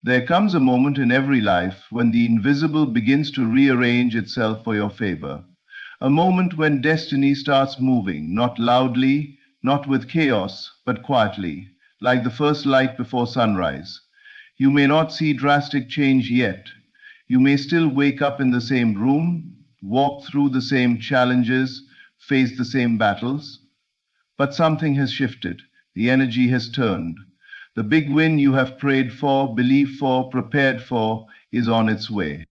There comes a moment in every life when the invisible begins to rearrange itself for your favor. A moment when destiny starts moving, not loudly, not with chaos, but quietly, like the first light before sunrise. You may not see drastic change yet. You may still wake up in the same room, walk through the same challenges, face the same battles. But something has shifted. The energy has turned. The big win you have prayed for, believed for, prepared for is on its way.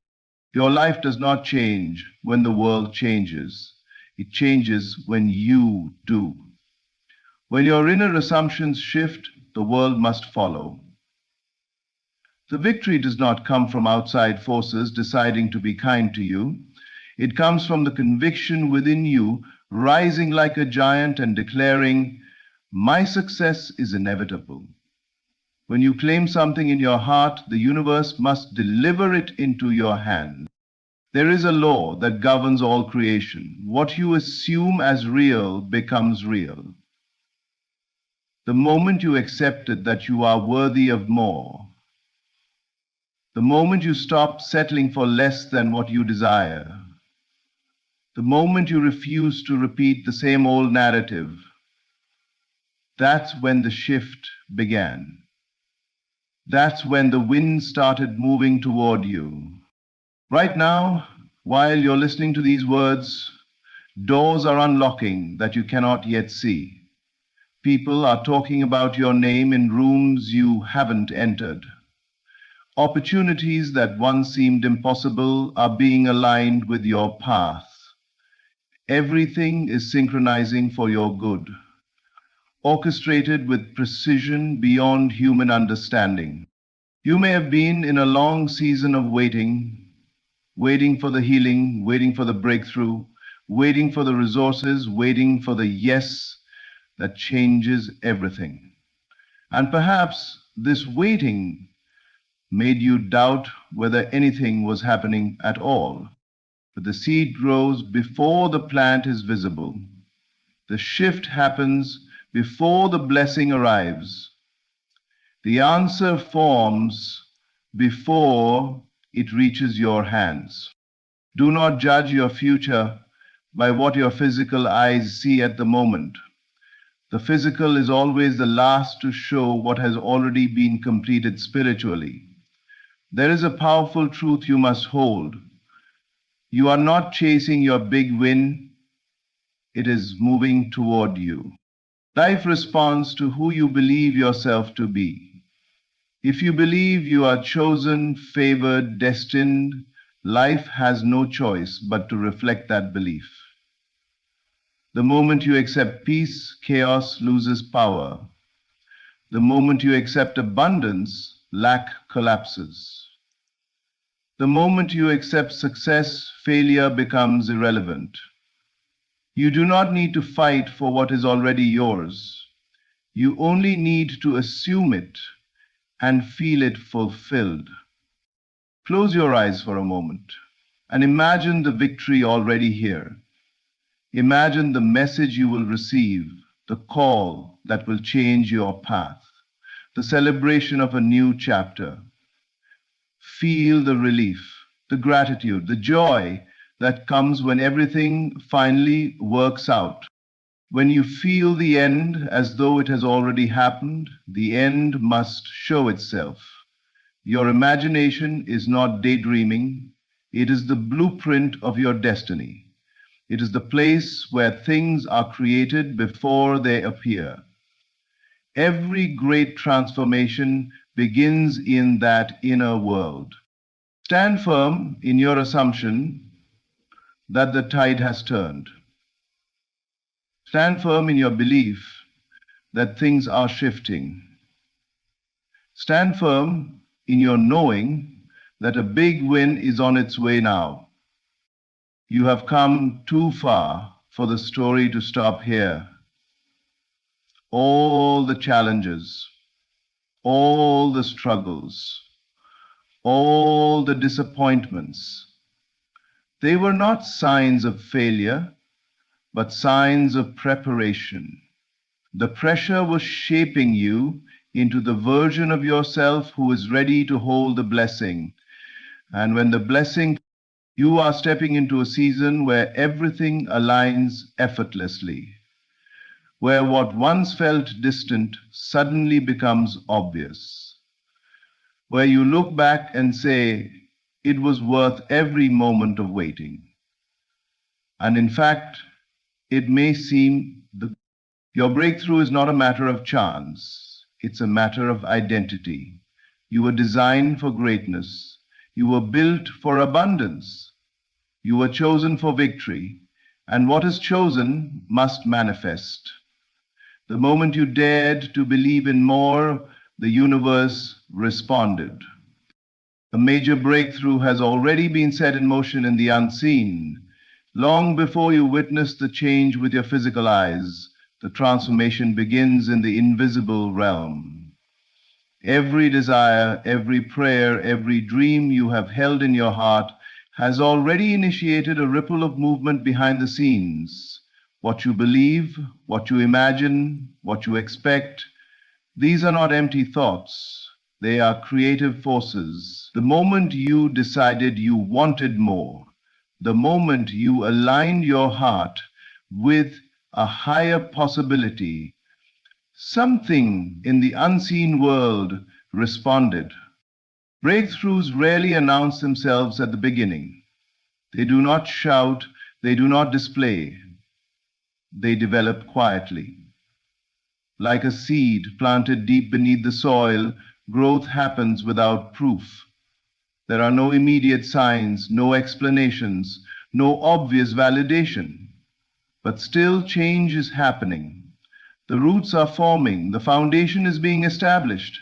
Your life does not change when the world changes. It changes when you do. When your inner assumptions shift, the world must follow. The victory does not come from outside forces deciding to be kind to you. It comes from the conviction within you rising like a giant and declaring, "My success is inevitable." When you claim something in your heart, the universe must deliver it into your hand. There is a law that governs all creation. What you assume as real becomes real. The moment you accepted that you are worthy of more, the moment you stop settling for less than what you desire, the moment you refuse to repeat the same old narrative, that's when the shift began. That's when the wind started moving toward you. Right now, while you're listening to these words, doors are unlocking that you cannot yet see. People are talking about your name in rooms you haven't entered. Opportunities that once seemed impossible are being aligned with your path. Everything is synchronizing for your good, orchestrated with precision beyond human understanding. You may have been in a long season of waiting, waiting for the healing, waiting for the breakthrough, waiting for the resources, waiting for the yes that changes everything. And perhaps this waiting made you doubt whether anything was happening at all. But the seed grows before the plant is visible. The shift happens before the blessing arrives. The answer forms before it reaches your hands. Do not judge your future by what your physical eyes see at the moment. The physical is always the last to show what has already been completed spiritually. There is a powerful truth you must hold. You are not chasing your big win, it is moving toward you. Life responds to who you believe yourself to be. If you believe you are chosen, favored, destined, life has no choice but to reflect that belief. The moment you accept peace, chaos loses power. The moment you accept abundance, lack collapses. The moment you accept success, failure becomes irrelevant. You do not need to fight for what is already yours. You only need to assume it and feel it fulfilled. Close your eyes for a moment and imagine the victory already here. Imagine the message you will receive, the call that will change your path, the celebration of a new chapter. Feel the relief, the gratitude, the joy that comes when everything finally works out. When you feel the end as though it has already happened, the end must show itself. Your imagination is not daydreaming, it is the blueprint of your destiny. It is the place where things are created before they appear. Every great transformation begins in that inner world. Stand firm in your assumption that the tide has turned. Stand firm in your belief that things are shifting. Stand firm in your knowing that a big win is on its way now. You have come too far for the story to stop here. All the challenges, all the struggles, all the disappointments, they were not signs of failure, but signs of preparation. The pressure was shaping you into the version of yourself who is ready to hold the blessing. And when the blessing, you are stepping into a season where everything aligns effortlessly, where what once felt distant suddenly becomes obvious, where you look back and say, it was worth every moment of waiting. And in fact, it may seem your breakthrough is not a matter of chance, it's a matter of identity. You were designed for greatness. You were built for abundance. You were chosen for victory, and what is chosen must manifest. The moment you dared to believe in more, the universe responded. A major breakthrough has already been set in motion in the unseen. Long before you witness the change with your physical eyes, the transformation begins in the invisible realm. Every desire, every prayer, every dream you have held in your heart has already initiated a ripple of movement behind the scenes. What you believe, what you imagine, what you expect, these are not empty thoughts. They are creative forces. The moment you decided you wanted more, the moment you aligned your heart with a higher possibility, something in the unseen world responded. Breakthroughs rarely announce themselves at the beginning. They do not shout, they do not display. They develop quietly. Like a seed planted deep beneath the soil, growth happens without proof. There are no immediate signs, no explanations, no obvious validation. But still change is happening. The roots are forming, the foundation is being established.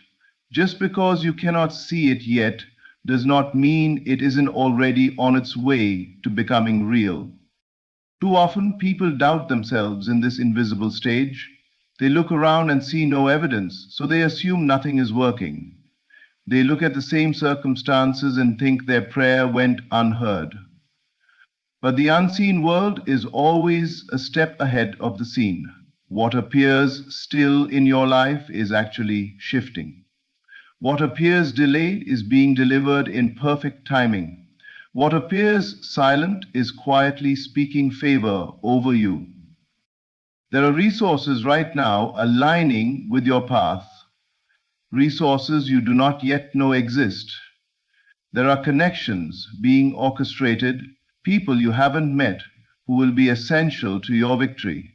Just because you cannot see it yet does not mean it isn't already on its way to becoming real. Too often people doubt themselves in this invisible stage. They look around and see no evidence, so they assume nothing is working. They look at the same circumstances and think their prayer went unheard. But the unseen world is always a step ahead of the seen. What appears still in your life is actually shifting. What appears delayed is being delivered in perfect timing. What appears silent is quietly speaking favor over you. There are resources right now aligning with your path, resources you do not yet know exist. There are connections being orchestrated, people you haven't met who will be essential to your victory.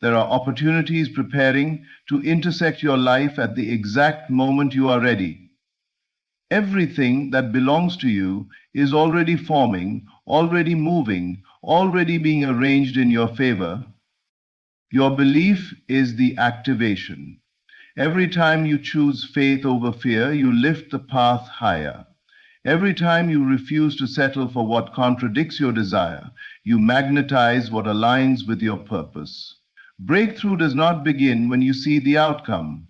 There are opportunities preparing to intersect your life at the exact moment you are ready. Everything that belongs to you is already forming, already moving, already being arranged in your favor. Your belief is the activation. Every time you choose faith over fear, you lift the path higher. Every time you refuse to settle for what contradicts your desire, you magnetize what aligns with your purpose. Breakthrough does not begin when you see the outcome.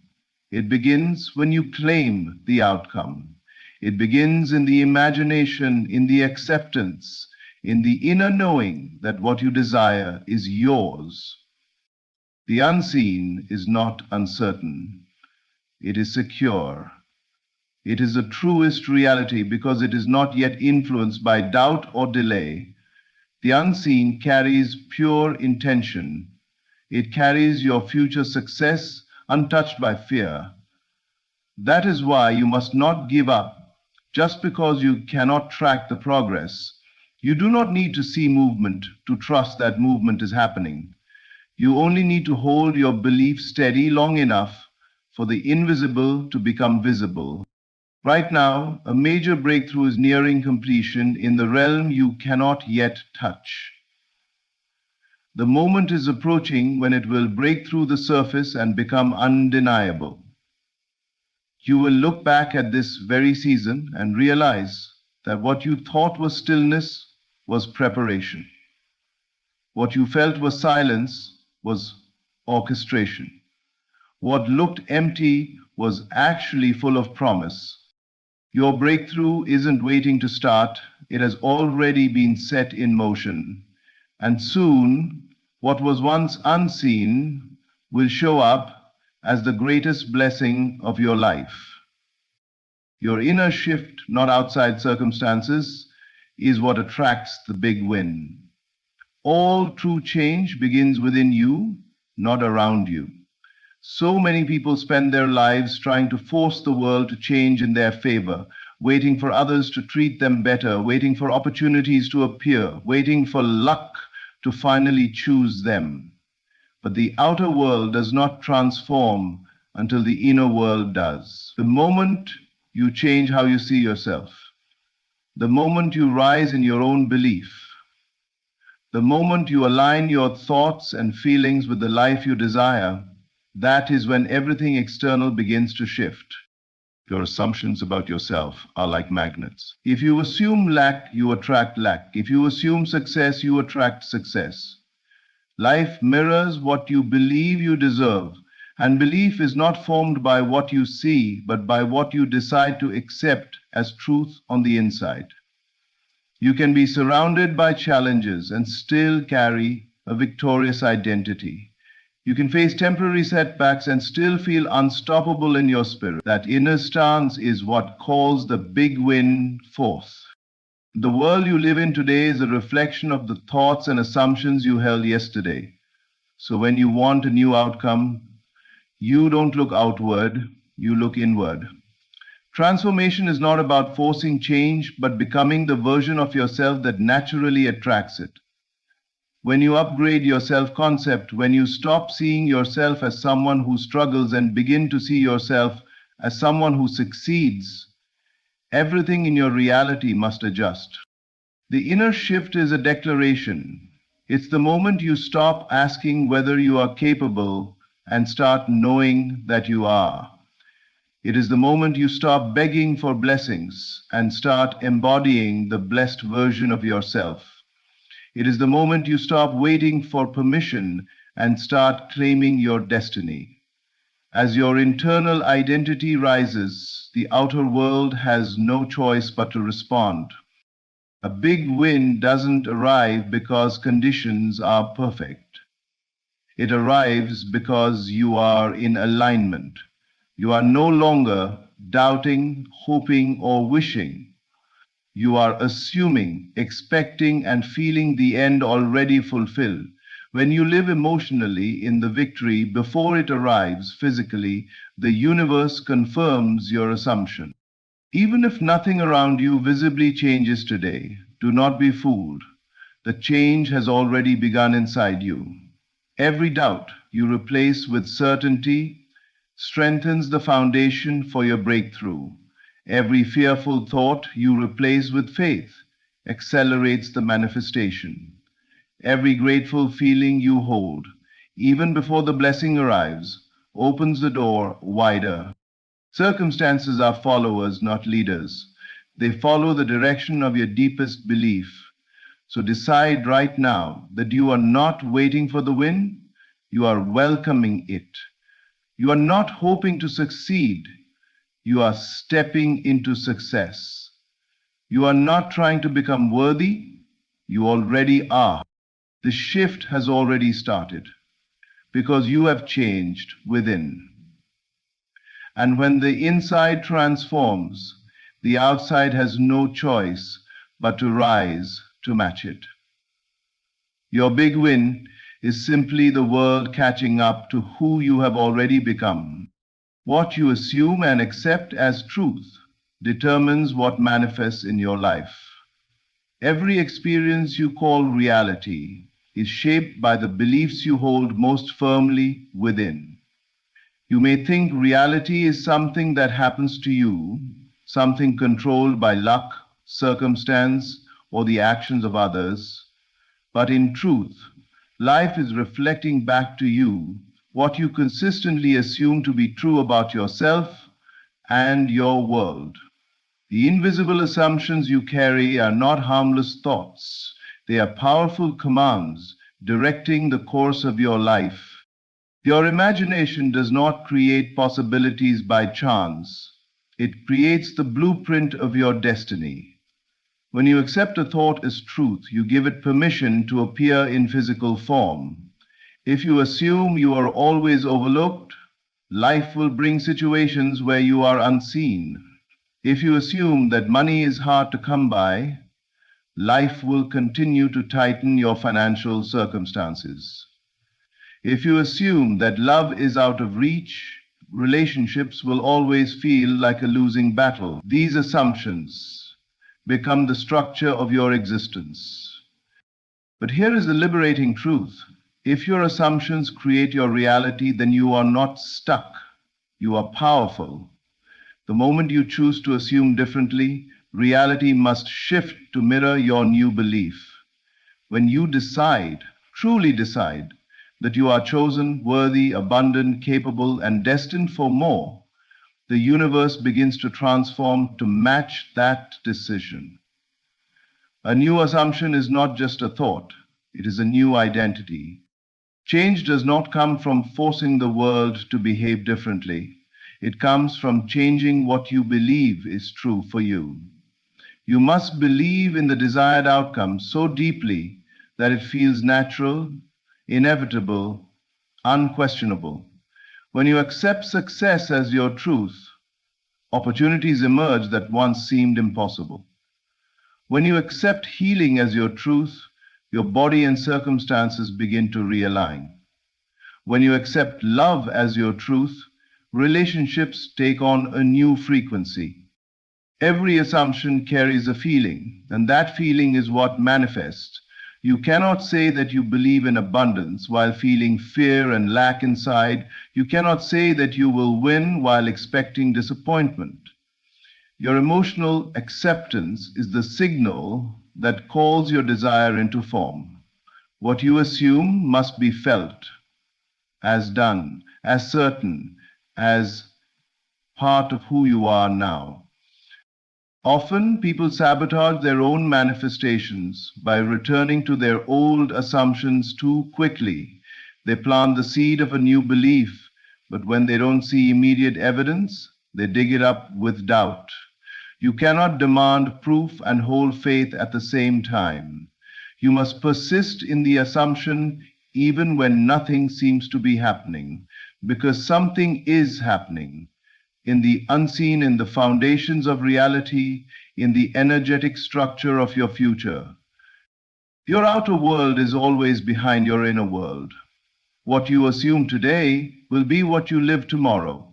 It begins when you claim the outcome. It begins in the imagination, in the acceptance, in the inner knowing that what you desire is yours. The unseen is not uncertain. It is secure. It is the truest reality because it is not yet influenced by doubt or delay. The unseen carries pure intention. It carries your future success untouched by fear. That is why you must not give up just because you cannot track the progress. You do not need to see movement to trust that movement is happening. You only need to hold your belief steady long enough for the invisible to become visible. Right now, a major breakthrough is nearing completion in the realm you cannot yet touch. The moment is approaching when it will break through the surface and become undeniable. You will look back at this very season and realize that what you thought was stillness was preparation. What you felt was silence was orchestration. What looked empty was actually full of promise. Your breakthrough isn't waiting to start, it has already been set in motion. And soon, what was once unseen will show up as the greatest blessing of your life. Your inner shift, not outside circumstances, is what attracts the big win. All true change begins within you, not around you. So many people spend their lives trying to force the world to change in their favor, waiting for others to treat them better, waiting for opportunities to appear, waiting for luck to finally choose them. But the outer world does not transform until the inner world does. The moment you change how you see yourself, the moment you rise in your own belief, the moment you align your thoughts and feelings with the life you desire, that is when everything external begins to shift. Your assumptions about yourself are like magnets. If you assume lack, you attract lack. If you assume success, you attract success. Life mirrors what you believe you deserve, and belief is not formed by what you see, but by what you decide to accept as truth on the inside. You can be surrounded by challenges and still carry a victorious identity. You can face temporary setbacks and still feel unstoppable in your spirit. That inner stance is what calls the big win forth. The world you live in today is a reflection of the thoughts and assumptions you held yesterday. So when you want a new outcome, you don't look outward, you look inward. Transformation is not about forcing change, but becoming the version of yourself that naturally attracts it. When you upgrade your self-concept, when you stop seeing yourself as someone who struggles and begin to see yourself as someone who succeeds, everything in your reality must adjust. The inner shift is a declaration. It's the moment you stop asking whether you are capable and start knowing that you are. It is the moment you stop begging for blessings and start embodying the blessed version of yourself. It is the moment you stop waiting for permission and start claiming your destiny. As your internal identity rises, the outer world has no choice but to respond. A big win doesn't arrive because conditions are perfect. It arrives because you are in alignment. You are no longer doubting, hoping, or wishing. You are assuming, expecting, and feeling the end already fulfilled. When you live emotionally in the victory before it arrives physically, the universe confirms your assumption. Even if nothing around you visibly changes today, do not be fooled. The change has already begun inside you. Every doubt you replace with certainty strengthens the foundation for your breakthrough. Every fearful thought you replace with faith accelerates the manifestation. Every grateful feeling you hold, even before the blessing arrives, opens the door wider. Circumstances are followers, not leaders. They follow the direction of your deepest belief. So decide right now that you are not waiting for the win, you are welcoming it. You are not hoping to succeed, you are stepping into success. You are not trying to become worthy, you already are. The shift has already started because you have changed within. And when the inside transforms, the outside has no choice but to rise to match it. Your big win is simply the world catching up to who you have already become. What you assume and accept as truth determines what manifests in your life. Every experience you call reality is shaped by the beliefs you hold most firmly within. You may think reality is something that happens to you, something controlled by luck, circumstance, or the actions of others, but in truth, life is reflecting back to you what you consistently assume to be true about yourself and your world. The invisible assumptions you carry are not harmless thoughts. They are powerful commands directing the course of your life. Your imagination does not create possibilities by chance. It creates the blueprint of your destiny. When you accept a thought as truth, you give it permission to appear in physical form. If you assume you are always overlooked, Life will bring situations where you are unseen. If you assume that money is hard to come by, life will continue to tighten your financial circumstances. If you assume that love is out of reach, relationships will always feel like a losing battle. These assumptions become the structure of your existence. But here is the liberating truth. If your assumptions create your reality, then you are not stuck. You are powerful. The moment you choose to assume differently, reality must shift to mirror your new belief. When you decide, truly decide, that you are chosen, worthy, abundant, capable, and destined for more, the universe begins to transform to match that decision. A new assumption is not just a thought, it is a new identity. Change does not come from forcing the world to behave differently. It comes from changing what you believe is true for you. You must believe in the desired outcome so deeply that it feels natural, inevitable, unquestionable. When you accept success as your truth, opportunities emerge that once seemed impossible. When you accept healing as your truth, your body and circumstances begin to realign. When you accept love as your truth, relationships take on a new frequency. Every assumption carries a feeling, and that feeling is what manifests. You cannot say that you believe in abundance while feeling fear and lack inside. You cannot say that you will win while expecting disappointment. Your emotional acceptance is the signal that calls your desire into form. What you assume must be felt as done, as certain, as part of who you are now. Often, people sabotage their own manifestations by returning to their old assumptions too quickly. They plant the seed of a new belief, but when they don't see immediate evidence, they dig it up with doubt. You cannot demand proof and hold faith at the same time. You must persist in the assumption even when nothing seems to be happening, because something is happening. In the unseen, in the foundations of reality, in the energetic structure of your future. Your outer world is always behind your inner world. What you assume today will be what you live tomorrow.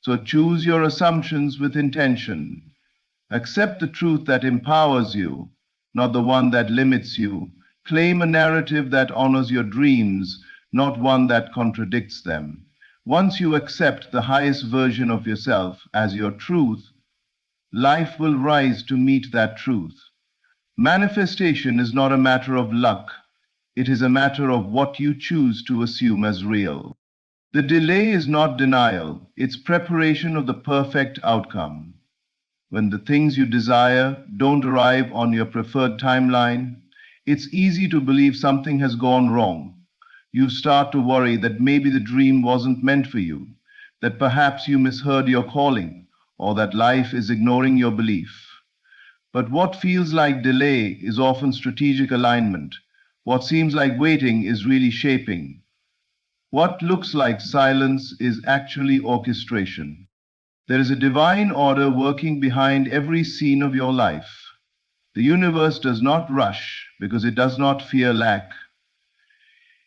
So choose your assumptions with intention. Accept the truth that empowers you, not the one that limits you. Claim a narrative that honors your dreams, not one that contradicts them. Once you accept the highest version of yourself as your truth, life will rise to meet that truth. Manifestation is not a matter of luck. It is a matter of what you choose to assume as real. The delay is not denial. It's preparation of the perfect outcome. When the things you desire don't arrive on your preferred timeline, it's easy to believe something has gone wrong. You start to worry that maybe the dream wasn't meant for you, that perhaps you misheard your calling, or that life is ignoring your belief. But what feels like delay is often strategic alignment. What seems like waiting is really shaping. What looks like silence is actually orchestration. There is a divine order working behind every scene of your life. The universe does not rush because it does not fear lack.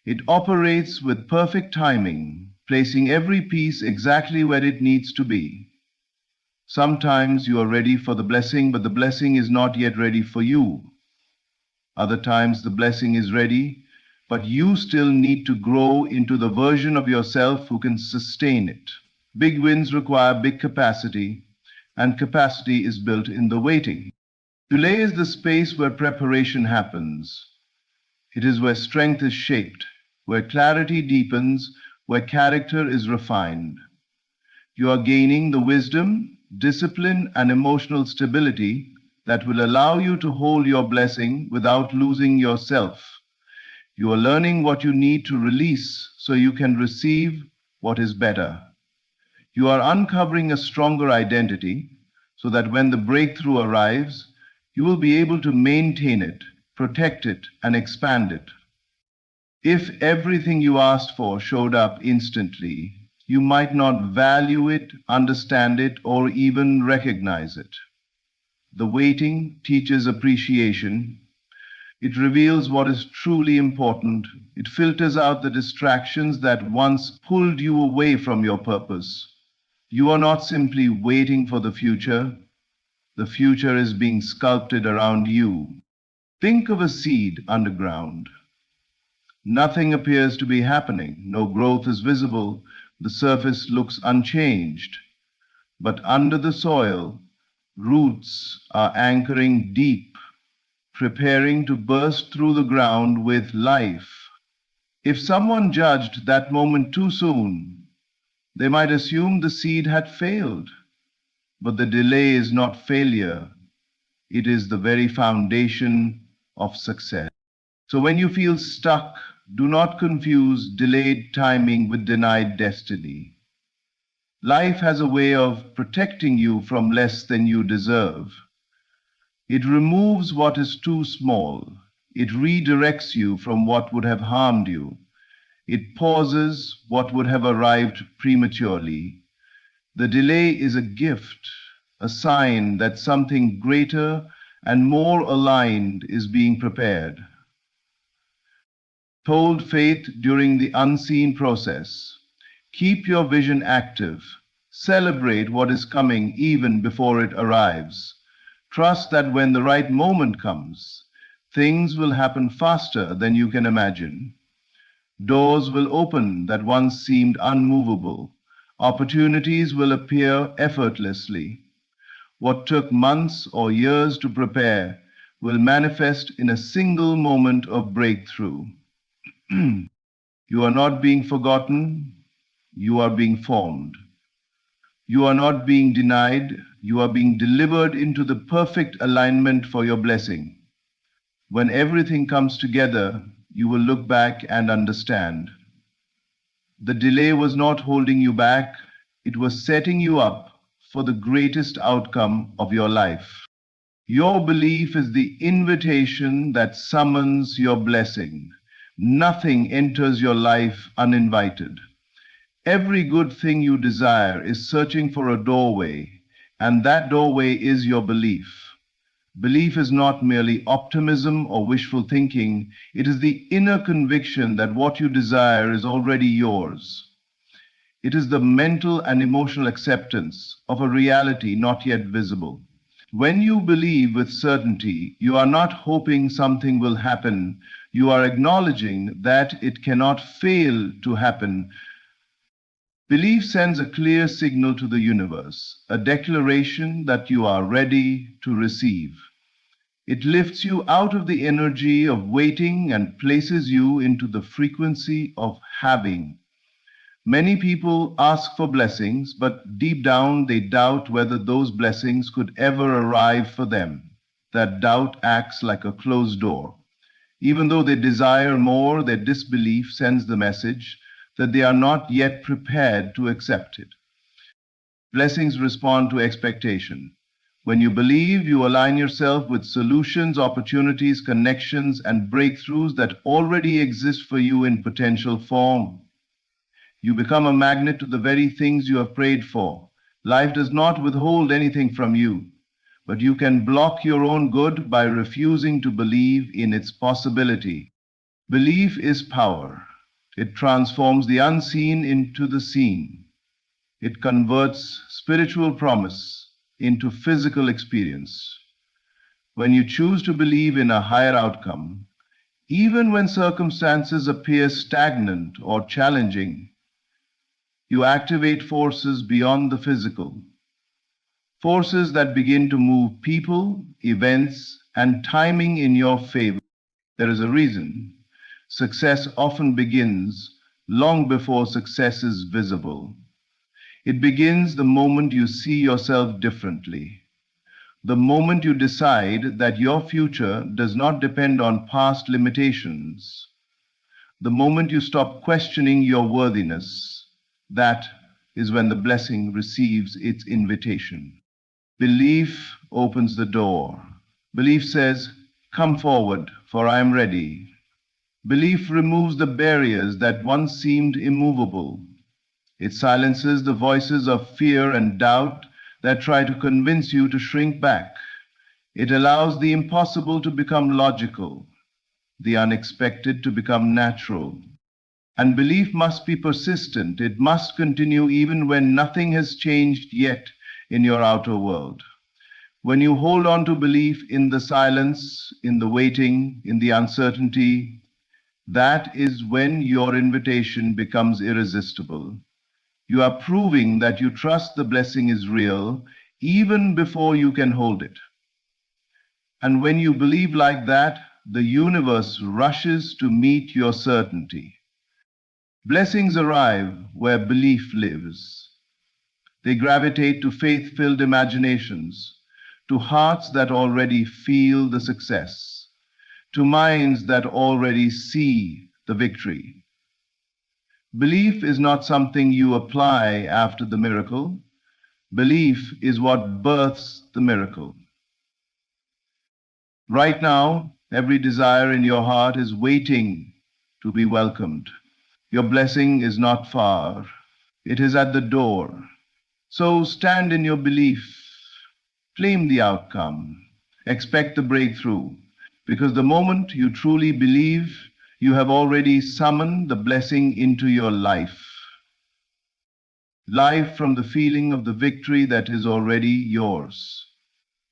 It operates with perfect timing, placing every piece exactly where it needs to be. Sometimes you are ready for the blessing, but the blessing is not yet ready for you. Other times the blessing is ready, but you still need to grow into the version of yourself who can sustain it. Big wins require big capacity, and capacity is built in the waiting. Delay is the space where preparation happens. It is where strength is shaped, where clarity deepens, where character is refined. You are gaining the wisdom, discipline, and emotional stability that will allow you to hold your blessing without losing yourself. You are learning what you need to release so you can receive what is better. You are uncovering a stronger identity so that when the breakthrough arrives, you will be able to maintain it, protect it, and expand it. If everything you asked for showed up instantly, you might not value it, understand it, or even recognize it. The waiting teaches appreciation. It reveals what is truly important. It filters out the distractions that once pulled you away from your purpose. You are not simply waiting for the future is being sculpted around you. Think of a seed underground. Nothing appears to be happening. No growth is visible. The surface looks unchanged. But under the soil, roots are anchoring deep, preparing to burst through the ground with life. If someone judged that moment too soon, they might assume the seed had failed. But the delay is not failure, it is the very foundation of success. So when you feel stuck, do not confuse delayed timing with denied destiny. Life has a way of protecting you from less than you deserve. It removes what is too small. It redirects you from what would have harmed you. It pauses what would have arrived prematurely. The delay is a gift, a sign that something greater and more aligned is being prepared. Hold faith during the unseen process. Keep your vision active. Celebrate what is coming even before it arrives. Trust that when the right moment comes, things will happen faster than you can imagine. Doors will open that once seemed unmovable. Opportunities will appear effortlessly. What took months or years to prepare will manifest in a single moment of breakthrough. You are not being forgotten, you are being formed. You are not being denied, you are being delivered into the perfect alignment for your blessing. When everything comes together, you will look back and understand. The delay was not holding you back, it was setting you up for the greatest outcome of your life. Your belief is the invitation that summons your blessing. Nothing enters your life uninvited. Every good thing you desire is searching for a doorway, and that doorway is your belief. Belief is not merely optimism or wishful thinking, it is the inner conviction that what you desire is already yours. It is the mental and emotional acceptance of a reality not yet visible. When you believe with certainty, you are not hoping something will happen, you are acknowledging that it cannot fail to happen. Belief sends a clear signal to the universe, a declaration that you are ready to receive. It lifts you out of the energy of waiting and places you into the frequency of having. Many people ask for blessings, but deep down they doubt whether those blessings could ever arrive for them. That doubt acts like a closed door. Even though they desire more, their disbelief sends the message that they are not yet prepared to accept it. Blessings respond to expectation. When you believe, you align yourself with solutions, opportunities, connections, and breakthroughs that already exist for you in potential form. You become a magnet to the very things you have prayed for. Life does not withhold anything from you, but you can block your own good by refusing to believe in its possibility. Belief is power. It transforms the unseen into the seen. It converts spiritual promise into physical experience. When you choose to believe in a higher outcome, even when circumstances appear stagnant or challenging, you activate forces beyond the physical, forces that begin to move people, events, and timing in your favor. There is a reason. Success often begins long before success is visible. It begins the moment you see yourself differently, the moment you decide that your future does not depend on past limitations, the moment you stop questioning your worthiness. That is when the blessing receives its invitation. Belief opens the door. Belief says, "Come forward, for I am ready." Belief removes the barriers that once seemed immovable. It silences the voices of fear and doubt that try to convince you to shrink back. It allows the impossible to become logical, the unexpected to become natural. And belief must be persistent. It must continue even when nothing has changed yet in your outer world. When you hold on to belief in the silence, in the waiting, in the uncertainty, that is when your invitation becomes irresistible. You are proving that you trust the blessing is real even before you can hold it. And when you believe like that, the universe rushes to meet your certainty. Blessings arrive where belief lives. They gravitate to faith-filled imaginations, to hearts that already feel the success, to minds that already see the victory. Belief is not something you apply after the miracle. Belief is what births the miracle. Right now, every desire in your heart is waiting to be welcomed. Your blessing is not far. It is at the door. So stand in your belief. Claim the outcome. Expect the breakthrough. Because the moment you truly believe, you have already summoned the blessing into your life. Life from the feeling of the victory that is already yours.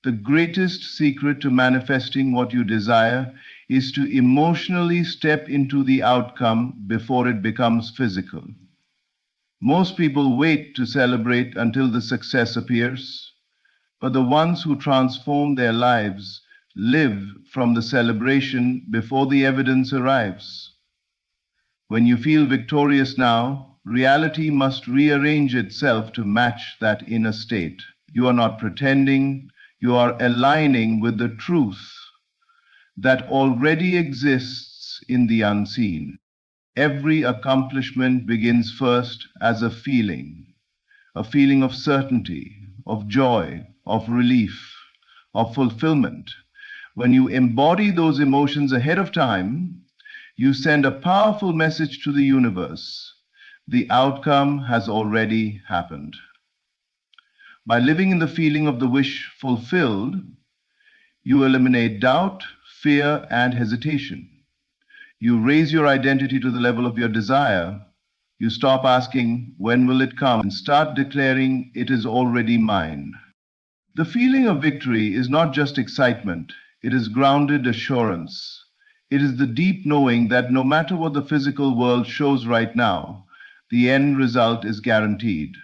The greatest secret to manifesting what you desire is to emotionally step into the outcome before it becomes physical. Most people wait to celebrate until the success appears, but the ones who transform their lives live from the celebration before the evidence arrives. When you feel victorious now, reality must rearrange itself to match that inner state. You are not pretending, you are aligning with the truth that already exists in the unseen. Every accomplishment begins first as a feeling of certainty, of joy, of relief, of fulfillment. When you embody those emotions ahead of time, you send a powerful message to the universe. The outcome has already happened. By living in the feeling of the wish fulfilled, you eliminate doubt, fear, and hesitation. You raise your identity to the level of your desire. You stop asking, when will it come, and start declaring, it is already mine. The feeling of victory is not just excitement, it is grounded assurance. It is the deep knowing that no matter what the physical world shows right now, the end result is guaranteed.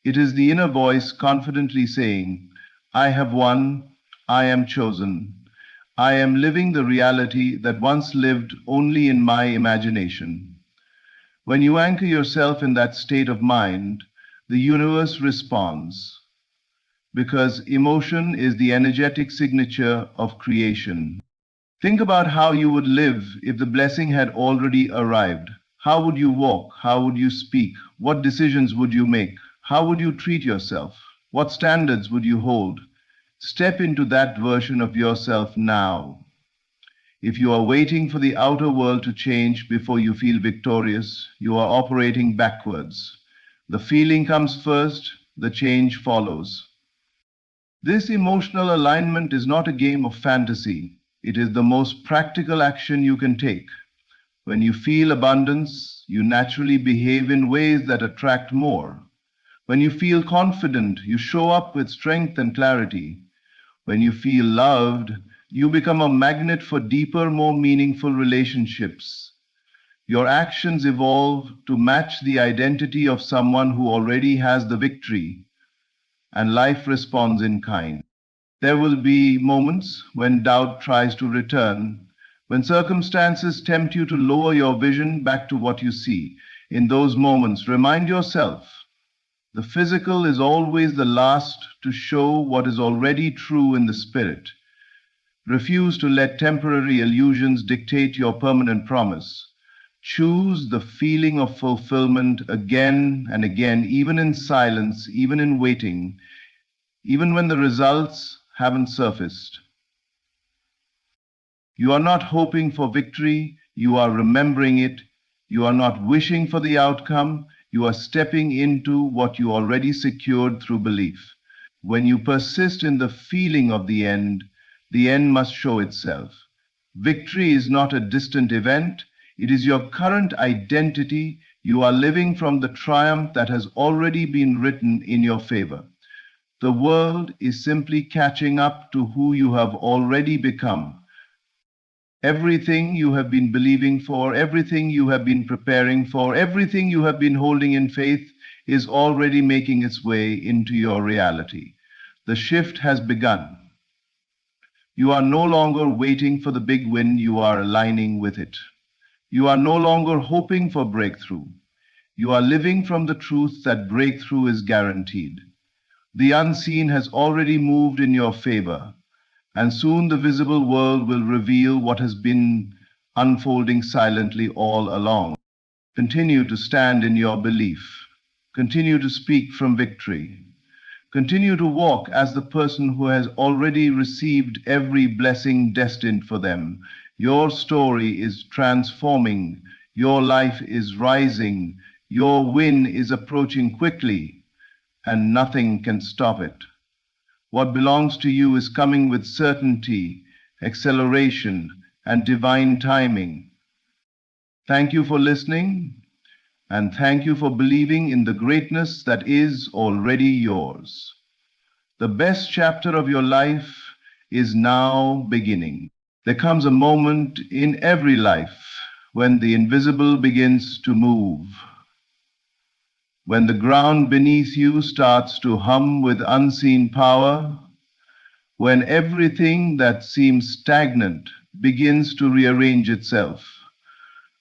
It is the inner voice confidently saying, I have won, I am chosen. I am living the reality that once lived only in my imagination. When you anchor yourself in that state of mind, the universe responds, because emotion is the energetic signature of creation. Think about how you would live if the blessing had already arrived. How would you walk? How would you speak? What decisions would you make? How would you treat yourself? What standards would you hold? Step into that version of yourself now. If you are waiting for the outer world to change before you feel victorious, you are operating backwards. The feeling comes first, the change follows. This emotional alignment is not a game of fantasy. It is the most practical action you can take. When you feel abundance, you naturally behave in ways that attract more. When you feel confident, you show up with strength and clarity. When you feel loved, you become a magnet for deeper, more meaningful relationships. Your actions evolve to match the identity of someone who already has the victory, and life responds in kind. There will be moments when doubt tries to return, when circumstances tempt you to lower your vision back to what you see. In those moments, remind yourself, the physical is always the last to show what is already true in the spirit. Refuse to let temporary illusions dictate your permanent promise. Choose the feeling of fulfillment again and again, even in silence, even in waiting, even when the results haven't surfaced. You are not hoping for victory, you are remembering it. You are not wishing for the outcome, You are stepping into what you already secured through belief. When you persist in the feeling of the end must show itself. Victory is not a distant event, it is your current identity. You are living from the triumph that has already been written in your favor. The world is simply catching up to who you have already become. Everything you have been believing for, everything you have been preparing for, everything you have been holding in faith is already making its way into your reality. The shift has begun. You are no longer waiting for the big win, you are aligning with it. You are no longer hoping for breakthrough. You are living from the truth that breakthrough is guaranteed. The unseen has already moved in your favor, and soon the visible world will reveal what has been unfolding silently all along. Continue to stand in your belief. Continue to speak from victory. Continue to walk as the person who has already received every blessing destined for them. Your story is transforming. Your life is rising. Your win is approaching quickly, and nothing can stop it. What belongs to you is coming with certainty, acceleration, and divine timing. Thank you for listening, and thank you for believing in the greatness that is already yours. The best chapter of your life is now beginning. There comes a moment in every life when the invisible begins to move, when the ground beneath you starts to hum with unseen power, when everything that seems stagnant begins to rearrange itself,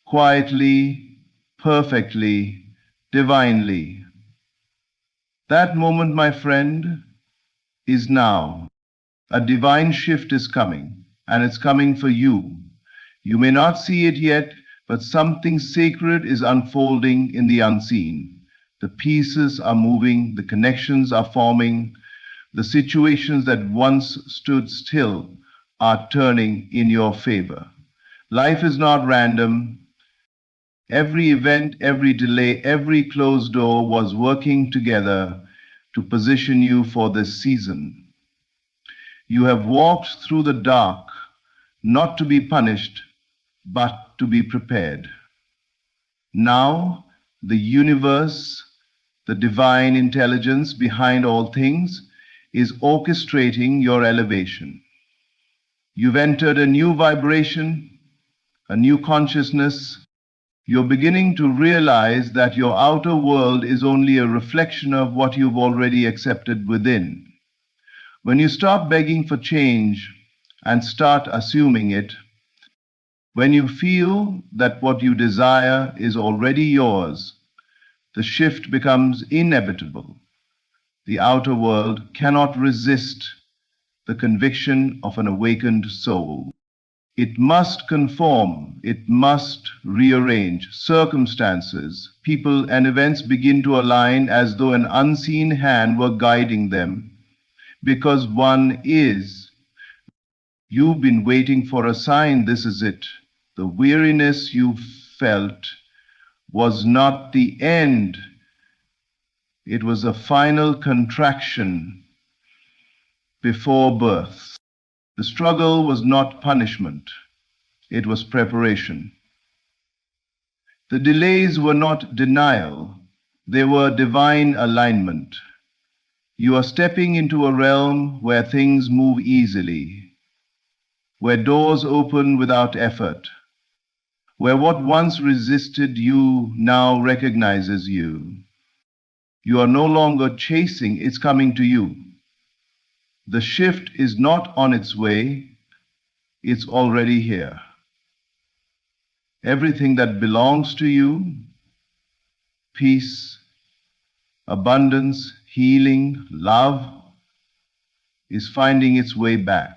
quietly, perfectly, divinely. That moment, my friend, is now. A divine shift is coming, and it's coming for you. You may not see it yet, but something sacred is unfolding in the unseen. The pieces are moving, the connections are forming, the situations that once stood still are turning in your favor. Life is not random. Every event, every delay, every closed door was working together to position you for this season. You have walked through the dark, not to be punished, but to be prepared. Now, the universe, the divine intelligence behind all things, is orchestrating your elevation. You've entered a new vibration, a new consciousness. You're beginning to realize that your outer world is only a reflection of what you've already accepted within. When you stop begging for change and start assuming it, when you feel that what you desire is already yours, the shift becomes inevitable. The outer world cannot resist the conviction of an awakened soul. It must conform, it must rearrange. Circumstances, people, and events begin to align as though an unseen hand were guiding them, because one is. You've been waiting for a sign, this is it. The weariness you felt was not the end. It was a final contraction before birth. The struggle was not punishment, it was preparation. The delays were not denial, they were divine alignment. You are stepping into a realm where things move easily, where doors open without effort, where what once resisted you now recognizes you. You are no longer chasing, it's coming to you. The shift is not on its way, it's already here. Everything that belongs to you, peace, abundance, healing, love, is finding its way back.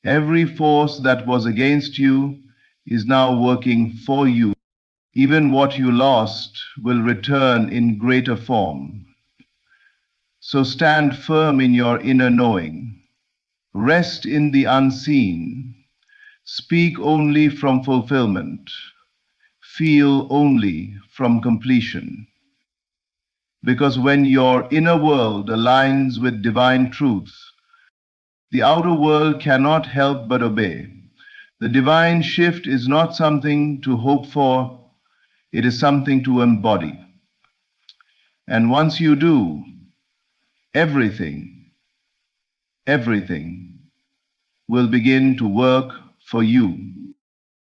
Every force that was against you is now working for you. Even what you lost will return in greater form. So stand firm in your inner knowing. Rest in the unseen. Speak only from fulfillment. feel only from completion. Because when your inner world aligns with divine truth, the outer world cannot help but obey. The divine shift is not something to hope for, it is something to embody. And once you do, everything, everything will begin to work for you.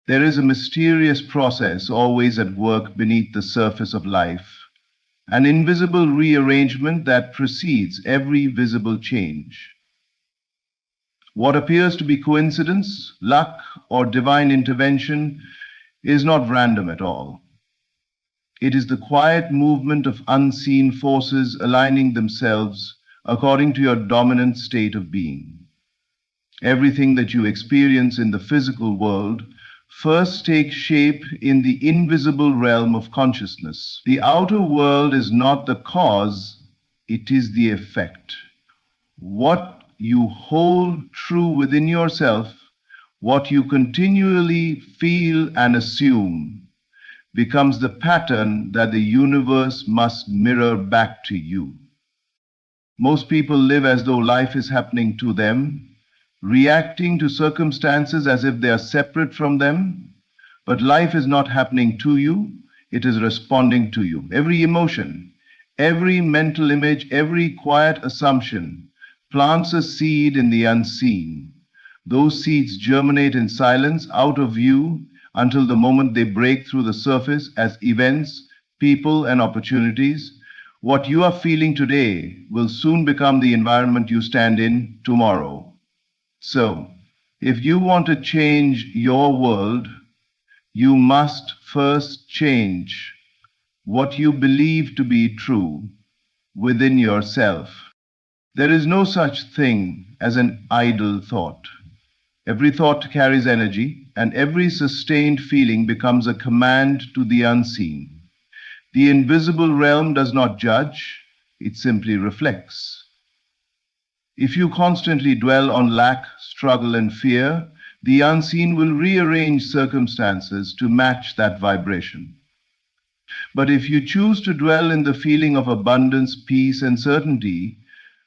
There is a mysterious process always at work beneath the surface of life, an invisible rearrangement that precedes every visible change. What appears to be coincidence, luck, or divine intervention is not random at all. It is the quiet movement of unseen forces aligning themselves according to your dominant state of being. Everything that you experience in the physical world first takes shape in the invisible realm of consciousness. The outer world is not the cause, it is the effect. What you hold true within yourself, what you continually feel and assume, becomes the pattern that the universe must mirror back to you. Most people live as though life is happening to them, reacting to circumstances as if they are separate from them. But life is not happening to you, it is responding to you. Every emotion, every mental image, every quiet assumption plants a seed in the unseen. Those seeds germinate in silence, out of view, until the moment they break through the surface as events, people, and opportunities. What you are feeling today will soon become the environment you stand in tomorrow. So, if you want to change your world, you must first change what you believe to be true within yourself. There is no such thing as an idle thought. Every thought carries energy, and every sustained feeling becomes a command to the unseen. The invisible realm does not judge, it simply reflects. If you constantly dwell on lack, struggle, and fear, the unseen will rearrange circumstances to match that vibration. But if you choose to dwell in the feeling of abundance, peace, and certainty,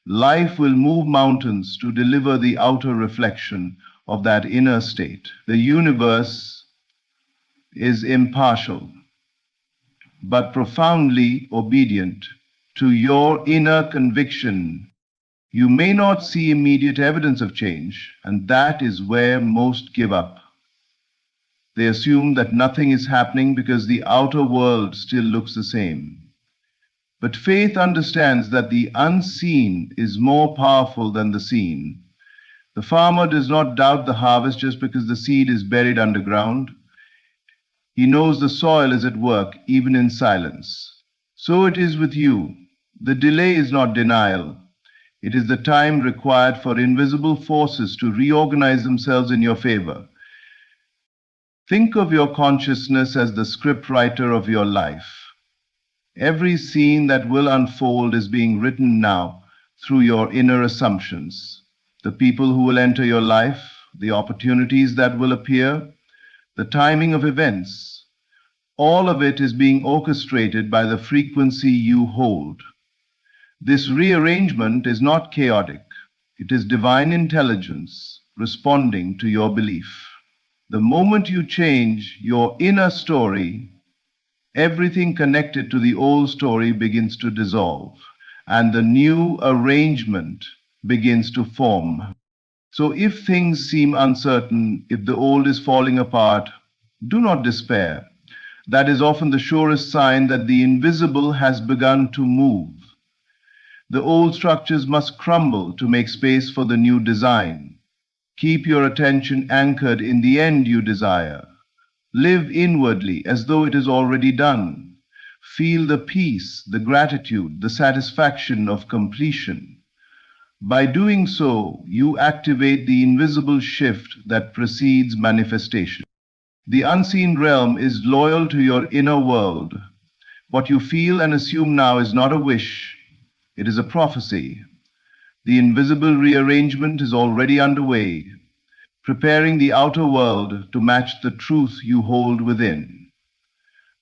life will move mountains to deliver the outer reflection of that inner state. The universe is impartial, but profoundly obedient to your inner conviction. You may not see immediate evidence of change, and that is where most give up. They assume that nothing is happening because the outer world still looks the same. But faith understands that the unseen is more powerful than the seen. The farmer does not doubt the harvest just because the seed is buried underground. He knows the soil is at work even in silence. So it is with you. The delay is not denial. It is the time required for invisible forces to reorganize themselves in your favor. Think of your consciousness as the scriptwriter of your life. Every scene that will unfold is being written now through your inner assumptions. The people who will enter your life, the opportunities that will appear, the timing of events, all of it is being orchestrated by the frequency you hold. This rearrangement is not chaotic. It is divine intelligence responding to your belief. The moment you change your inner story, everything connected to the old story begins to dissolve, and the new arrangement begins to form. So if things seem uncertain, if the old is falling apart, do not despair. That is often the surest sign that the invisible has begun to move. The old structures must crumble to make space for the new design. Keep your attention anchored in the end you desire. Live inwardly as though it is already done. Feel the peace, the gratitude, the satisfaction of completion. By doing so, you activate the invisible shift that precedes manifestation. The unseen realm is loyal to your inner world. What you feel and assume now is not a wish, it is a prophecy. The invisible rearrangement is already underway, preparing the outer world to match the truth you hold within.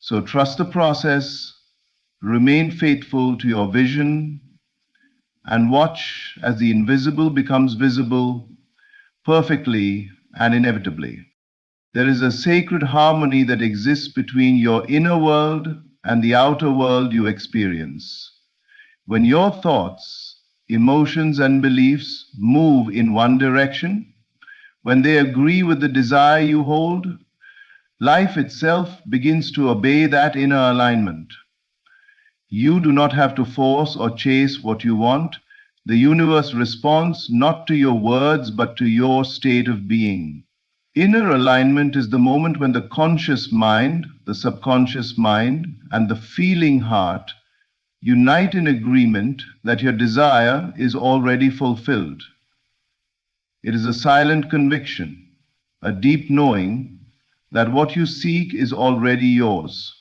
So trust the process, remain faithful to your vision, and watch as the invisible becomes visible perfectly and inevitably. There is a sacred harmony that exists between your inner world and the outer world you experience. When your thoughts, emotions, and beliefs move in one direction, when they agree with the desire you hold, life itself begins to obey that inner alignment. You do not have to force or chase what you want. The universe responds not to your words but to your state of being. Inner alignment is the moment when the conscious mind, the subconscious mind, and the feeling heart unite in agreement that your desire is already fulfilled. It is a silent conviction, a deep knowing that what you seek is already yours.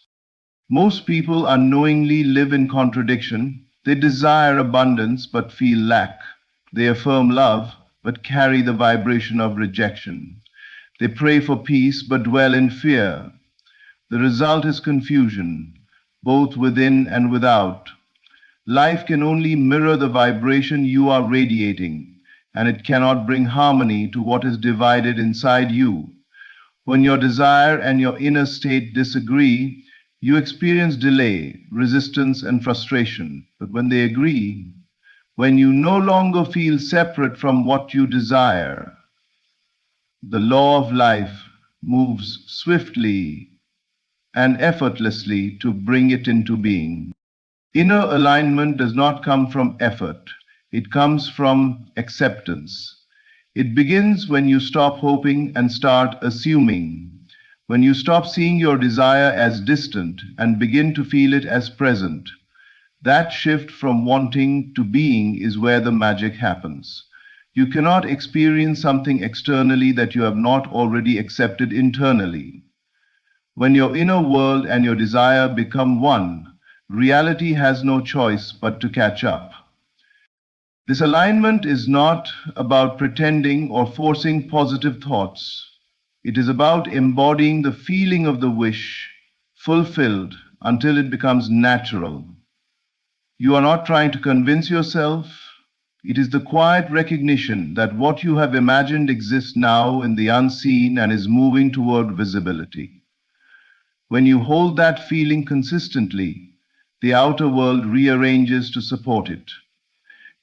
Most people unknowingly live in contradiction. They desire abundance but feel lack. They affirm love but carry the vibration of rejection. They pray for peace but dwell in fear. The result is confusion, both within and without. Life can only mirror the vibration you are radiating, and it cannot bring harmony to what is divided inside you. When your desire and your inner state disagree, you experience delay, resistance, and frustration. But when they agree, when you no longer feel separate from what you desire, the law of life moves swiftly and effortlessly to bring it into being. Inner alignment does not come from effort, it comes from acceptance. It begins when you stop hoping and start assuming, when you stop seeing your desire as distant and begin to feel it as present. That shift from wanting to being is where the magic happens. You cannot experience something externally that you have not already accepted internally. When your inner world and your desire become one, reality has no choice but to catch up. This alignment is not about pretending or forcing positive thoughts. It is about embodying the feeling of the wish, fulfilled until it becomes natural. You are not trying to convince yourself. It is the quiet recognition that what you have imagined exists now in the unseen and is moving toward visibility. When you hold that feeling consistently, the outer world rearranges to support it.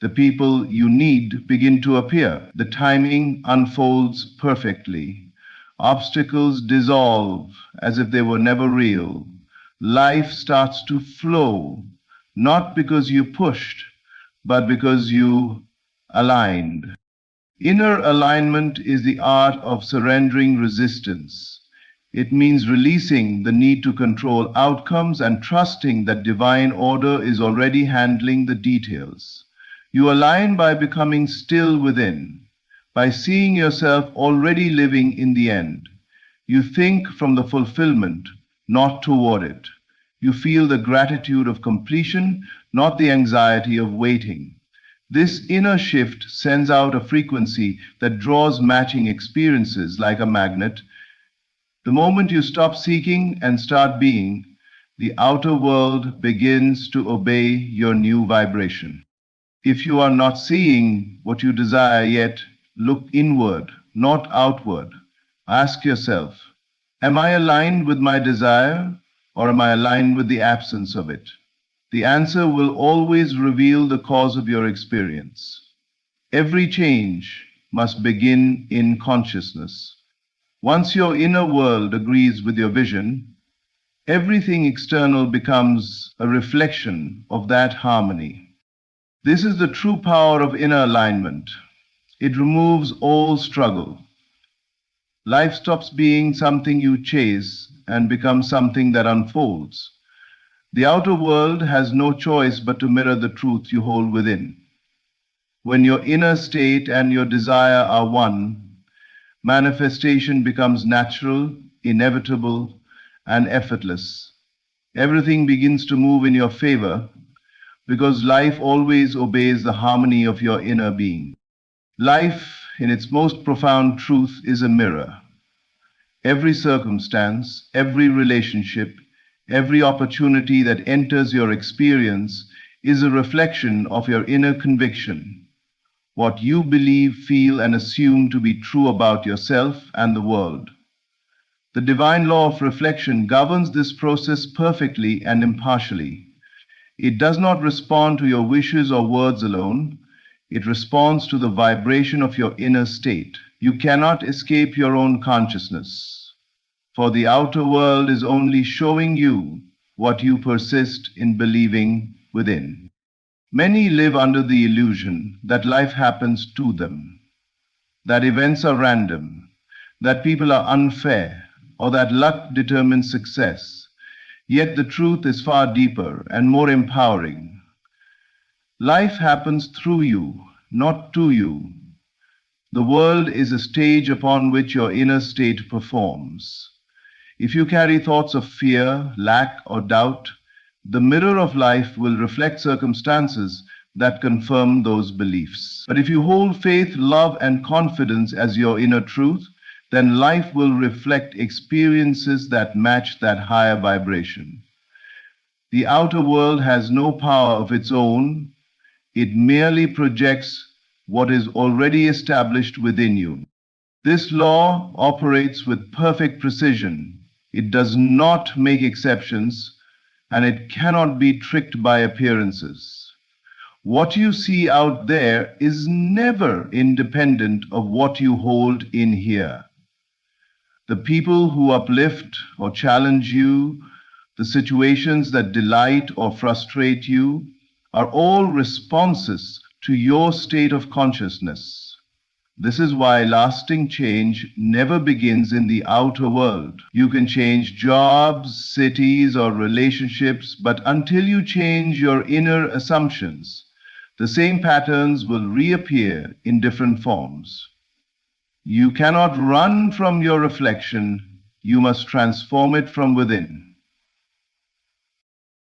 The people you need begin to appear. The timing unfolds perfectly. Obstacles dissolve as if they were never real. Life starts to flow, not because you pushed, but because you aligned. Inner alignment is the art of surrendering resistance. It means releasing the need to control outcomes and trusting that divine order is already handling the details. You align by becoming still within, by seeing yourself already living in the end. You think from the fulfillment, not toward it. You feel the gratitude of completion, not the anxiety of waiting. This inner shift sends out a frequency that draws matching experiences like a magnet. The moment you stop seeking and start being, the outer world begins to obey your new vibration. If you are not seeing what you desire yet, look inward, not outward. Ask yourself, am I aligned with my desire or am I aligned with the absence of it? The answer will always reveal the cause of your experience. Every change must begin in consciousness. Once your inner world agrees with your vision, everything external becomes a reflection of that harmony. This is the true power of inner alignment. It removes all struggle. Life stops being something you chase and becomes something that unfolds. The outer world has no choice but to mirror the truth you hold within. When your inner state and your desire are one, manifestation becomes natural, inevitable, and effortless. Everything begins to move in your favor because life always obeys the harmony of your inner being. Life, in its most profound truth, is a mirror. Every circumstance, every relationship, Every opportunity that enters your experience is a reflection of your inner conviction, what you believe, feel, and assume to be true about yourself and the world. The divine law of reflection governs this process perfectly and impartially. It does not respond to your wishes or words alone. It responds to the vibration of your inner state. You cannot escape your own consciousness, for the outer world is only showing you what you persist in believing within. Many live under the illusion that life happens to them, that events are random, that people are unfair, or that luck determines success. Yet the truth is far deeper and more empowering. Life happens through you, not to you. The world is a stage upon which your inner state performs. If you carry thoughts of fear, lack, or doubt, the mirror of life will reflect circumstances that confirm those beliefs. But if you hold faith, love, and confidence as your inner truth, then life will reflect experiences that match that higher vibration. The outer world has no power of its own. It merely projects what is already established within you. This law operates with perfect precision. It does not make exceptions, and it cannot be tricked by appearances. What you see out there is never independent of what you hold in here. The people who uplift or challenge you, the situations that delight or frustrate you, are all responses to your state of consciousness. This is why lasting change never begins in the outer world. You can change jobs, cities, or relationships, but until you change your inner assumptions, the same patterns will reappear in different forms. You cannot run from your reflection. You must transform it from within.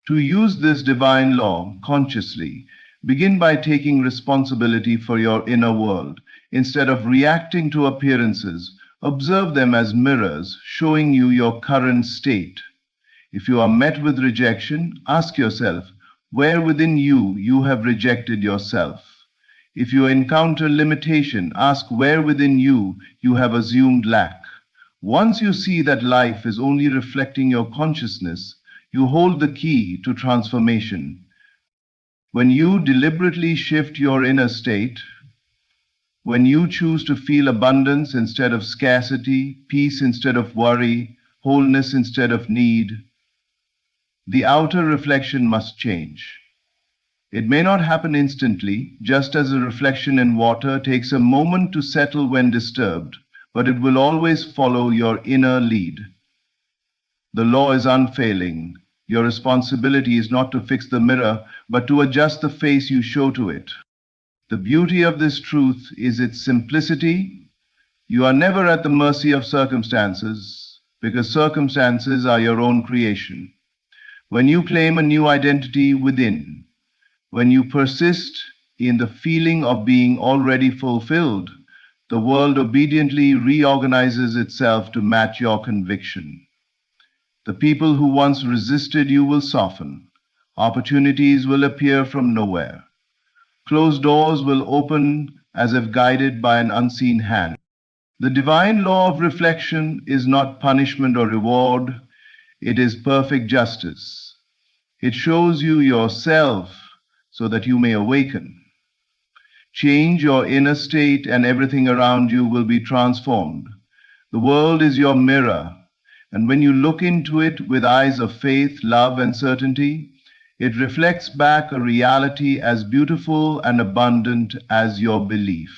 To use this divine law consciously, begin by taking responsibility for your inner world. Instead of reacting to appearances, observe them as mirrors showing you your current state. If you are met with rejection, ask yourself, where within you have rejected yourself? If you encounter limitation, ask where within you have assumed lack. Once you see that life is only reflecting your consciousness, you hold the key to transformation. When you deliberately shift your inner state, when you choose to feel abundance instead of scarcity, peace instead of worry, wholeness instead of need, the outer reflection must change. It may not happen instantly, just as a reflection in water takes a moment to settle when disturbed, but it will always follow your inner lead. The law is unfailing. Your responsibility is not to fix the mirror, but to adjust the face you show to it. The beauty of this truth is its simplicity. You are never at the mercy of circumstances, because circumstances are your own creation. When you claim a new identity within, when you persist in the feeling of being already fulfilled, the world obediently reorganizes itself to match your conviction. The people who once resisted you will soften. Opportunities will appear from nowhere. Closed doors will open as if guided by an unseen hand. The divine law of reflection is not punishment or reward. It is perfect justice. It shows you yourself so that you may awaken. Change your inner state and everything around you will be transformed. The world is your mirror, and when you look into it with eyes of faith, love, and certainty, it reflects back a reality as beautiful and abundant as your belief.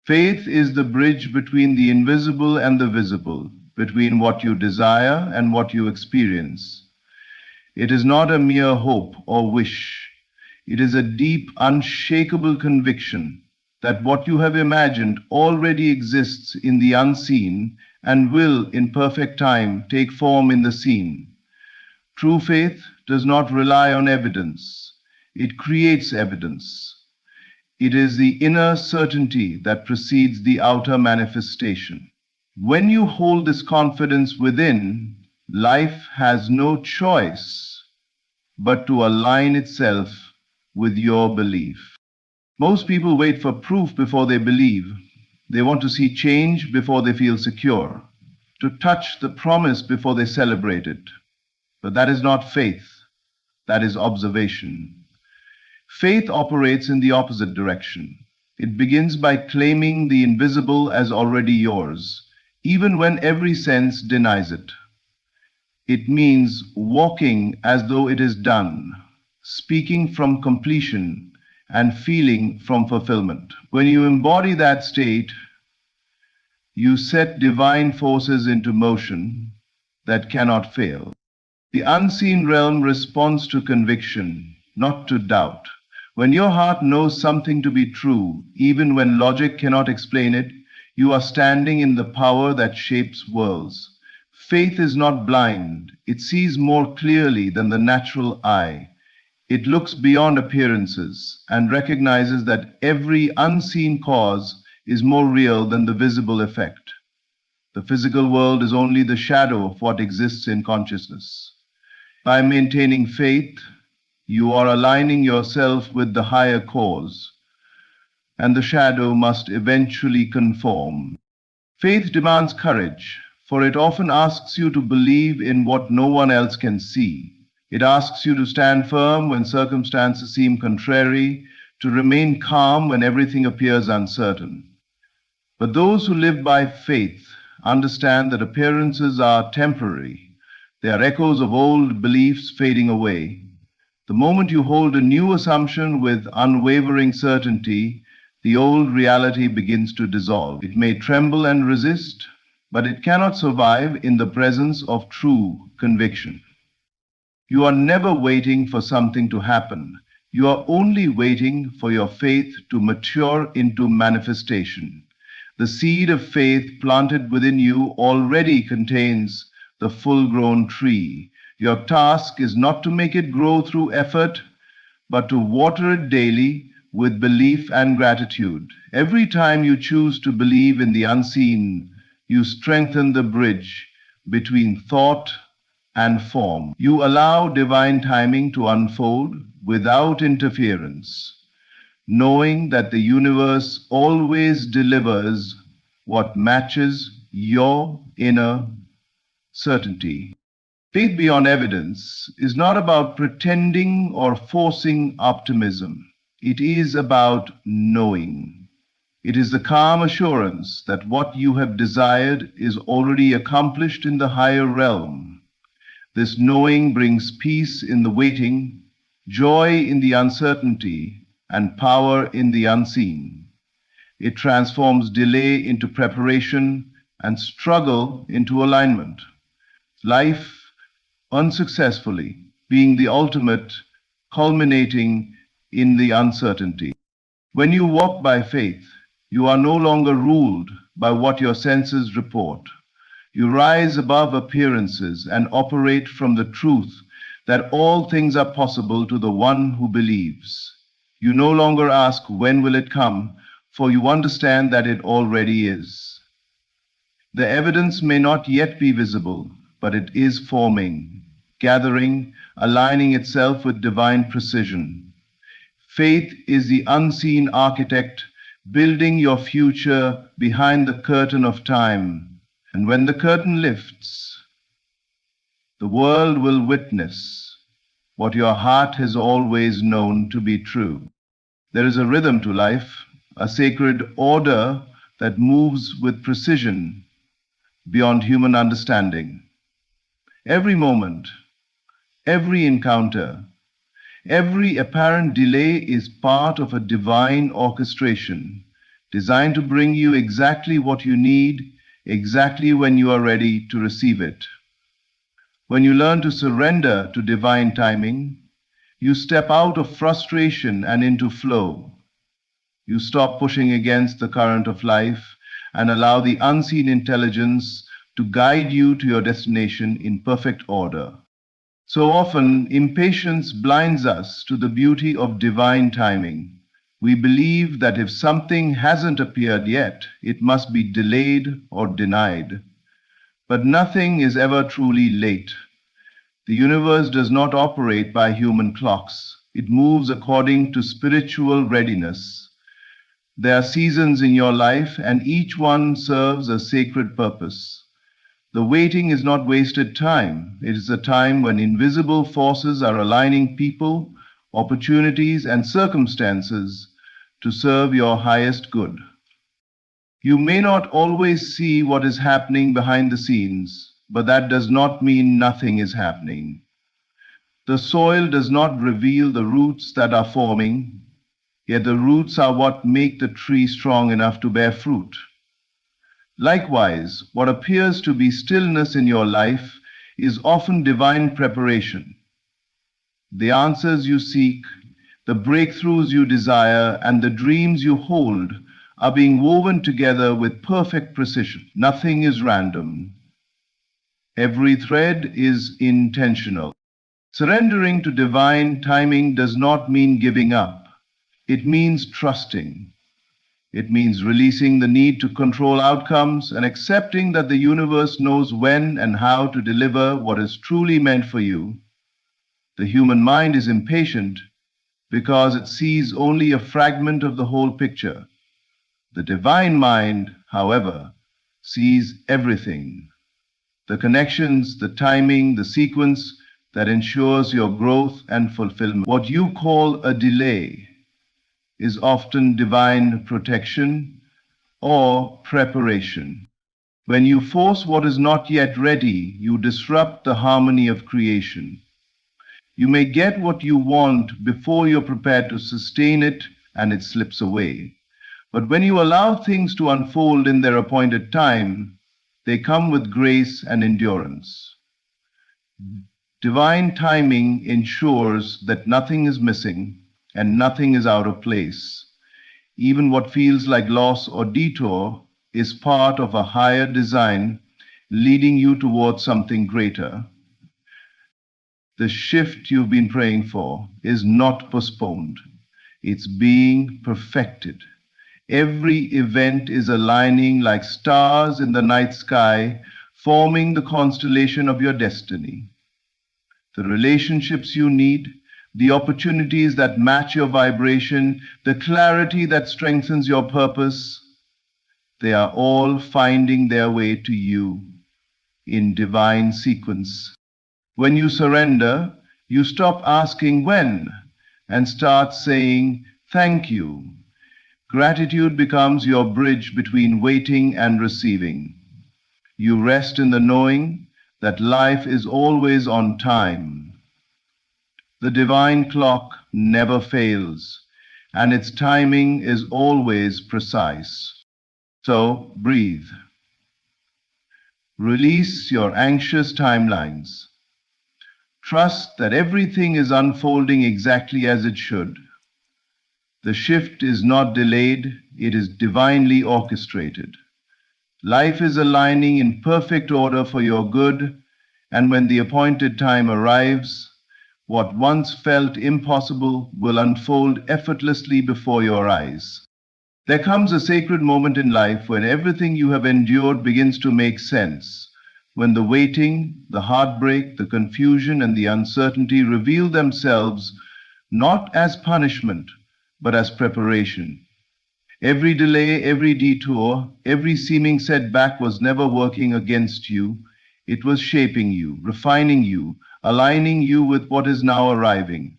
Faith is the bridge between the invisible and the visible, between what you desire and what you experience. It is not a mere hope or wish. It is a deep, unshakable conviction that what you have imagined already exists in the unseen and will, in perfect time, take form in the seen. True faith does not rely on evidence. It creates evidence. It is the inner certainty that precedes the outer manifestation. When you hold this confidence within, Life has no choice but to align itself with your belief. Most people wait for proof before they believe. They want to see change before they feel secure, to touch the promise before they celebrate it. But that is not faith, that is observation. Faith operates in the opposite direction. It begins by claiming the invisible as already yours, even when every sense denies it. It means walking as though it is done, speaking from completion, and feeling from fulfillment. When you embody that state, you set divine forces into motion that cannot fail. The unseen realm responds to conviction, not to doubt. When your heart knows something to be true, even when logic cannot explain it, you are standing in the power that shapes worlds. Faith is not blind. It sees more clearly than the natural eye. It looks beyond appearances and recognizes that every unseen cause is more real than the visible effect. The physical world is only the shadow of what exists in consciousness. By maintaining faith, you are aligning yourself with the higher cause, and the shadow must eventually conform. Faith demands courage, for it often asks you to believe in what no one else can see. It asks you to stand firm when circumstances seem contrary, to remain calm when everything appears uncertain. But those who live by faith understand that appearances are temporary. They are echoes of old beliefs fading away. The moment you hold a new assumption with unwavering certainty, the old reality begins to dissolve. It may tremble and resist, but it cannot survive in the presence of true conviction. You are never waiting for something to happen. You are only waiting for your faith to mature into manifestation. The seed of faith planted within you already contains the full-grown tree. Your task is not to make it grow through effort, but to water it daily with belief and gratitude. Every time you choose to believe in the unseen, you strengthen the bridge between thought and form. You allow divine timing to unfold without interference, knowing that the universe always delivers what matches your inner certainty. Faith beyond evidence is not about pretending or forcing optimism. It is about knowing. It is the calm assurance that what you have desired is already accomplished in the higher realm. This knowing brings peace in the waiting, joy in the uncertainty, and power in the unseen. It transforms delay into preparation and struggle into alignment. Life unsuccessfully being the ultimate, culminating in the uncertainty. When you walk by faith, you are no longer ruled by what your senses report. You rise above appearances and operate from the truth that all things are possible to the one who believes. You no longer ask, when will it come? For you understand that it already is. The evidence may not yet be visible, but it is forming, gathering, aligning itself with divine precision. Faith is the unseen architect building your future behind the curtain of time. And when the curtain lifts, the world will witness what your heart has always known to be true. There is a rhythm to life, a sacred order that moves with precision beyond human understanding. Every moment, every encounter, every apparent delay is part of a divine orchestration designed to bring you exactly what you need, exactly when you are ready to receive it. When you learn to surrender to divine timing, you step out of frustration and into flow. You stop pushing against the current of life and allow the unseen intelligence to guide you to your destination in perfect order. So often, impatience blinds us to the beauty of divine timing. We believe that if something hasn't appeared yet, it must be delayed or denied. But nothing is ever truly late. The universe does not operate by human clocks. It moves according to spiritual readiness. There are seasons in your life, and each one serves a sacred purpose. The waiting is not wasted time. It is a time when invisible forces are aligning people, opportunities, and circumstances to serve your highest good. You may not always see what is happening behind the scenes, but that does not mean nothing is happening. The soil does not reveal the roots that are forming, yet the roots are what make the tree strong enough to bear fruit. Likewise, what appears to be stillness in your life is often divine preparation. The answers you seek, the breakthroughs you desire, and the dreams you hold are being woven together with perfect precision. Nothing is random. Every thread is intentional. Surrendering to divine timing does not mean giving up. It means trusting. It means releasing the need to control outcomes and accepting that the universe knows when and how to deliver what is truly meant for you. The human mind is impatient because it sees only a fragment of the whole picture. The divine mind, however, sees everything. The connections, the timing, the sequence that ensures your growth and fulfillment. What you call a delay is often divine protection or preparation. When you force what is not yet ready, you disrupt the harmony of creation. You may get what you want before you're prepared to sustain it, and it slips away. But when you allow things to unfold in their appointed time, they come with grace and endurance. Divine timing ensures that nothing is missing and nothing is out of place. Even what feels like loss or detour is part of a higher design leading you towards something greater. The shift you've been praying for is not postponed. It's being perfected. Every event is aligning like stars in the night sky, forming the constellation of your destiny. The relationships you need, the opportunities that match your vibration, the clarity that strengthens your purpose, they are all finding their way to you in divine sequence. When you surrender, you stop asking when and start saying thank you. Gratitude becomes your bridge between waiting and receiving. You rest in the knowing that life is always on time. The divine clock never fails, and its timing is always precise. So breathe. Release your anxious timelines. Trust that everything is unfolding exactly as it should. The shift is not delayed, it is divinely orchestrated. Life is aligning in perfect order for your good, and when the appointed time arrives, what once felt impossible will unfold effortlessly before your eyes. There comes a sacred moment in life when everything you have endured begins to make sense, when the waiting, the heartbreak, the confusion, and the uncertainty reveal themselves not as punishment, but as preparation. Every delay, every detour, every seeming setback was never working against you. It was shaping you, refining you, aligning you with what is now arriving.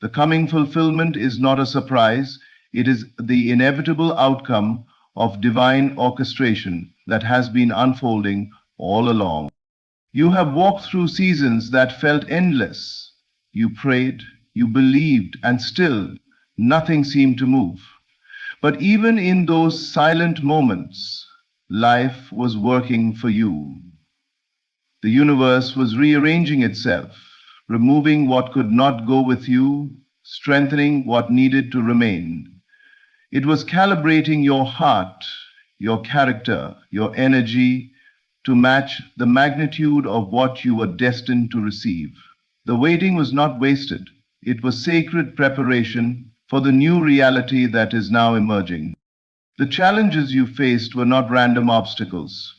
The coming fulfillment is not a surprise. It is the inevitable outcome of divine orchestration that has been unfolding all along. You have walked through seasons that felt endless. You prayed, you believed, and still nothing seemed to move. But even in those silent moments, life was working for you. The universe was rearranging itself, removing what could not go with you, strengthening what needed to remain. It was calibrating your heart, your character, your energy to match the magnitude of what you were destined to receive. The waiting was not wasted. It was sacred preparation for the new reality that is now emerging. The challenges you faced were not random obstacles.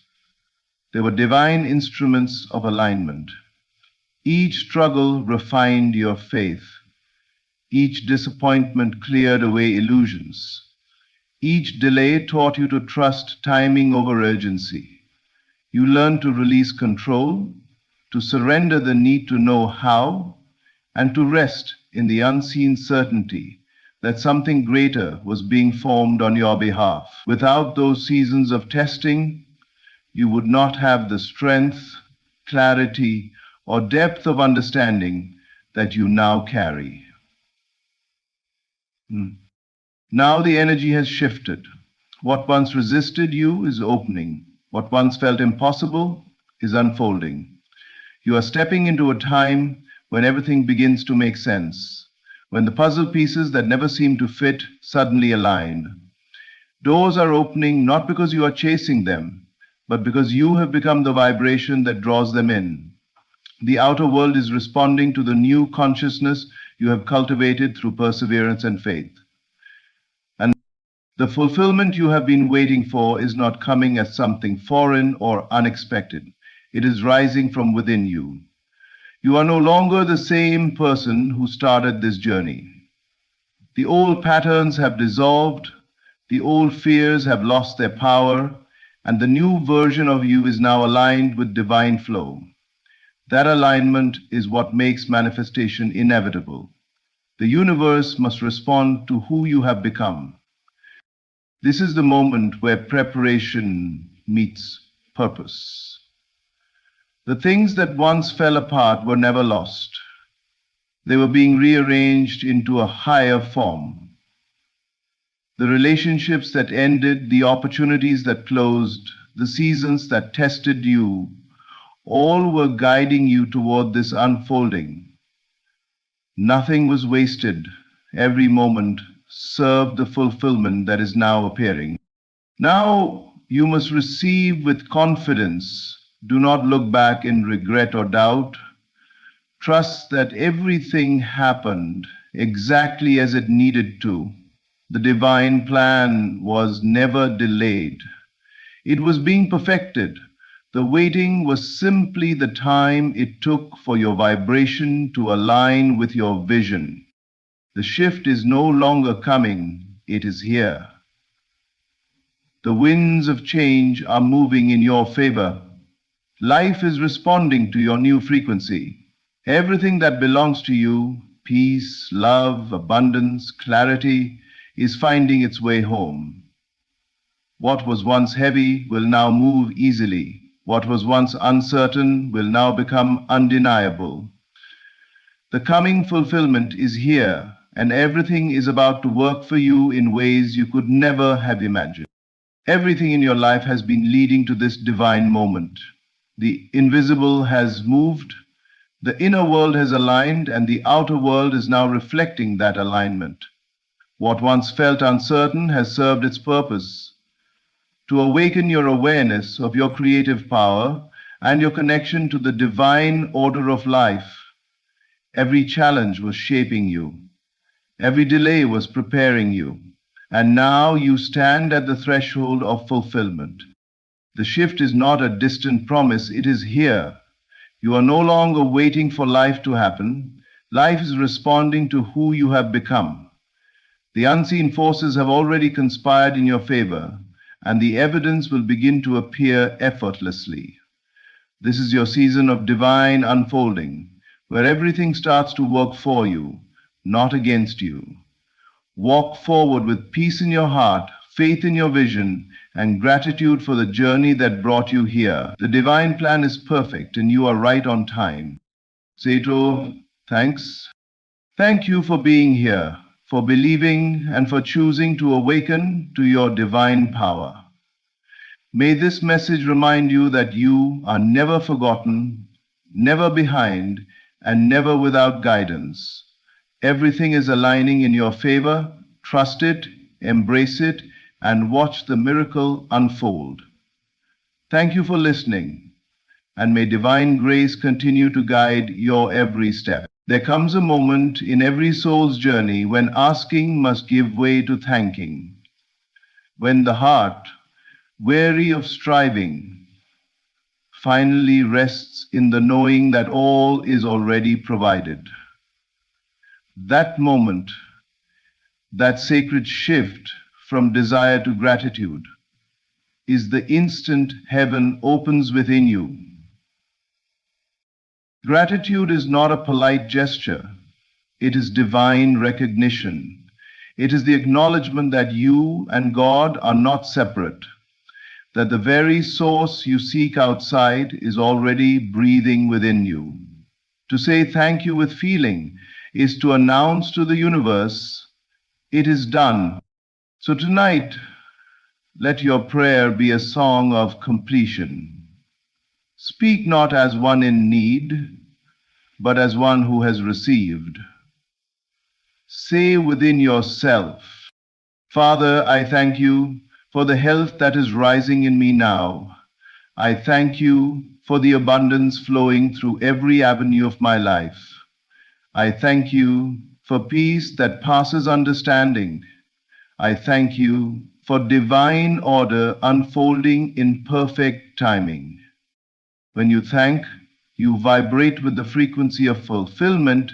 They were divine instruments of alignment. Each struggle refined your faith. Each disappointment cleared away illusions. Each delay taught you to trust timing over urgency. You learned to release control, to surrender the need to know how, and to rest in the unseen certainty that something greater was being formed on your behalf. Without those seasons of testing, you would not have the strength, clarity, or depth of understanding that you now carry. Now the energy has shifted. What once resisted you is opening. What once felt impossible is unfolding. You are stepping into a time when everything begins to make sense, when the puzzle pieces that never seemed to fit suddenly align. Doors are opening not because you are chasing them, but because you have become the vibration that draws them in. The outer world is responding to the new consciousness you have cultivated through perseverance and faith. And the fulfillment you have been waiting for is not coming as something foreign or unexpected. It is rising from within you. You are no longer the same person who started this journey. The old patterns have dissolved, the old fears have lost their power, and the new version of you is now aligned with divine flow. That alignment is what makes manifestation inevitable. The universe must respond to who you have become. This is the moment where preparation meets purpose. The things that once fell apart were never lost. They were being rearranged into a higher form. The relationships that ended, the opportunities that closed, the seasons that tested you, all were guiding you toward this unfolding. Nothing was wasted. Every moment served the fulfillment that is now appearing. Now you must receive with confidence. Do not look back in regret or doubt. Trust that everything happened exactly as it needed to. The divine plan was never delayed. It was being perfected. The waiting was simply the time it took for your vibration to align with your vision. The shift is no longer coming, it is here. The winds of change are moving in your favor. Life is responding to your new frequency. Everything that belongs to you, peace, love, abundance, clarity, is finding its way home. What was once heavy will now move easily. What was once uncertain will now become undeniable. The coming fulfillment is here, and everything is about to work for you in ways you could never have imagined. Everything in your life has been leading to this divine moment. The invisible has moved, the inner world has aligned, and the outer world is now reflecting that alignment. What once felt uncertain has served its purpose, to awaken your awareness of your creative power and your connection to the divine order of life. Every challenge was shaping you. Every delay was preparing you. And now you stand at the threshold of fulfillment. The shift is not a distant promise, it is here. You are no longer waiting for life to happen. Life is responding to who you have become. The unseen forces have already conspired in your favor, and the evidence will begin to appear effortlessly. This is your season of divine unfolding, where everything starts to work for you, not against you. Walk forward with peace in your heart, faith in your vision, and gratitude for the journey that brought you here. The divine plan is perfect, and you are right on time. Sato, thanks. Thank you for being here, for believing, and for choosing to awaken to your divine power. May this message remind you that you are never forgotten, never behind, and never without guidance. Everything is aligning in your favor. Trust it, embrace it, and watch the miracle unfold. Thank you for listening, and may divine grace continue to guide your every step. There comes a moment in every soul's journey when asking must give way to thanking. When the heart, weary of striving, finally rests in the knowing that all is already provided. That moment, that sacred shift from desire to gratitude, is the instant heaven opens within you. Gratitude is not a polite gesture. It is divine recognition. It is the acknowledgement that you and God are not separate, that the very source you seek outside is already breathing within you. To say thank you with feeling is to announce to the universe, it is done. So tonight, let your prayer be a song of completion. Speak not as one in need, but as one who has received. Say within yourself, Father, I thank you for the health that is rising in me now. I thank you for the abundance flowing through every avenue of my life. I thank you for peace that passes understanding. I thank you for divine order unfolding in perfect timing. When you thank, you vibrate with the frequency of fulfillment.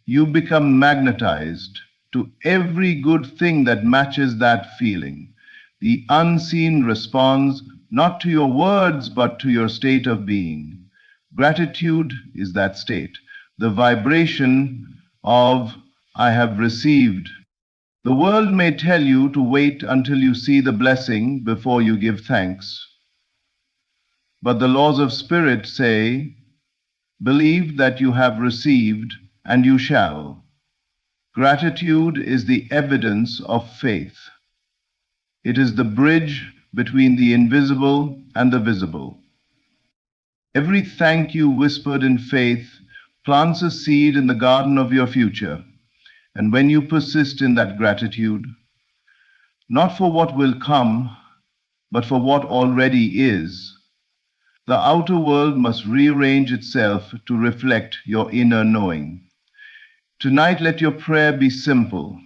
You become magnetized to every good thing that matches that feeling. The unseen responds not to your words, but to your state of being. Gratitude is that state, the vibration of I have received. The world may tell you to wait until you see the blessing before you give thanks. But the laws of spirit say, believe that you have received and you shall. Gratitude is the evidence of faith. It is the bridge between the invisible and the visible. Every thank you whispered in faith plants a seed in the garden of your future. And when you persist in that gratitude, not for what will come, but for what already is, the outer world must rearrange itself to reflect your inner knowing. Tonight, let your prayer be simple.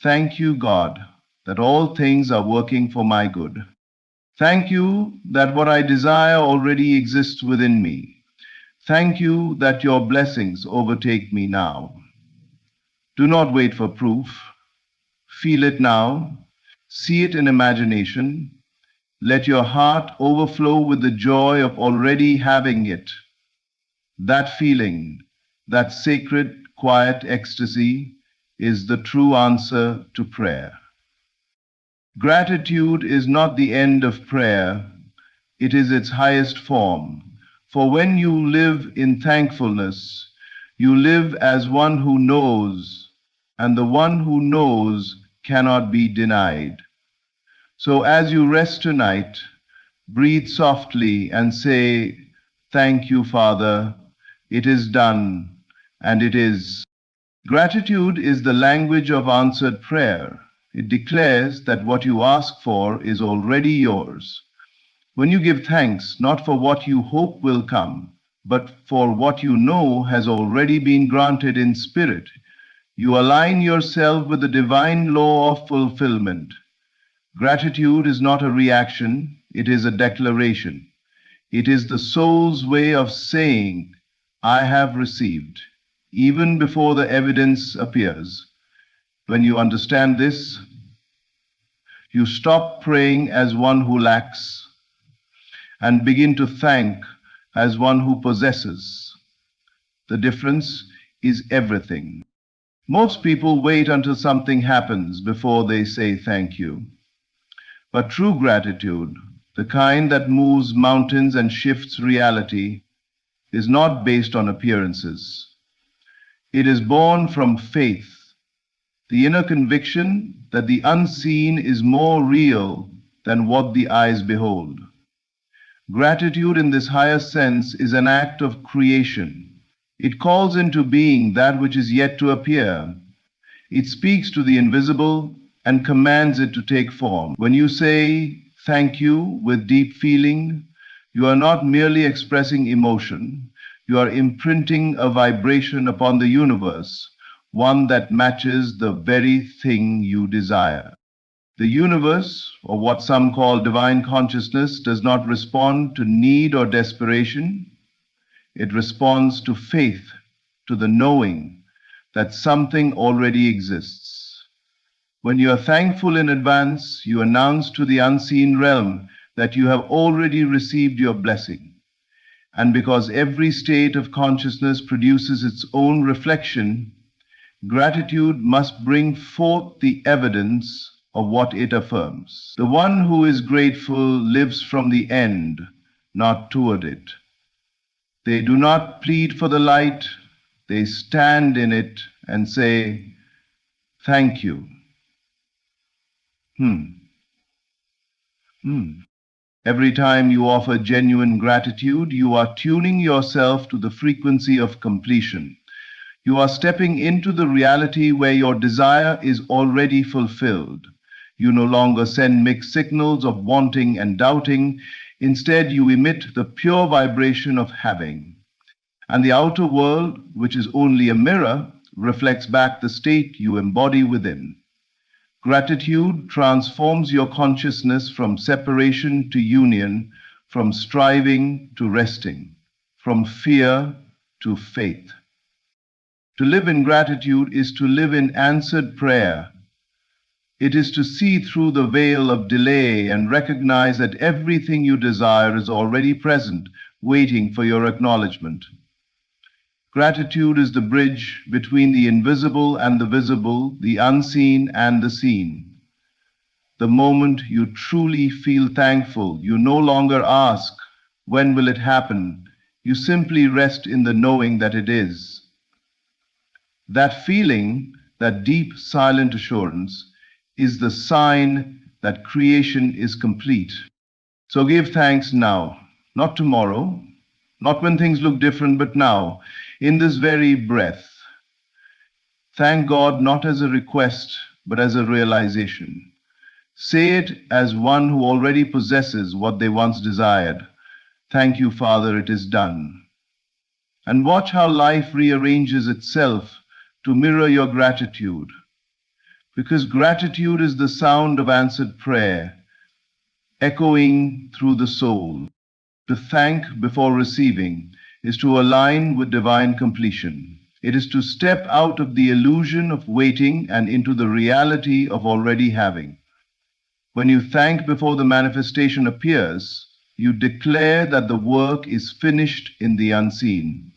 Thank you, God, that all things are working for my good. Thank you that what I desire already exists within me. Thank you that your blessings overtake me now. Do not wait for proof. Feel it now. See it in imagination. Let your heart overflow with the joy of already having it. That feeling, that sacred, quiet ecstasy, is the true answer to prayer. Gratitude is not the end of prayer. It is its highest form. For when you live in thankfulness, you live as one who knows, and the one who knows cannot be denied. So as you rest tonight, breathe softly and say, thank you, Father. It is done, and it is. Gratitude is the language of answered prayer. It declares that what you ask for is already yours. When you give thanks, not for what you hope will come, but for what you know has already been granted in spirit, you align yourself with the divine law of fulfillment. Gratitude is not a reaction, it is a declaration. It is the soul's way of saying, I have received, even before the evidence appears. When you understand this, you stop praying as one who lacks and begin to thank as one who possesses. The difference is everything. Most people wait until something happens before they say thank you. But true gratitude, the kind that moves mountains and shifts reality, is not based on appearances. It is born from faith, the inner conviction that the unseen is more real than what the eyes behold. Gratitude in this higher sense is an act of creation. It calls into being that which is yet to appear. It speaks to the invisible and commands it to take form. When you say thank you with deep feeling, you are not merely expressing emotion. You are imprinting a vibration upon the universe, one that matches the very thing you desire. The universe, or what some call divine consciousness, does not respond to need or desperation. It responds to faith, to the knowing that something already exists. When you are thankful in advance, you announce to the unseen realm that you have already received your blessing. And because every state of consciousness produces its own reflection, gratitude must bring forth the evidence of what it affirms. The one who is grateful lives from the end, not toward it. They do not plead for the light, they stand in it and say, "Thank you." Every time you offer genuine gratitude, you are tuning yourself to the frequency of completion. You are stepping into the reality where your desire is already fulfilled. You no longer send mixed signals of wanting and doubting. Instead, you emit the pure vibration of having. And the outer world, which is only a mirror, reflects back the state you embody within. Gratitude transforms your consciousness from separation to union, from striving to resting, from fear to faith. To live in gratitude is to live in answered prayer. It is to see through the veil of delay and recognize that everything you desire is already present, waiting for your acknowledgement. Gratitude is the bridge between the invisible and the visible, the unseen and the seen. The moment you truly feel thankful, you no longer ask, "When will it happen?" You simply rest in the knowing that it is. That feeling, that deep, silent assurance, is the sign that creation is complete. So give thanks now, not tomorrow, not when things look different, but now, in this very breath. Thank God not as a request, but as a realization. Say it as one who already possesses what they once desired. "Thank you, Father, it is done." And watch how life rearranges itself to mirror your gratitude. Because gratitude is the sound of answered prayer, echoing through the soul. To thank before receiving is to align with divine completion. It is to step out of the illusion of waiting and into the reality of already having. When you thank before the manifestation appears, you declare that the work is finished in the unseen.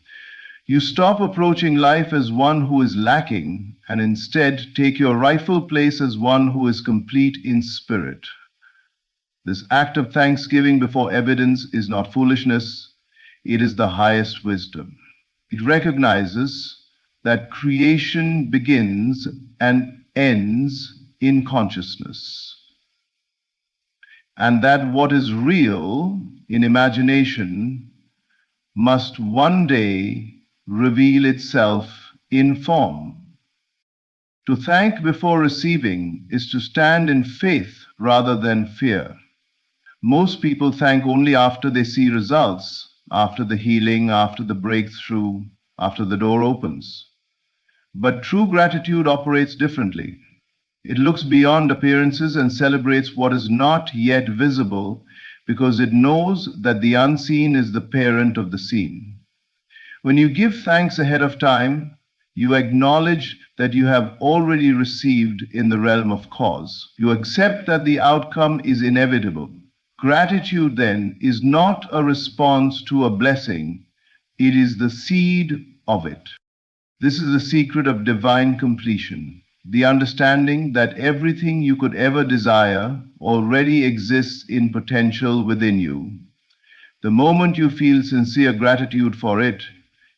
You stop approaching life as one who is lacking and instead take your rightful place as one who is complete in spirit. This act of thanksgiving before evidence is not foolishness, it is the highest wisdom. It recognizes that creation begins and ends in consciousness, and that what is real in imagination must one day reveal itself in form. To thank before receiving is to stand in faith rather than fear. Most people thank only after they see results, after the healing, after the breakthrough, after the door opens. But true gratitude operates differently. It looks beyond appearances and celebrates what is not yet visible because it knows that the unseen is the parent of the seen. When you give thanks ahead of time, you acknowledge that you have already received in the realm of cause. You accept that the outcome is inevitable. Gratitude, then, is not a response to a blessing, it is the seed of it. This is the secret of divine completion, the understanding that everything you could ever desire already exists in potential within you. The moment you feel sincere gratitude for it,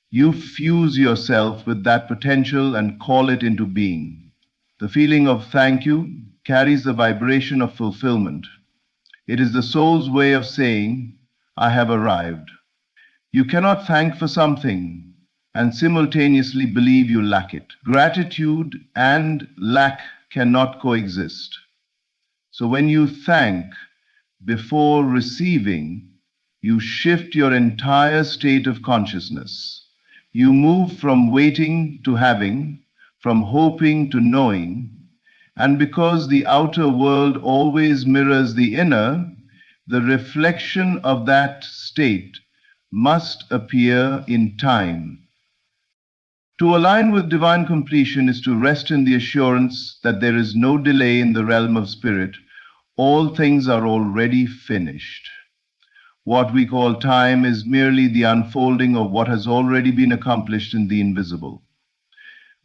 you fuse yourself with that potential and call it into being. The feeling of thank you carries the vibration of fulfillment. It is the soul's way of saying, "I have arrived." You cannot thank for something and simultaneously believe you lack it. Gratitude and lack cannot coexist. So when you thank before receiving, you shift your entire state of consciousness. You move from waiting to having, from hoping to knowing, And because the outer world always mirrors the inner, the reflection of that state must appear in time. To align with divine completion is to rest in the assurance that there is no delay in the realm of spirit. All things are already finished. What we call time is merely the unfolding of what has already been accomplished in the invisible.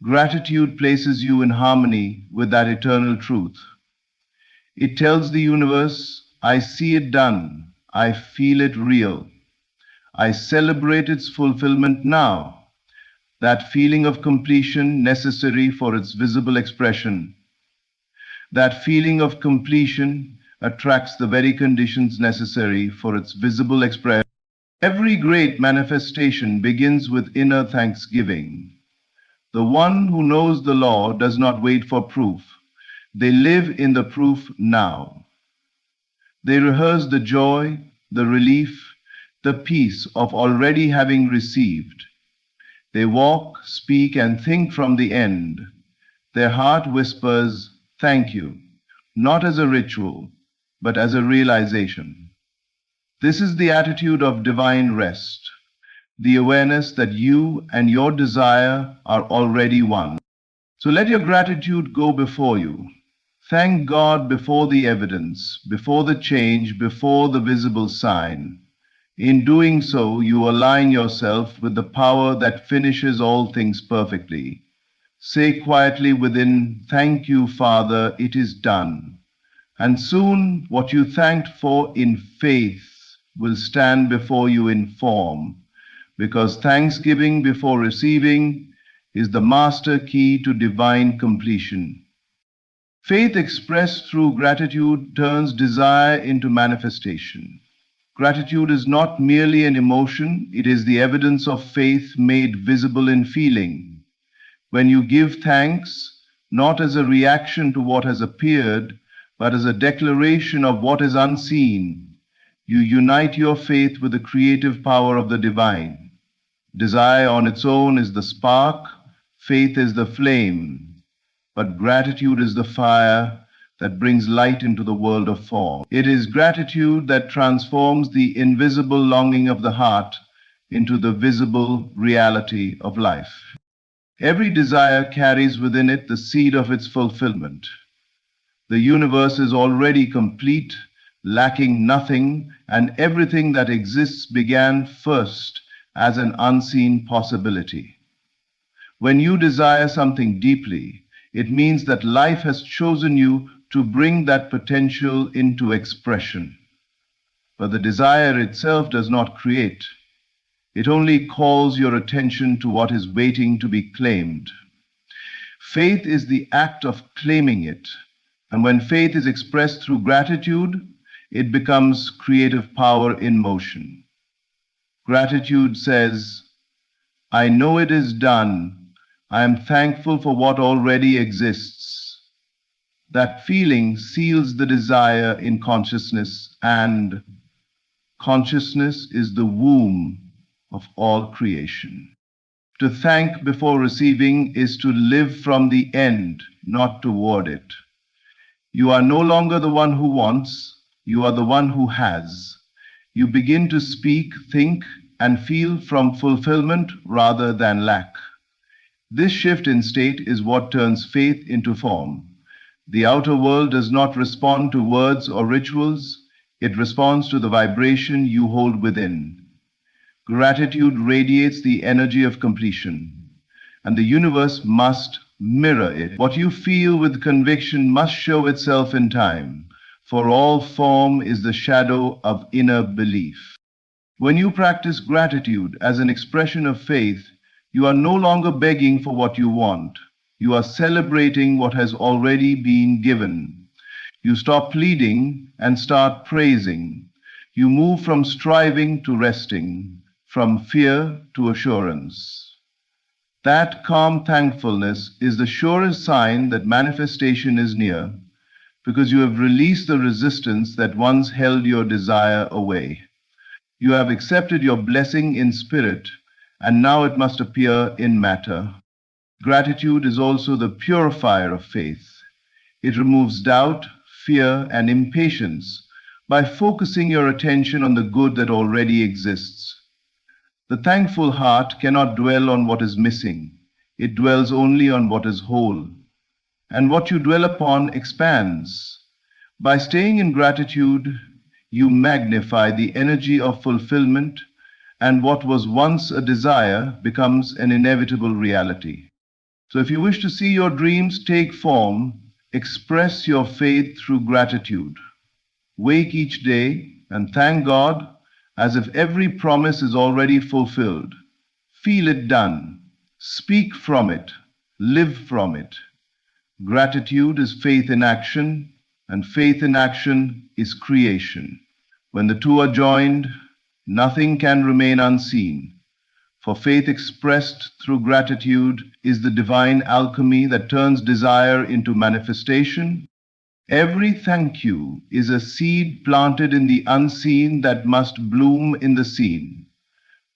Gratitude places you in harmony with that eternal truth. It tells the universe, I see it done, I feel it real, I celebrate its fulfillment now. That feeling of completion necessary for its visible expression. That feeling of completion attracts the very conditions necessary for its visible expression. Every great manifestation begins with inner thanksgiving. The one who knows the law does not wait for proof. They live in the proof now. They rehearse the joy, the relief, the peace of already having received. They walk, speak, and think from the end. Their heart whispers, thank you, not as a ritual, but as a realization. This is the attitude of divine rest, the awareness that you and your desire are already one. So let your gratitude go before you. Thank God before the evidence, before the change, before the visible sign. In doing so, you align yourself with the power that finishes all things perfectly. Say quietly within, thank you, Father, it is done. And soon what you thanked for in faith will stand before you in form, because thanksgiving before receiving is the master key to divine completion. Faith expressed through gratitude turns desire into manifestation. Gratitude is not merely an emotion, it is the evidence of faith made visible in feeling. When you give thanks, not as a reaction to what has appeared, but as a declaration of what is unseen, you unite your faith with the creative power of the divine. Desire on its own is the spark, faith is the flame, but gratitude is the fire that brings light into the world of form. It is gratitude that transforms the invisible longing of the heart into the visible reality of life. Every desire carries within it the seed of its fulfillment. The universe is already complete, lacking nothing, and everything that exists began first as an unseen possibility. When you desire something deeply, it means that life has chosen you to bring that potential into expression. But the desire itself does not create. It only calls your attention to what is waiting to be claimed. Faith is the act of claiming it, and when faith is expressed through gratitude, it becomes creative power in motion. Gratitude says, I know it is done. I am thankful for what already exists. That feeling seals the desire in consciousness, and consciousness is the womb of all creation. To thank before receiving is to live from the end, not toward it. You are no longer the one who wants, you are the one who has. You begin to speak, think, and feel from fulfillment rather than lack. This shift in state is what turns faith into form. The outer world does not respond to words or rituals, it responds to the vibration you hold within. Gratitude radiates the energy of completion, and the universe must mirror it. What you feel with conviction must show itself in time, for all form is the shadow of inner belief. When you practice gratitude as an expression of faith, you are no longer begging for what you want. You are celebrating what has already been given. You stop pleading and start praising. You move from striving to resting, from fear to assurance. That calm thankfulness is the surest sign that manifestation is near, because you have released the resistance that once held your desire away. You have accepted your blessing in spirit, and now it must appear in matter. Gratitude is also the purifier of faith. It removes doubt, fear, and impatience by focusing your attention on the good that already exists. The thankful heart cannot dwell on what is missing. It dwells only on what is whole. And what you dwell upon expands. By staying in gratitude, you magnify the energy of fulfillment, and what was once a desire becomes an inevitable reality. So, if you wish to see your dreams take form, express your faith through gratitude. Wake each day and thank God as if every promise is already fulfilled. Feel it done. Speak from it. Live from it. Gratitude is faith in action, and faith in action is creation. When the two are joined, nothing can remain unseen. For faith expressed through gratitude is the divine alchemy that turns desire into manifestation. Every thank you is a seed planted in the unseen that must bloom in the seen.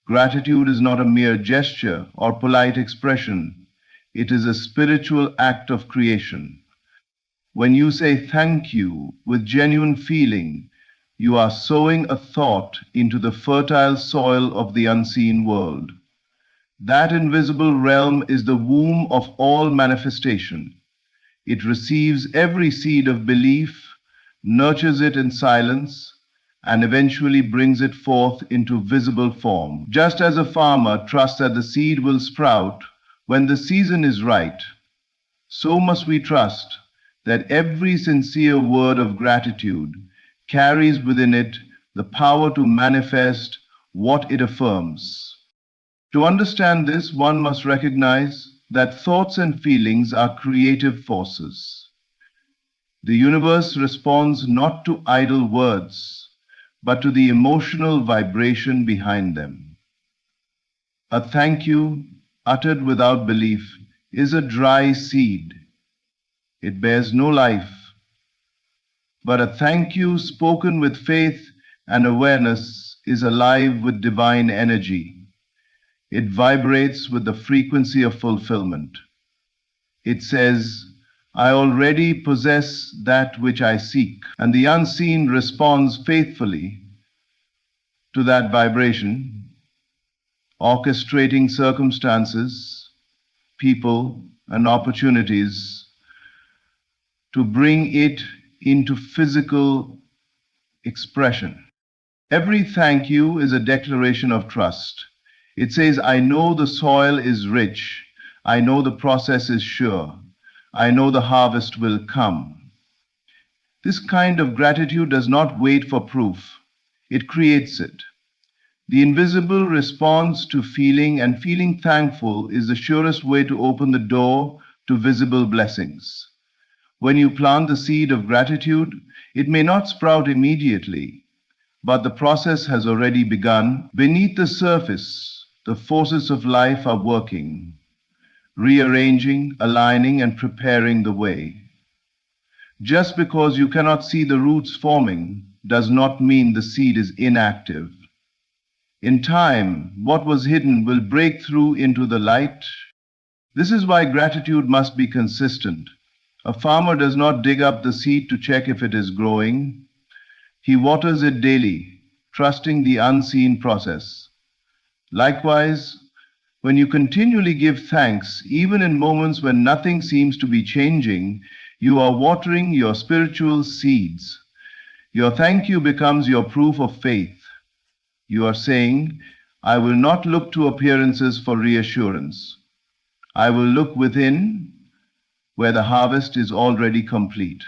Gratitude is not a mere gesture or polite expression. It is a spiritual act of creation. When you say thank you with genuine feeling, you are sowing a thought into the fertile soil of the unseen world. That invisible realm is the womb of all manifestation. It receives every seed of belief, nurtures it in silence, and eventually brings it forth into visible form. Just as a farmer trusts that the seed will sprout when the season is right, so must we trust that every sincere word of gratitude carries within it the power to manifest what it affirms. To understand this, one must recognize that thoughts and feelings are creative forces. The universe responds not to idle words, but to the emotional vibration behind them. A thank you uttered without belief is a dry seed. It bears no life. But a thank you spoken with faith and awareness is alive with divine energy. It vibrates with the frequency of fulfillment. It says, I already possess that which I seek, and the unseen responds faithfully to that vibration, orchestrating circumstances, people, and opportunities to bring it into physical expression. Every thank you is a declaration of trust. It says, I know the soil is rich. I know the process is sure. I know the harvest will come. This kind of gratitude does not wait for proof. It creates it. The invisible response to feeling, and feeling thankful is the surest way to open the door to visible blessings. When you plant the seed of gratitude, it may not sprout immediately, but the process has already begun. Beneath the surface, the forces of life are working, rearranging, aligning, and preparing the way. Just because you cannot see the roots forming does not mean the seed is inactive. In time, what was hidden will break through into the light. This is why gratitude must be consistent. A farmer does not dig up the seed to check if it is growing. He waters it daily, trusting the unseen process. Likewise, when you continually give thanks, even in moments when nothing seems to be changing, you are watering your spiritual seeds. Your thank you becomes your proof of faith. You are saying, I will not look to appearances for reassurance. I will look within, where the harvest is already complete.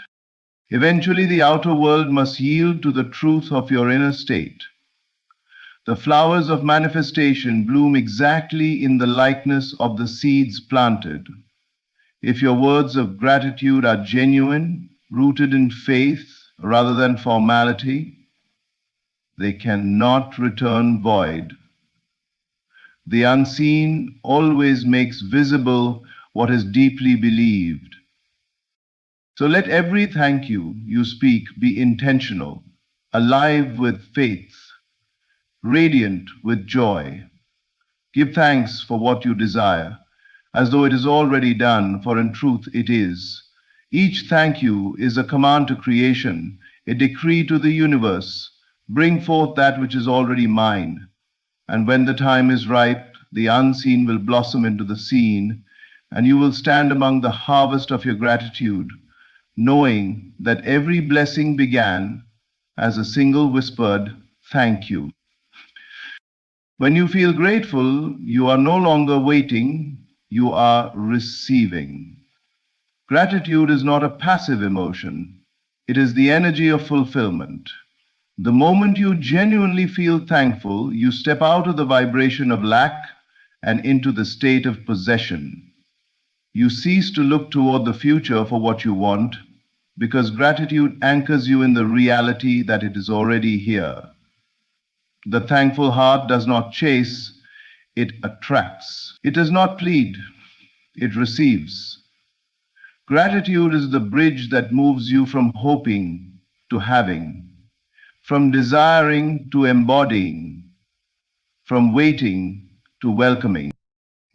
Eventually, the outer world must yield to the truth of your inner state. The flowers of manifestation bloom exactly in the likeness of the seeds planted. If your words of gratitude are genuine, rooted in faith rather than formality, they cannot return void. The unseen always makes visible what is deeply believed. So let every thank you speak be intentional, alive with faith, radiant with joy. Give thanks for what you desire, as though it is already done, for in truth it is. Each thank you is a command to creation, a decree to the universe. Bring forth that which is already mine. And when the time is ripe, the unseen will blossom into the seen, and you will stand among the harvest of your gratitude, knowing that every blessing began as a single whispered thank you. When you feel grateful, you are no longer waiting, you are receiving. Gratitude is not a passive emotion, it is the energy of fulfillment. The moment you genuinely feel thankful, you step out of the vibration of lack and into the state of possession. You cease to look toward the future for what you want, because gratitude anchors you in the reality that it is already here. The thankful heart does not chase, it attracts. It does not plead, it receives. Gratitude is the bridge that moves you from hoping to having, from desiring to embodying, from waiting to welcoming.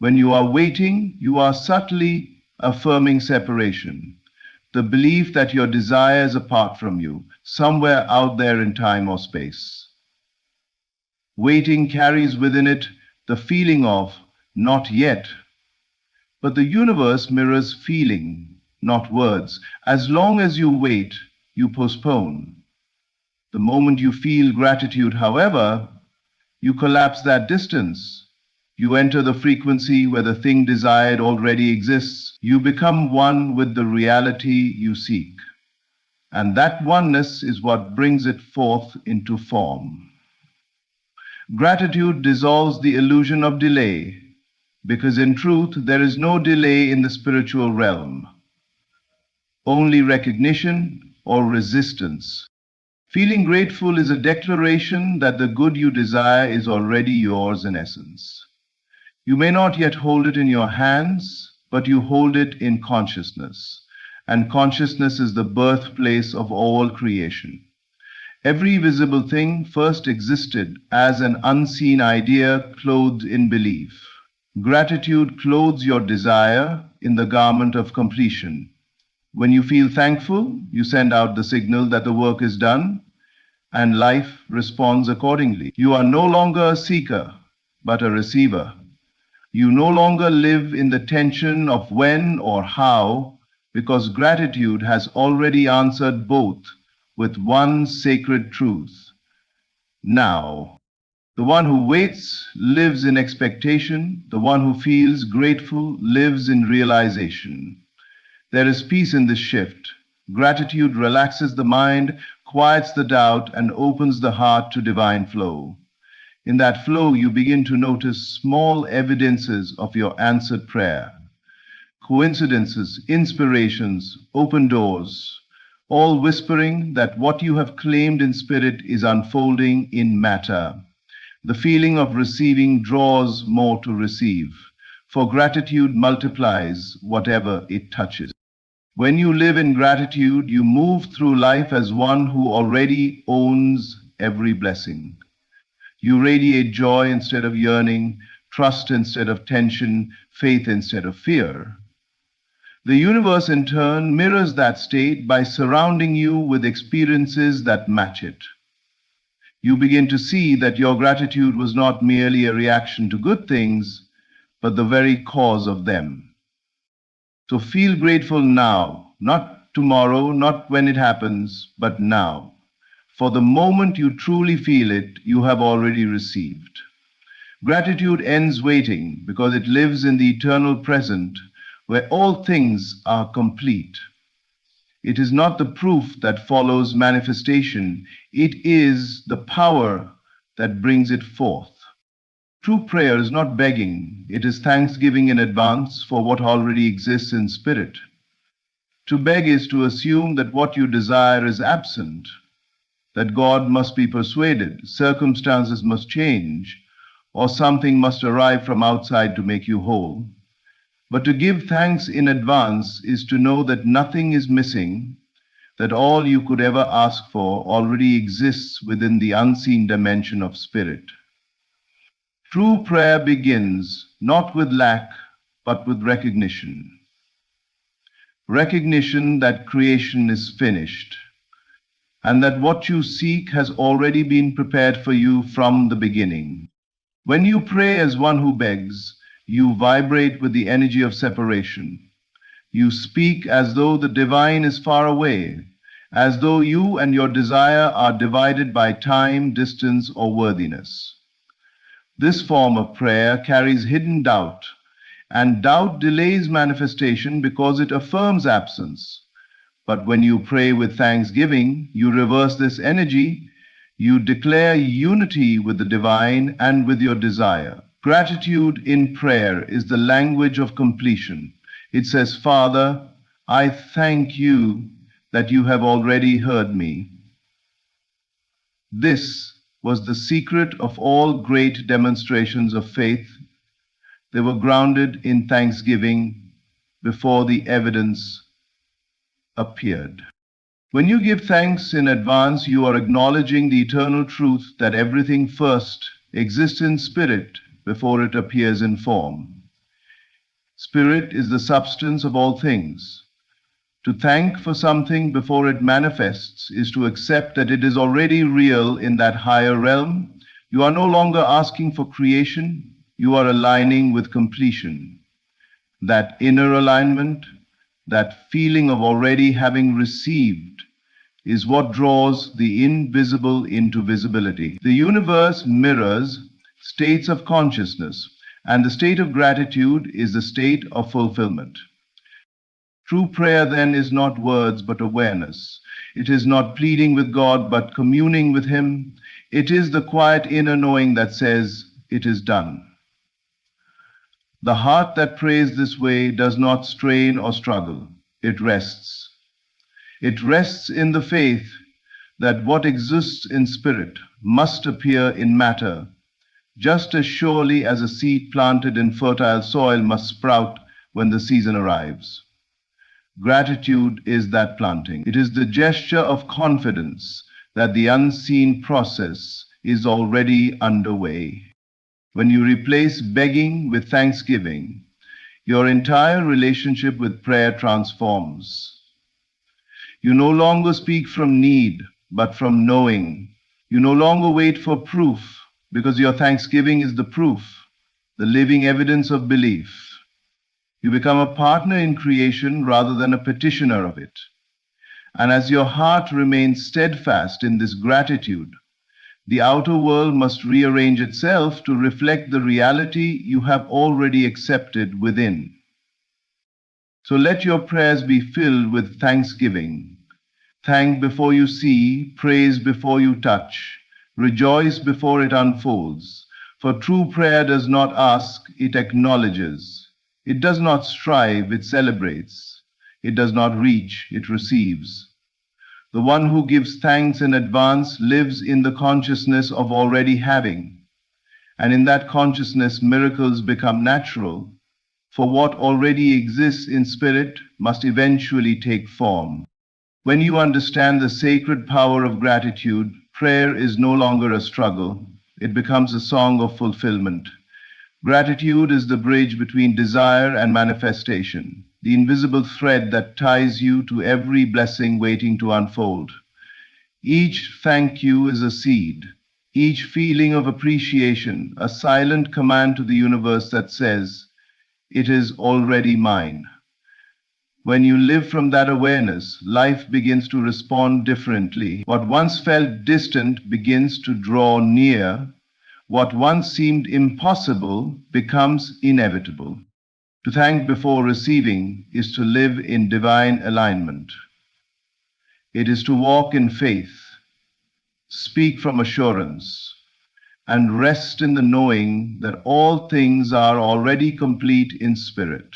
When you are waiting, you are subtly affirming separation, the belief that your desire is apart from you, somewhere out there in time or space. Waiting carries within it the feeling of not yet, but the universe mirrors feeling, not words. As long as you wait, you postpone. The moment you feel gratitude, however, you collapse that distance. You enter the frequency where the thing desired already exists. You become one with the reality you seek. And that oneness is what brings it forth into form. Gratitude dissolves the illusion of delay, because in truth there is no delay in the spiritual realm, only recognition or resistance. Feeling grateful is a declaration that the good you desire is already yours in essence. You may not yet hold it in your hands, but you hold it in consciousness, and consciousness is the birthplace of all creation. Every visible thing first existed as an unseen idea clothed in belief. Gratitude clothes your desire in the garment of completion. When you feel thankful, you send out the signal that the work is done, and life responds accordingly. You are no longer a seeker, but a receiver. You no longer live in the tension of when or how, because gratitude has already answered both with one sacred truth. Now. The one who waits lives in expectation. The one who feels grateful lives in realization. There is peace in this shift. Gratitude relaxes the mind, quiets the doubt, and opens the heart to divine flow. In that flow, you begin to notice small evidences of your answered prayer. Coincidences, inspirations, open doors, all whispering that what you have claimed in spirit is unfolding in matter. The feeling of receiving draws more to receive, for gratitude multiplies whatever it touches. When you live in gratitude, you move through life as one who already owns every blessing. You radiate joy instead of yearning, trust instead of tension, faith instead of fear. The universe, in turn, mirrors that state by surrounding you with experiences that match it. You begin to see that your gratitude was not merely a reaction to good things, but the very cause of them. So feel grateful now, not tomorrow, not when it happens, but now. For the moment you truly feel it, you have already received. Gratitude ends waiting because it lives in the eternal present, where all things are complete. It is not the proof that follows manifestation, it is the power that brings it forth. True prayer is not begging, it is thanksgiving in advance for what already exists in spirit. To beg is to assume that what you desire is absent, that God must be persuaded, circumstances must change, or something must arrive from outside to make you whole. But to give thanks in advance is to know that nothing is missing, that all you could ever ask for already exists within the unseen dimension of spirit. True prayer begins not with lack, but with recognition. recognition that creation is finished, and that what you seek has already been prepared for you from the beginning. When you pray as one who begs, you vibrate with the energy of separation. You speak as though the divine is far away, as though you and your desire are divided by time, distance, or worthiness. This form of prayer carries hidden doubt, and doubt delays manifestation because it affirms absence. But when you pray with thanksgiving, you reverse this energy. You declare unity with the divine and with your desire. Gratitude in prayer is the language of completion. It says, Father, I thank you that you have already heard me. This was the secret of all great demonstrations of faith. They were grounded in thanksgiving before the evidence appeared. When you give thanks in advance, you are acknowledging the eternal truth that everything first exists in spirit before it appears in form. Spirit is the substance of all things. To thank for something before it manifests is to accept that it is already real in that higher realm. You are no longer asking for creation, you are aligning with completion. That inner alignment, that feeling of already having received, is what draws the invisible into visibility. The universe mirrors states of consciousness, and the state of gratitude is the state of fulfillment. True prayer then is not words but awareness. It is not pleading with God but communing with Him. It is the quiet inner knowing that says, it is done. The heart that prays this way does not strain or struggle. It rests. It rests in the faith that what exists in spirit must appear in matter, just as surely as a seed planted in fertile soil must sprout when the season arrives. Gratitude is that planting. It is the gesture of confidence that the unseen process is already underway. When you replace begging with thanksgiving, your entire relationship with prayer transforms. You no longer speak from need, but from knowing. You no longer wait for proof, because your thanksgiving is the proof, the living evidence of belief. You become a partner in creation rather than a petitioner of it. And as your heart remains steadfast in this gratitude, the outer world must rearrange itself to reflect the reality you have already accepted within. So let your prayers be filled with thanksgiving. Thank before you see, praise before you touch, rejoice before it unfolds. For true prayer does not ask, it acknowledges. It does not strive, it celebrates. It does not reach, it receives. The one who gives thanks in advance lives in the consciousness of already having. And in that consciousness, miracles become natural, for what already exists in spirit must eventually take form. When you understand the sacred power of gratitude, prayer is no longer a struggle. It becomes a song of fulfillment. Gratitude is the bridge between desire and manifestation, the invisible thread that ties you to every blessing waiting to unfold. Each thank you is a seed, each feeling of appreciation, a silent command to the universe that says, it is already mine. When you live from that awareness, life begins to respond differently. What once felt distant begins to draw near. What once seemed impossible becomes inevitable. To thank before receiving is to live in divine alignment. It is to walk in faith, speak from assurance, and rest in the knowing that all things are already complete in spirit.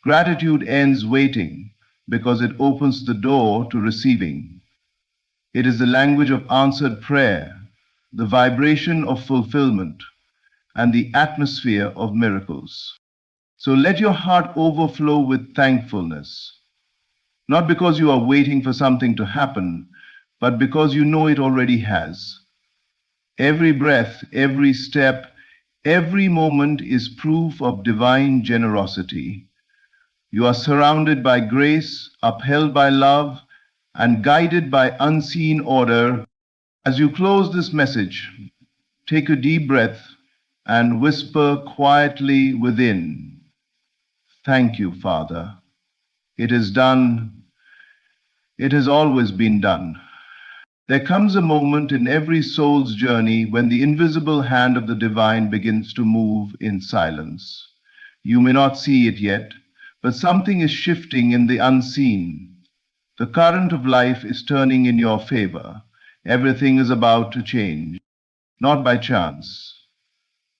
Gratitude ends waiting because it opens the door to receiving. It is the language of answered prayer, the vibration of fulfillment, and the atmosphere of miracles. So let your heart overflow with thankfulness, not because you are waiting for something to happen, but because you know it already has. Every breath, every step, every moment is proof of divine generosity. You are surrounded by grace, upheld by love, and guided by unseen order. As you close this message, take a deep breath and whisper quietly within, "Thank you, Father. It is done. It has always been done." There comes a moment in every soul's journey when the invisible hand of the divine begins to move in silence. You may not see it yet, but something is shifting in the unseen. The current of life is turning in your favor. Everything is about to change, not by chance,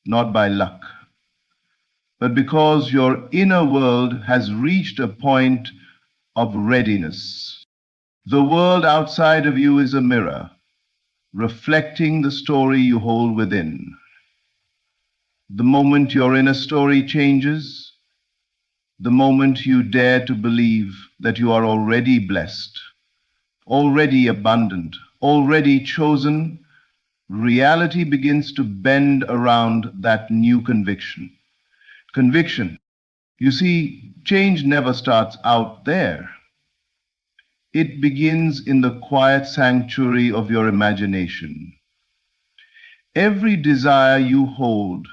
not by luck, but because your inner world has reached a point of readiness. The world outside of you is a mirror, reflecting the story you hold within. The moment your inner story changes, the moment you dare to believe that you are already blessed, already abundant, already chosen, reality begins to bend around that new conviction. Conviction. You see, change never starts out there. It begins in the quiet sanctuary of your imagination. Every desire you hold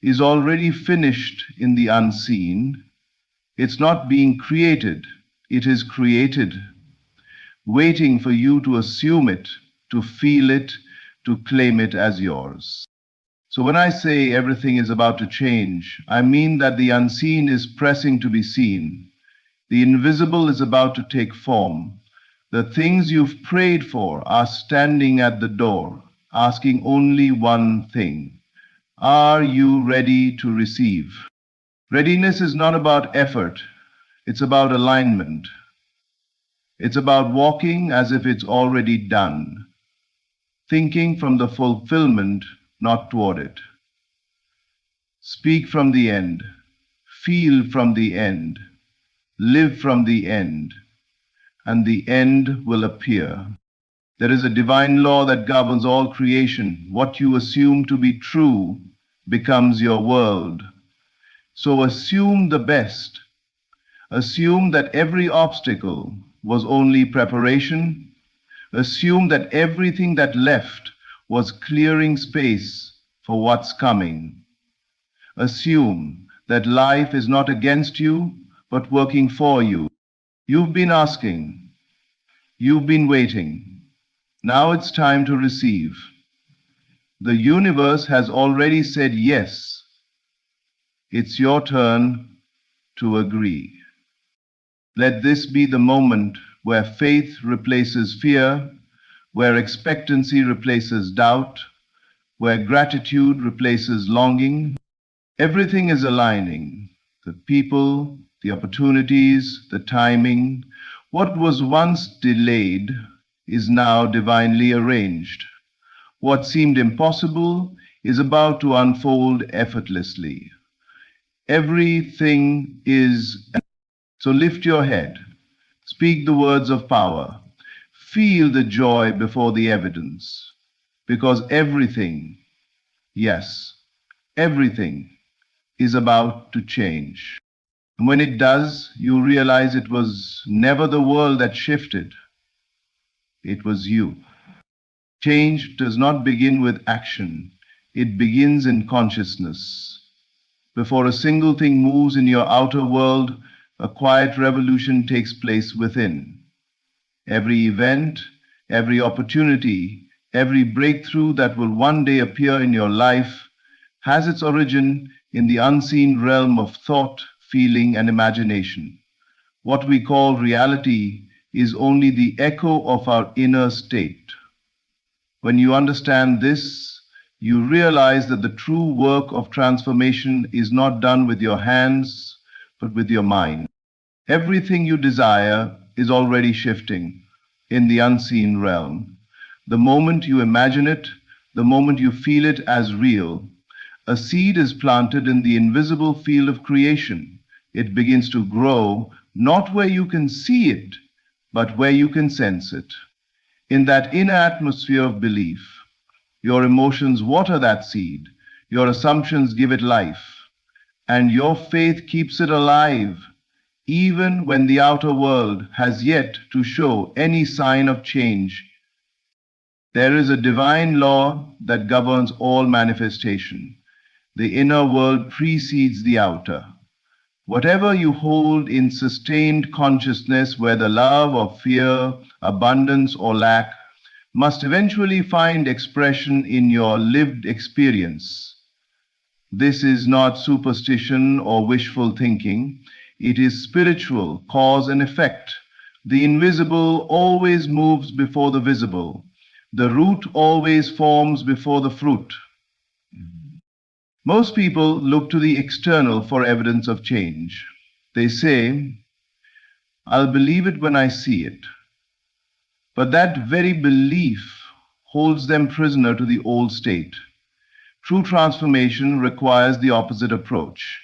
is already finished in the unseen. It's not being created, it is created, waiting for you to assume it, to feel it, to claim it as yours. So when I say everything is about to change, I mean that the unseen is pressing to be seen. The invisible is about to take form. The things you've prayed for are standing at the door, asking only one thing. Are you ready to receive? Readiness is not about effort, it's about alignment. It's about walking as if it's already done, thinking from the fulfillment, not toward it. Speak from the end, feel from the end, live from the end, and the end will appear. There is a divine law that governs all creation. What you assume to be true becomes your world. So assume the best. Assume that every obstacle was only preparation. Assume that everything that left was clearing space for what's coming. Assume that life is not against you, but working for you. You've been asking. You've been waiting. Now it's time to receive. The universe has already said yes. It's your turn to agree. Let this be the moment where faith replaces fear, where expectancy replaces doubt, where gratitude replaces longing. Everything is aligning. The people, the opportunities, the timing. What was once delayed is now divinely arranged. What seemed impossible is about to unfold effortlessly. Everything is. So lift your head, speak the words of power, feel the joy before the evidence, because everything, yes, everything is about to change. And when it does, you realize it was never the world that shifted, it was you. Change does not begin with action, it begins in consciousness. Before a single thing moves in your outer world, a quiet revolution takes place within. Every event, every opportunity, every breakthrough that will one day appear in your life has its origin in the unseen realm of thought, feeling, and imagination. What we call reality is only the echo of our inner state. When you understand this, you realize that the true work of transformation is not done with your hands, but with your mind. Everything you desire is already shifting in the unseen realm. The moment you imagine it, the moment you feel it as real, a seed is planted in the invisible field of creation. It begins to grow, not where you can see it, but where you can sense it. In that inner atmosphere of belief, your emotions water that seed, your assumptions give it life, and your faith keeps it alive. even when the outer world has yet to show any sign of change. There is a divine law that governs all manifestation. The inner world precedes the outer. Whatever you hold in sustained consciousness, whether love or fear, abundance or lack, must eventually find expression in your lived experience. This is not superstition or wishful thinking. It is spiritual cause and effect. The invisible always moves before the visible. The root always forms before the fruit. Most people look to the external for evidence of change. They say, "I'll believe it when I see it." But that very belief holds them prisoner to the old state. True transformation requires the opposite approach.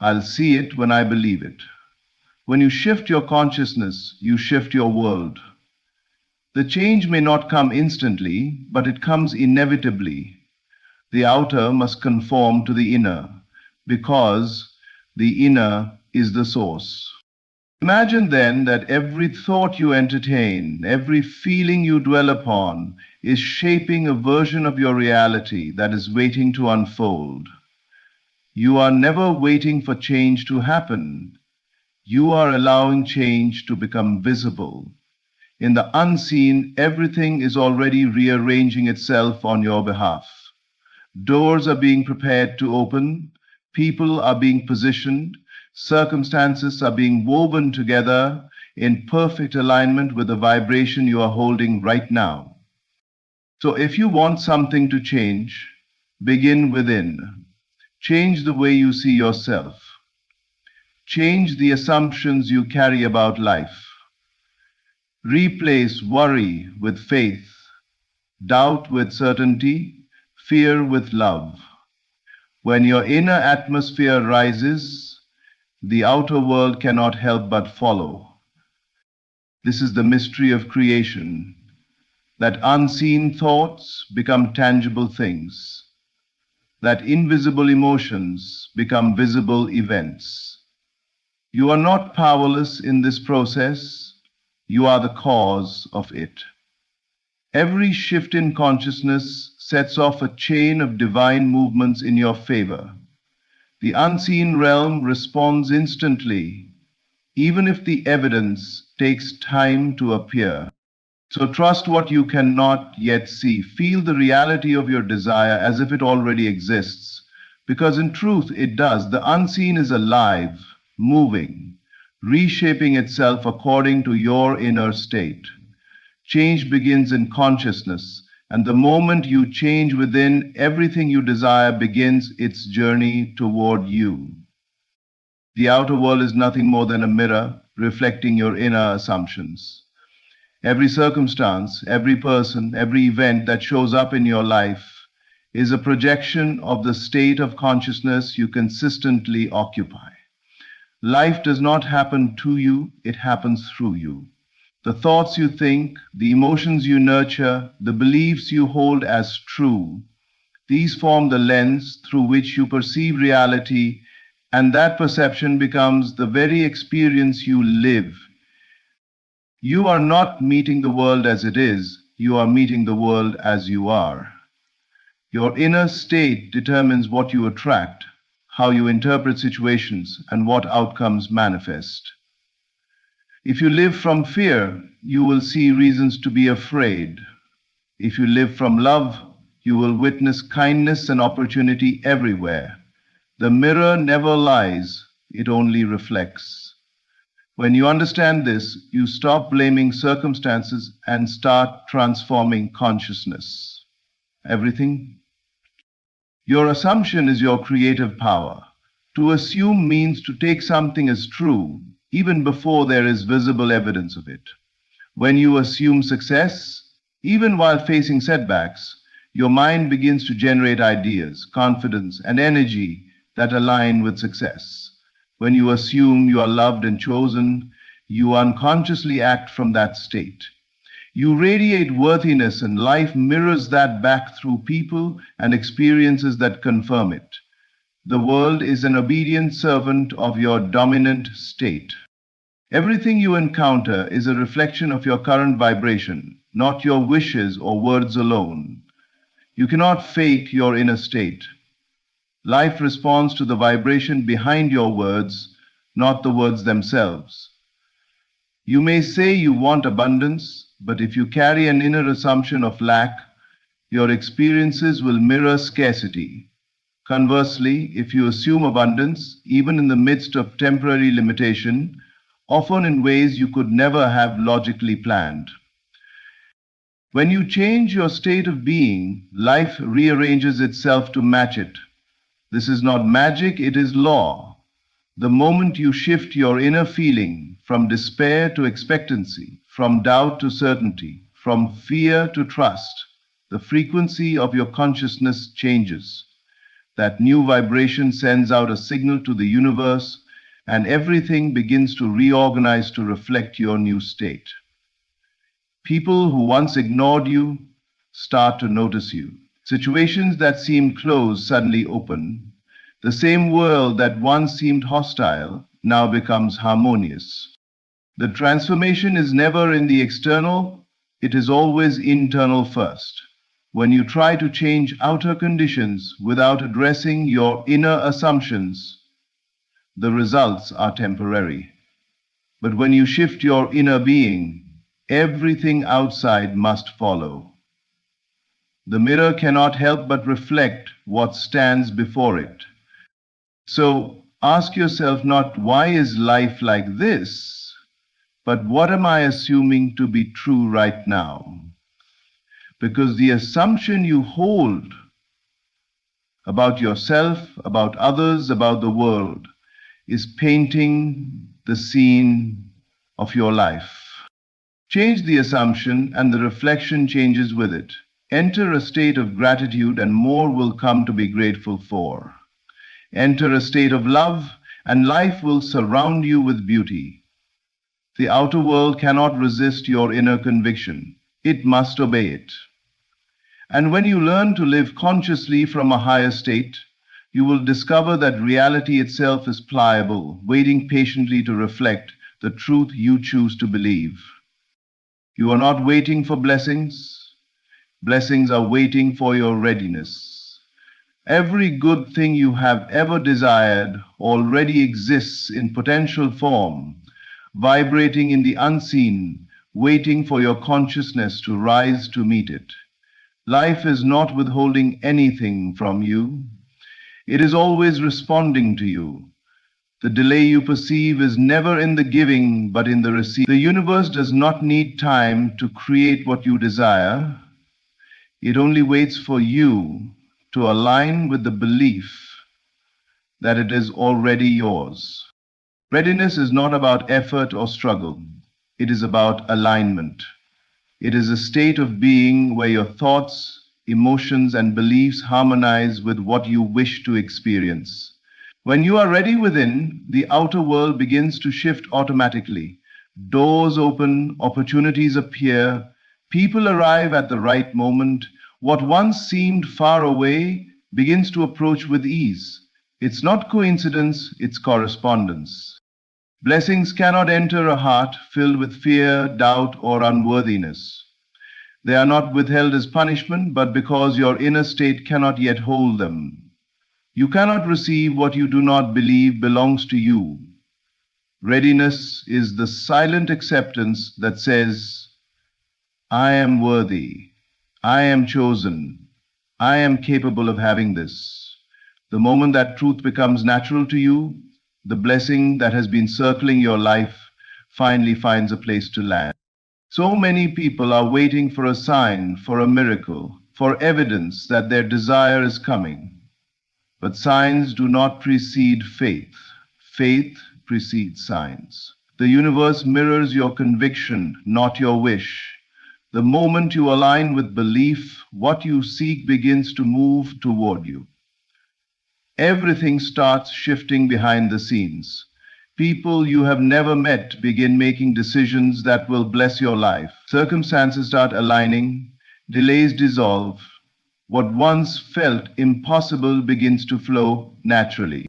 I'll see it when I believe it. When you shift your consciousness, you shift your world. The change may not come instantly, but it comes inevitably. The outer must conform to the inner, because the inner is the source. Imagine then that every thought you entertain, every feeling you dwell upon, is shaping a version of your reality that is waiting to unfold. You are never waiting for change to happen. You are allowing change to become visible. In the unseen, everything is already rearranging itself on your behalf. Doors are being prepared to open, people are being positioned, circumstances are being woven together in perfect alignment with the vibration you are holding right now. So if you want something to change, begin within. Change the way you see yourself. Change the assumptions you carry about life. Replace worry with faith, doubt with certainty, fear with love. When your inner atmosphere rises, the outer world cannot help but follow. This is the mystery of creation, that unseen thoughts become tangible things, that invisible emotions become visible events. You are not powerless in this process. You are the cause of it. Every shift in consciousness sets off a chain of divine movements in your favor. The unseen realm responds instantly, even if the evidence takes time to appear. So trust what you cannot yet see. Feel the reality of your desire as if it already exists, because in truth it does. The unseen is alive, moving, reshaping itself according to your inner state. Change begins in consciousness, and the moment you change within, everything you desire begins its journey toward you. The outer world is nothing more than a mirror reflecting your inner assumptions. Every circumstance, every person, every event that shows up in your life is a projection of the state of consciousness you consistently occupy. Life does not happen to you, it happens through you. The thoughts you think, the emotions you nurture, the beliefs you hold as true, these form the lens through which you perceive reality, and that perception becomes the very experience you live. You are not meeting the world as it is, you are meeting the world as you are. Your inner state determines what you attract, how you interpret situations, and what outcomes manifest. If you live from fear, you will see reasons to be afraid. If you live from love, you will witness kindness and opportunity everywhere. The mirror never lies, it only reflects. When you understand this, you stop blaming circumstances and start transforming consciousness. Everything. Your assumption is your creative power. To assume means to take something as true, even before there is visible evidence of it. When you assume success, even while facing setbacks, your mind begins to generate ideas, confidence, and energy that align with success. When you assume you are loved and chosen, you unconsciously act from that state. You radiate worthiness, and life mirrors that back through people and experiences that confirm it. The world is an obedient servant of your dominant state. Everything you encounter is a reflection of your current vibration, not your wishes or words alone. You cannot fake your inner state. Life responds to the vibration behind your words, not the words themselves. You may say you want abundance, but if you carry an inner assumption of lack, your experiences will mirror scarcity. Conversely, if you assume abundance, even in the midst of temporary limitation, often in ways you could never have logically planned. When you change your state of being, life rearranges itself to match it. This is not magic, it is law. The moment you shift your inner feeling from despair to expectancy, from doubt to certainty, from fear to trust, the frequency of your consciousness changes. That new vibration sends out a signal to the universe, and everything begins to reorganize to reflect your new state. People who once ignored you start to notice you. Situations that seemed closed suddenly open. The same world that once seemed hostile now becomes harmonious. The transformation is never in the external, it is always internal first. When you try to change outer conditions without addressing your inner assumptions, the results are temporary. But when you shift your inner being, everything outside must follow. The mirror cannot help but reflect what stands before it. So ask yourself not why is life like this, but what am I assuming to be true right now? Because the assumption you hold about yourself, about others, about the world is painting the scene of your life. Change the assumption and the reflection changes with it. Enter a state of gratitude and more will come to be grateful for. Enter a state of love and life will surround you with beauty. The outer world cannot resist your inner conviction. It must obey it. And when you learn to live consciously from a higher state, you will discover that reality itself is pliable, waiting patiently to reflect the truth you choose to believe. You are not waiting for blessings. Blessings are waiting for your readiness. Every good thing you have ever desired already exists in potential form, vibrating in the unseen, waiting for your consciousness to rise to meet it. Life is not withholding anything from you. It is always responding to you. The delay you perceive is never in the giving, but in the receiving. The universe does not need time to create what you desire. It only waits for you to align with the belief that it is already yours. Readiness is not about effort or struggle. It is about alignment. It is a state of being where your thoughts, emotions, and beliefs harmonize with what you wish to experience. When you are ready within, the outer world begins to shift automatically. Doors open, opportunities appear, people arrive at the right moment. What once seemed far away begins to approach with ease. It's not coincidence, it's correspondence. Blessings cannot enter a heart filled with fear, doubt, or unworthiness. They are not withheld as punishment, but because your inner state cannot yet hold them. You cannot receive what you do not believe belongs to you. Readiness is the silent acceptance that says, I am worthy, I am chosen, I am capable of having this. The moment that truth becomes natural to you, the blessing that has been circling your life finally finds a place to land. So many people are waiting for a sign, for a miracle, for evidence that their desire is coming. But signs do not precede faith. Faith precedes signs. The universe mirrors your conviction, not your wish. The moment you align with belief, what you seek begins to move toward you. Everything starts shifting behind the scenes. People you have never met begin making decisions that will bless your life. Circumstances start aligning, delays dissolve, What once felt impossible begins to flow naturally.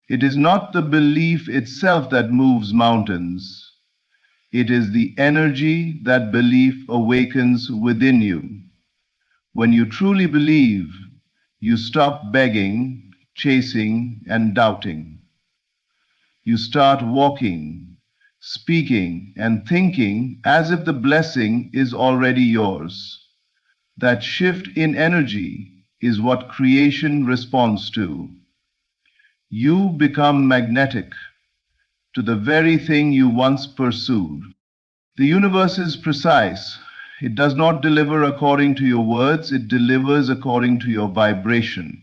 It is not the belief itself that moves mountains. It is the energy that belief awakens within you. When you truly believe, you stop begging, chasing, and doubting. You start walking, speaking, and thinking as if the blessing is already yours. That shift in energy is what creation responds to. You become magnetic to the very thing you once pursued. The universe is precise. It does not deliver according to your words, it delivers according to your vibration.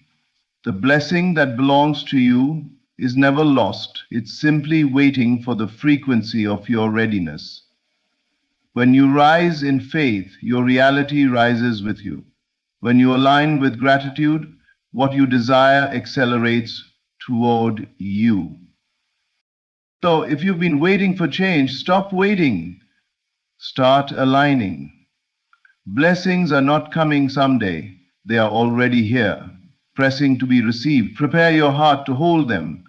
The blessing that belongs to you is never lost. It's simply waiting for the frequency of your readiness. When you rise in faith, your reality rises with you. When you align with gratitude, what you desire accelerates toward you. So if you've been waiting for change, stop waiting. Start aligning. Blessings are not coming someday. They are already here, pressing to be received. Prepare your heart to hold them.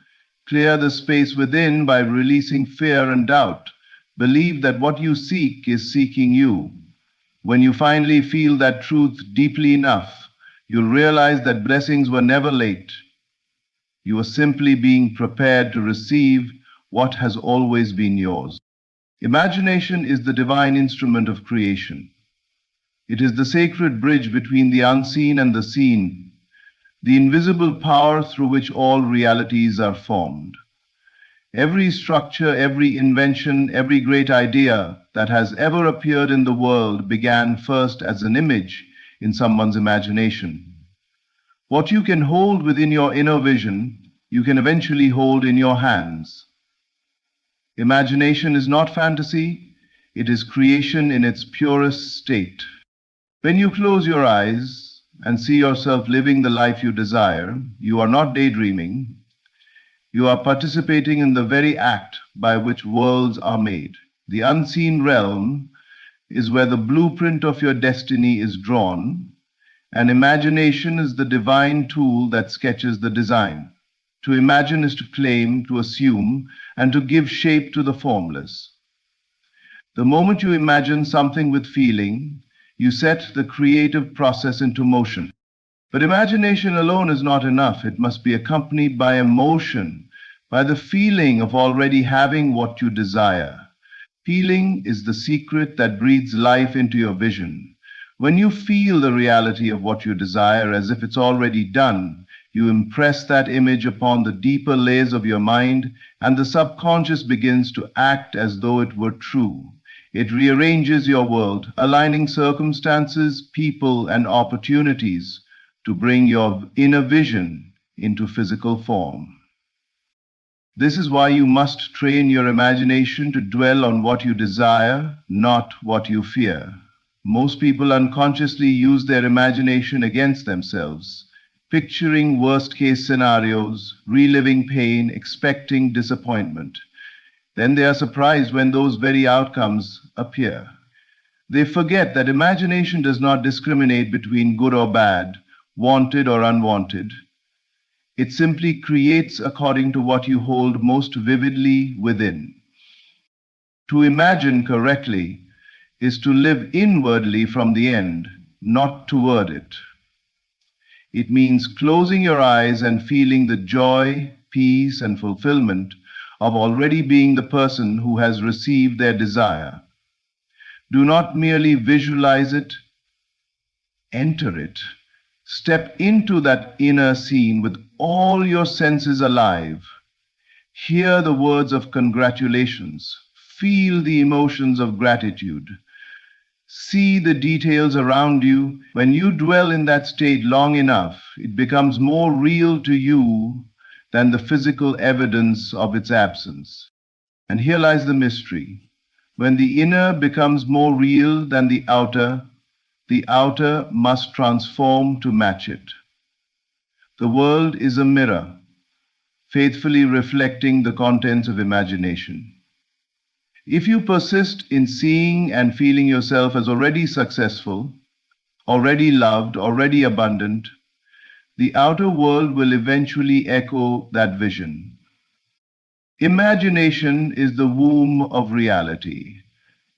Clear the space within by releasing fear and doubt. Believe that what you seek is seeking you. When you finally feel that truth deeply enough, you'll realize that blessings were never late. You are simply being prepared to receive what has always been yours. Imagination is the divine instrument of creation. It is the sacred bridge between the unseen and the seen, the invisible power through which all realities are formed. Every structure, every invention, every great idea that has ever appeared in the world began first as an image in someone's imagination. What you can hold within your inner vision, you can eventually hold in your hands. Imagination is not fantasy, it is creation in its purest state. When you close your eyes and see yourself living the life you desire, you are not daydreaming. You are participating in the very act by which worlds are made. The unseen realm is where the blueprint of your destiny is drawn, and imagination is the divine tool that sketches the design. To imagine is to claim, to assume, and to give shape to the formless. The moment you imagine something with feeling, you set the creative process into motion. But imagination alone is not enough. It must be accompanied by emotion, by the feeling of already having what you desire. Feeling is the secret that breathes life into your vision. When you feel the reality of what you desire as if it's already done, you impress that image upon the deeper layers of your mind, and the subconscious begins to act as though it were true. It rearranges your world, aligning circumstances, people, and opportunities to bring your inner vision into physical form. This is why you must train your imagination to dwell on what you desire, not what you fear. Most people unconsciously use their imagination against themselves, picturing worst-case scenarios, reliving pain, expecting disappointment. Then they are surprised when those very outcomes appear. They forget that imagination does not discriminate between good or bad, wanted or unwanted. It simply creates according to what you hold most vividly within. To imagine correctly is to live inwardly from the end, not toward it. It means closing your eyes and feeling the joy, peace, and fulfillment of already being the person who has received their desire. Do not merely visualize it, enter it. Step into that inner scene with all your senses alive. Hear the words of congratulations. Feel the emotions of gratitude. See the details around you. When you dwell in that state long enough, it becomes more real to you than the physical evidence of its absence. And here lies the mystery. When the inner becomes more real than the outer must transform to match it. The world is a mirror, faithfully reflecting the contents of imagination. If you persist in seeing and feeling yourself as already successful, already loved, already abundant, the outer world will eventually echo that vision. Imagination is the womb of reality.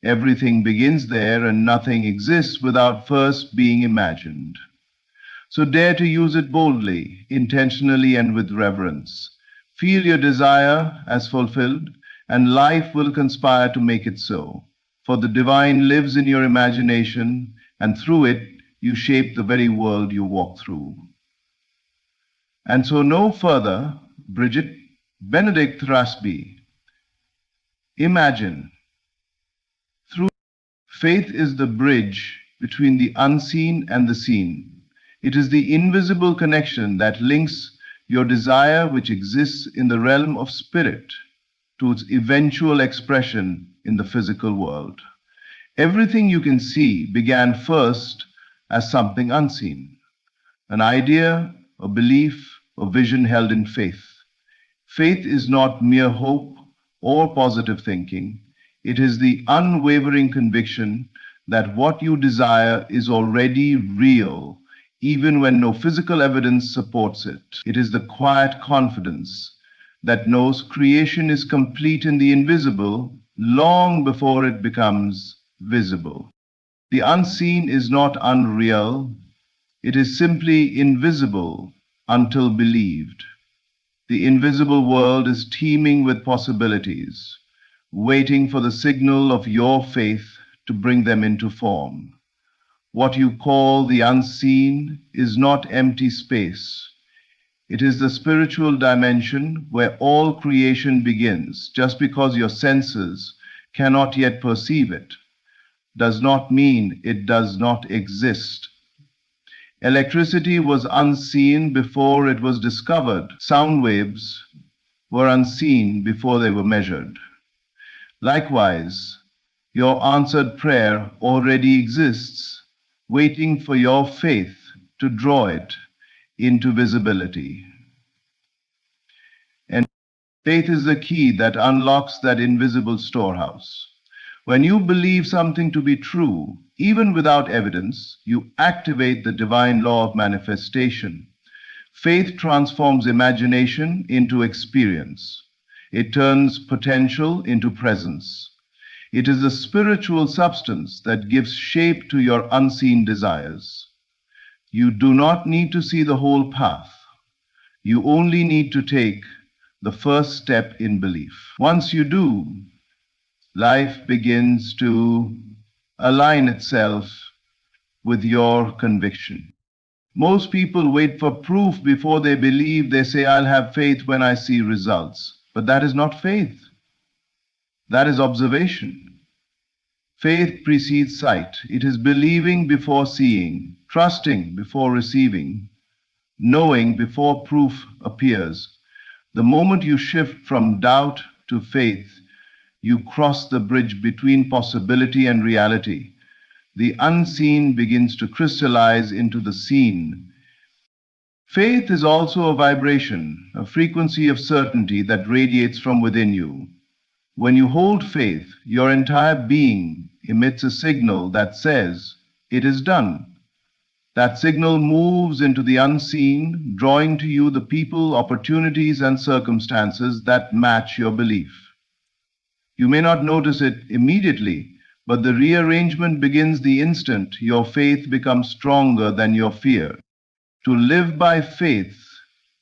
Everything begins there and nothing exists without first being imagined. So dare to use it boldly, intentionally, and with reverence. Feel your desire as fulfilled, and life will conspire to make it so. For the divine lives in your imagination, and through it you shape the very world you walk through. And so no further, Bridget, Benedict Thrasby. Imagine. Through faith is the bridge between the unseen and the seen. It is the invisible connection that links your desire, which exists in the realm of spirit, to its eventual expression in the physical world. Everything you can see began first as something unseen, an idea, a belief, a vision held in faith. Faith is not mere hope or positive thinking. It is the unwavering conviction that what you desire is already real, even when no physical evidence supports it. It is the quiet confidence that knows creation is complete in the invisible long before it becomes visible. The unseen is not unreal, it is simply invisible until believed. The invisible world is teeming with possibilities, waiting for the signal of your faith to bring them into form. What you call the unseen is not empty space. It is the spiritual dimension where all creation begins. Just because your senses cannot yet perceive it does not mean it does not exist. Electricity was unseen before it was discovered. Sound waves were unseen before they were measured. Likewise, your answered prayer already exists, waiting for your faith to draw it into visibility. And faith is the key that unlocks that invisible storehouse. When you believe something to be true, even without evidence, you activate the divine law of manifestation. Faith transforms imagination into experience. It turns potential into presence. It is the spiritual substance that gives shape to your unseen desires. You do not need to see the whole path. You only need to take the first step in belief. Once you do, life begins to align itself with your conviction. Most people wait for proof before they believe. They say, I'll have faith when I see results. But that is not faith. That is observation. Faith precedes sight. It is believing before seeing, trusting before receiving, knowing before proof appears. The moment you shift from doubt to faith, you cross the bridge between possibility and reality. The unseen begins to crystallize into the seen. Faith is also a vibration, a frequency of certainty that radiates from within you. When you hold faith, your entire being emits a signal that says, it is done. That signal moves into the unseen, drawing to you the people, opportunities, and circumstances that match your belief. You may not notice it immediately, but the rearrangement begins the instant your faith becomes stronger than your fear. To live by faith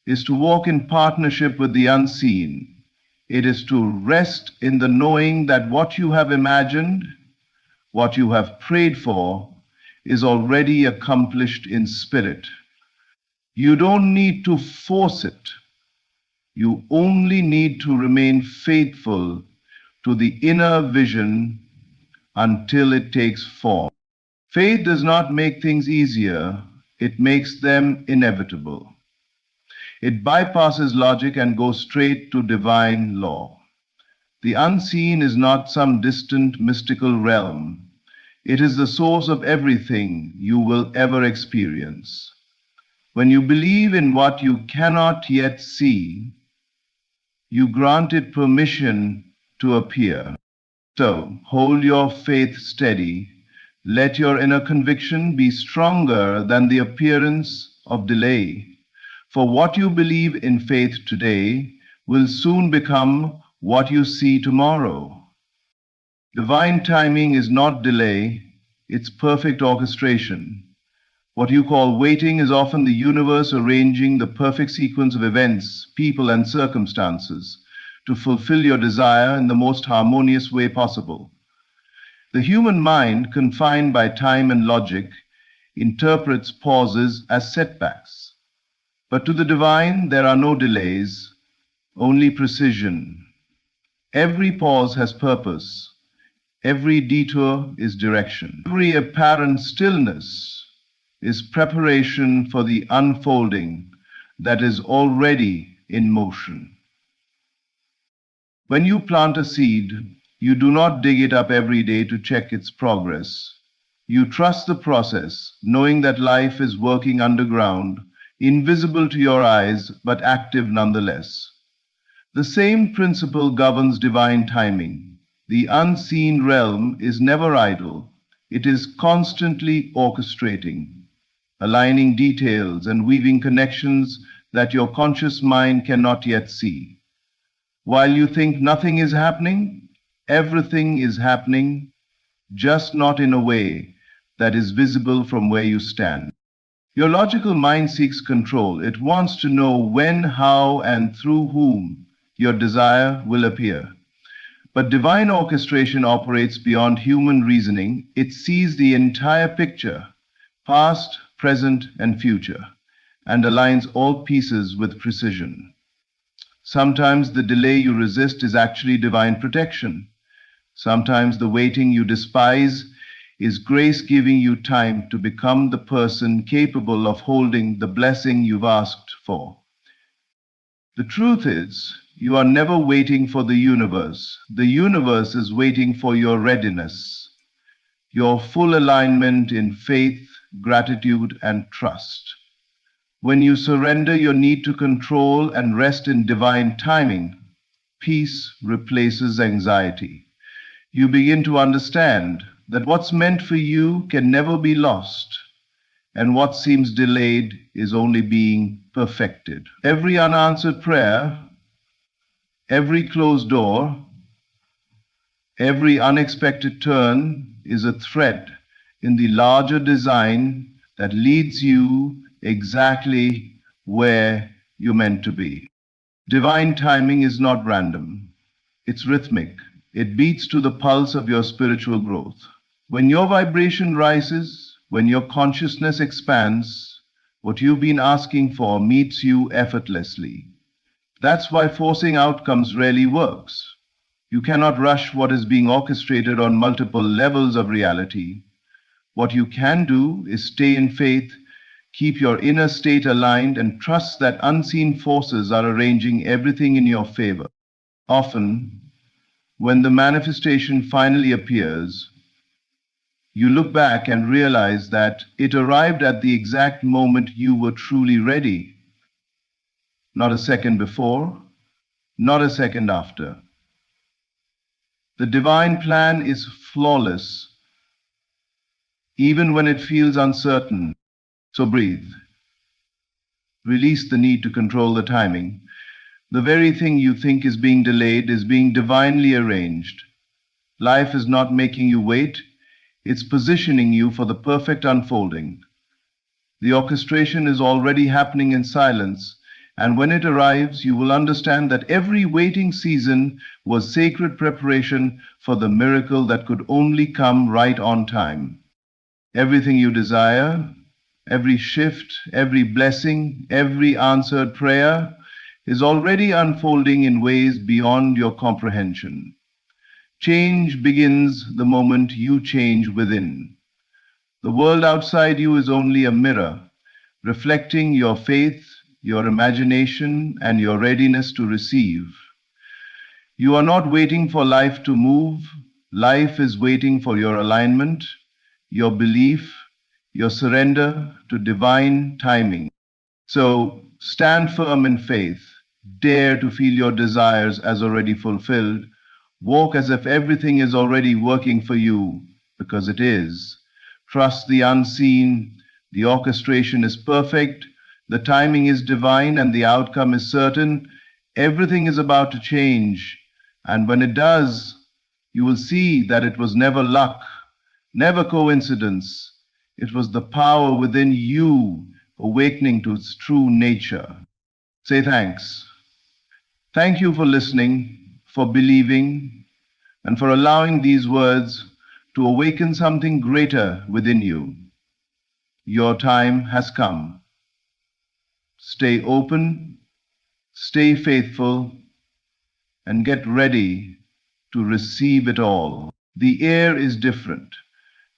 is to walk in partnership with the unseen. It is to rest in the knowing that what you have imagined, what you have prayed for, is already accomplished in spirit. You don't need to force it. You only need to remain faithful to the inner vision until it takes form. Faith does not make things easier, it makes them inevitable. It bypasses logic and goes straight to divine law. The unseen is not some distant mystical realm. It is the source of everything you will ever experience. When you believe in what you cannot yet see, you grant it permission to appear. So hold your faith steady, Let your inner conviction be stronger than the appearance of delay. For what you believe in faith today will soon become what you see tomorrow. Divine timing is not delay, it's perfect orchestration. What you call waiting is often the universe arranging the perfect sequence of events, people, and circumstances to fulfill your desire in the most harmonious way possible. The human mind, confined by time and logic, interprets pauses as setbacks. But to the divine, there are no delays, only precision. Every pause has purpose. Every detour is direction. Every apparent stillness is preparation for the unfolding that is already in motion. When you plant a seed, you do not dig it up every day to check its progress. You trust the process, knowing that life is working underground, invisible to your eyes, but active nonetheless. The same principle governs divine timing. The unseen realm is never idle. It is constantly orchestrating, aligning details and weaving connections that your conscious mind cannot yet see. While you think nothing is happening, everything is happening, just not in a way that is visible from where you stand. Your logical mind seeks control. It wants to know when, how, and through whom your desire will appear. But divine orchestration operates beyond human reasoning. It sees the entire picture, past, present, and future, and aligns all pieces with precision. Sometimes the delay you resist is actually divine protection. Sometimes the waiting you despise is grace giving you time to become the person capable of holding the blessing you've asked for. The truth is, you are never waiting for the universe. The universe is waiting for your readiness, your full alignment in faith, gratitude, and trust. When you surrender your need to control and rest in divine timing, peace replaces anxiety. You begin to understand that what's meant for you can never be lost, and what seems delayed is only being perfected. Every unanswered prayer, every closed door, every unexpected turn is a thread in the larger design that leads you exactly where you're meant to be. Divine timing is not random. It's rhythmic. It beats to the pulse of your spiritual growth. When your vibration rises, when your consciousness expands, what you've been asking for meets you effortlessly. That's why forcing outcomes rarely works. You cannot rush what is being orchestrated on multiple levels of reality. What you can do is stay in faith, keep your inner state aligned, and trust that unseen forces are arranging everything in your favor. Often, when the manifestation finally appears, you look back and realize that it arrived at the exact moment you were truly ready. Not a second before, not a second after. The divine plan is flawless, even when it feels uncertain. So breathe. Release the need to control the timing. The very thing you think is being delayed is being divinely arranged. Life is not making you wait, it's positioning you for the perfect unfolding. The orchestration is already happening in silence, and when it arrives, you will understand that every waiting season was sacred preparation for the miracle that could only come right on time. Everything you desire, every shift, every blessing, every answered prayer is already unfolding in ways beyond your comprehension. Change begins the moment you change within. The world outside you is only a mirror, reflecting your faith, your imagination, and your readiness to receive. You are not waiting for life to move. Life is waiting for your alignment, your belief, your surrender to divine timing. So stand firm in faith. Dare to feel your desires as already fulfilled. Walk as if everything is already working for you, because it is. Trust the unseen. The orchestration is perfect, the timing is divine, and the outcome is certain. Everything is about to change. And when it does, you will see that it was never luck, never coincidence. It was the power within you awakening to its true nature. Say thanks. Thank you for listening, for believing, and for allowing these words to awaken something greater within you. Your time has come. Stay open, stay faithful, and get ready to receive it all. The air is different.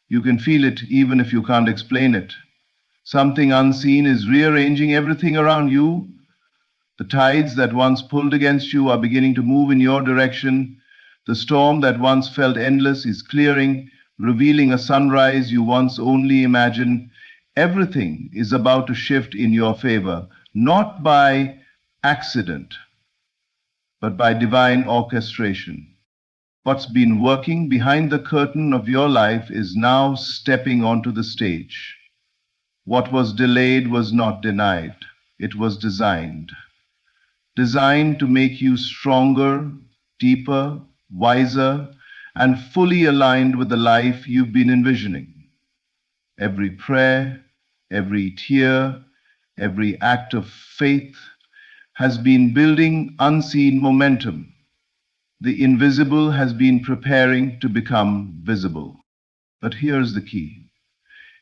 You can feel it even if you can't explain it. Something unseen is rearranging everything around you. The tides that once pulled against you are beginning to move in your direction. The storm that once felt endless is clearing, revealing a sunrise you once only imagined. Everything is about to shift in your favor, not by accident, but by divine orchestration. What's been working behind the curtain of your life is now stepping onto the stage. What was delayed was not denied. It was designed. Designed to make you stronger, deeper, wiser, and fully aligned with the life you've been envisioning. Every prayer, every tear, every act of faith has been building unseen momentum. The invisible has been preparing to become visible. But here's the key.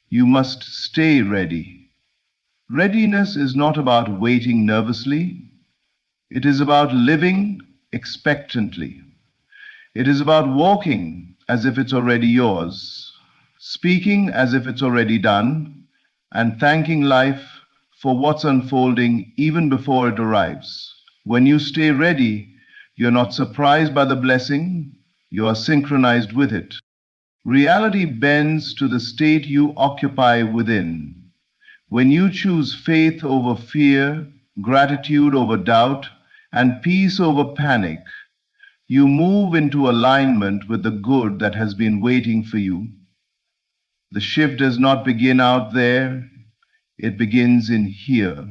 You must stay ready. Readiness is not about waiting nervously. It is about living expectantly. It is about walking as if it's already yours, speaking as if it's already done, and thanking life for what's unfolding even before it arrives. When you stay ready, you're not surprised by the blessing, you are synchronized with it. Reality bends to the state you occupy within. When you choose faith over fear, gratitude over doubt, and peace over panic, you move into alignment with the good that has been waiting for you. The shift does not begin out there, it begins in here,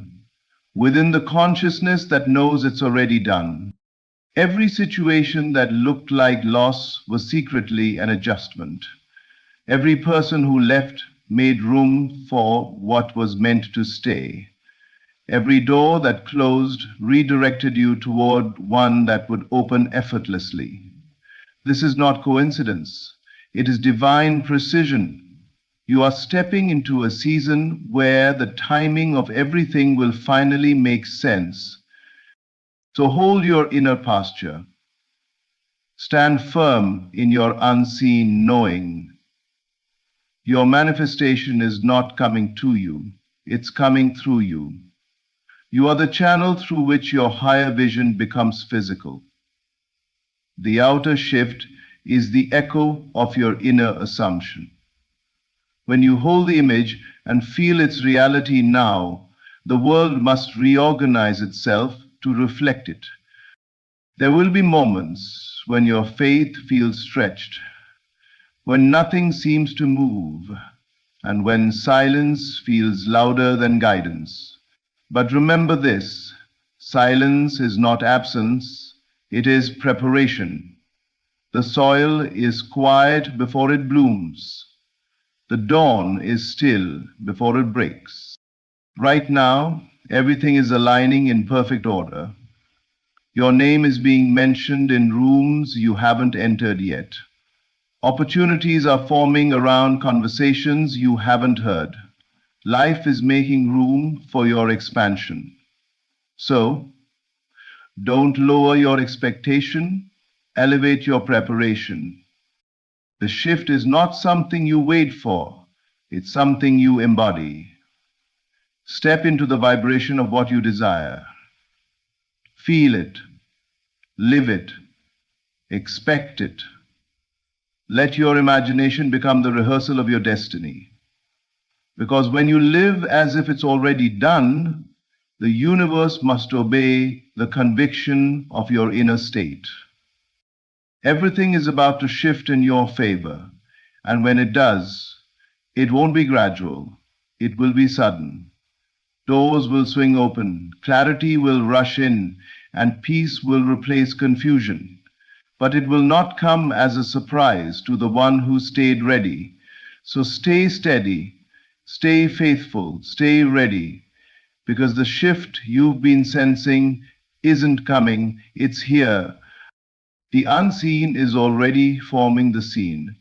within the consciousness that knows it's already done. Every situation that looked like loss was secretly an adjustment. Every person who left made room for what was meant to stay. Every door that closed redirected you toward one that would open effortlessly. This is not coincidence. It is divine precision. You are stepping into a season where the timing of everything will finally make sense. So hold your inner posture. Stand firm in your unseen knowing. Your manifestation is not coming to you, it's coming through you. You are the channel through which your higher vision becomes physical. The outer shift is the echo of your inner assumption. When you hold the image and feel its reality now, the world must reorganize itself to reflect it. There will be moments when your faith feels stretched, when nothing seems to move, and when silence feels louder than guidance. But remember this, silence is not absence, it is preparation. The soil is quiet before it blooms. The dawn is still before it breaks. Right now, everything is aligning in perfect order. Your name is being mentioned in rooms you haven't entered yet. Opportunities are forming around conversations you haven't heard. Life is making room for your expansion. So, don't lower your expectation, elevate your preparation. The shift is not something you wait for, it's something you embody. Step into the vibration of what you desire. Feel it, live it, expect it. Let your imagination become the rehearsal of your destiny. Because when you live as if it's already done, the universe must obey the conviction of your inner state. Everything is about to shift in your favor, and when it does, It won't be gradual. It will be sudden. Doors will swing open, clarity will rush in, and peace will replace confusion. But it will not come as a surprise to the one who stayed ready. So stay steady, stay faithful, stay ready, because the shift you've been sensing isn't coming, it's here. The unseen is already forming the scene.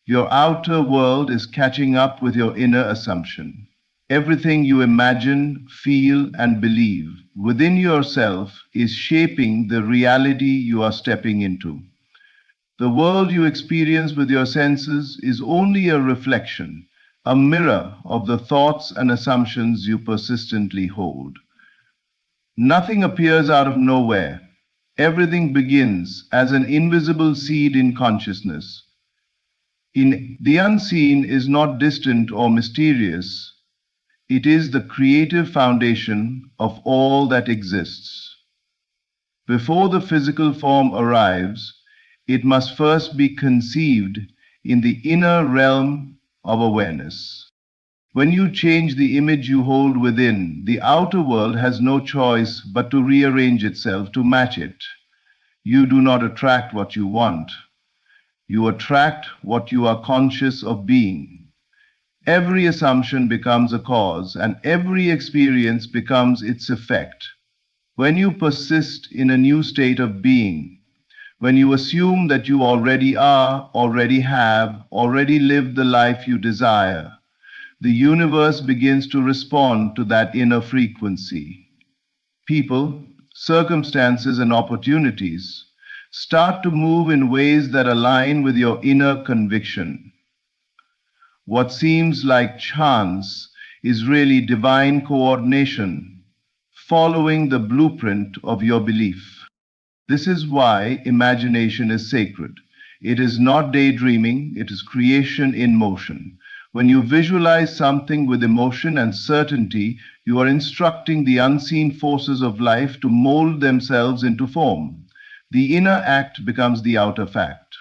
Your outer world is catching up with your inner assumption. Everything you imagine, feel, and believe within yourself is shaping the reality you are stepping into. The world you experience with your senses is only a reflection, a mirror of the thoughts and assumptions you persistently hold. Nothing appears out of nowhere. Everything begins as an invisible seed in consciousness. The unseen is not distant or mysterious. It is the creative foundation of all that exists. Before the physical form arrives, it must first be conceived in the inner realm of awareness. When you change the image you hold within, the outer world has no choice but to rearrange itself to match it. You do not attract what you want. You attract what you are conscious of being. Every assumption becomes a cause, and every experience becomes its effect. When you persist in a new state of being, when you assume that you already are, already have, already live the life you desire, the universe begins to respond to that inner frequency. People, circumstances, and opportunities start to move in ways that align with your inner conviction. What seems like chance is really divine coordination, following the blueprint of your belief. This is why imagination is sacred. It is not daydreaming, it is creation in motion. When you visualize something with emotion and certainty, you are instructing the unseen forces of life to mold themselves into form. The inner act becomes the outer fact.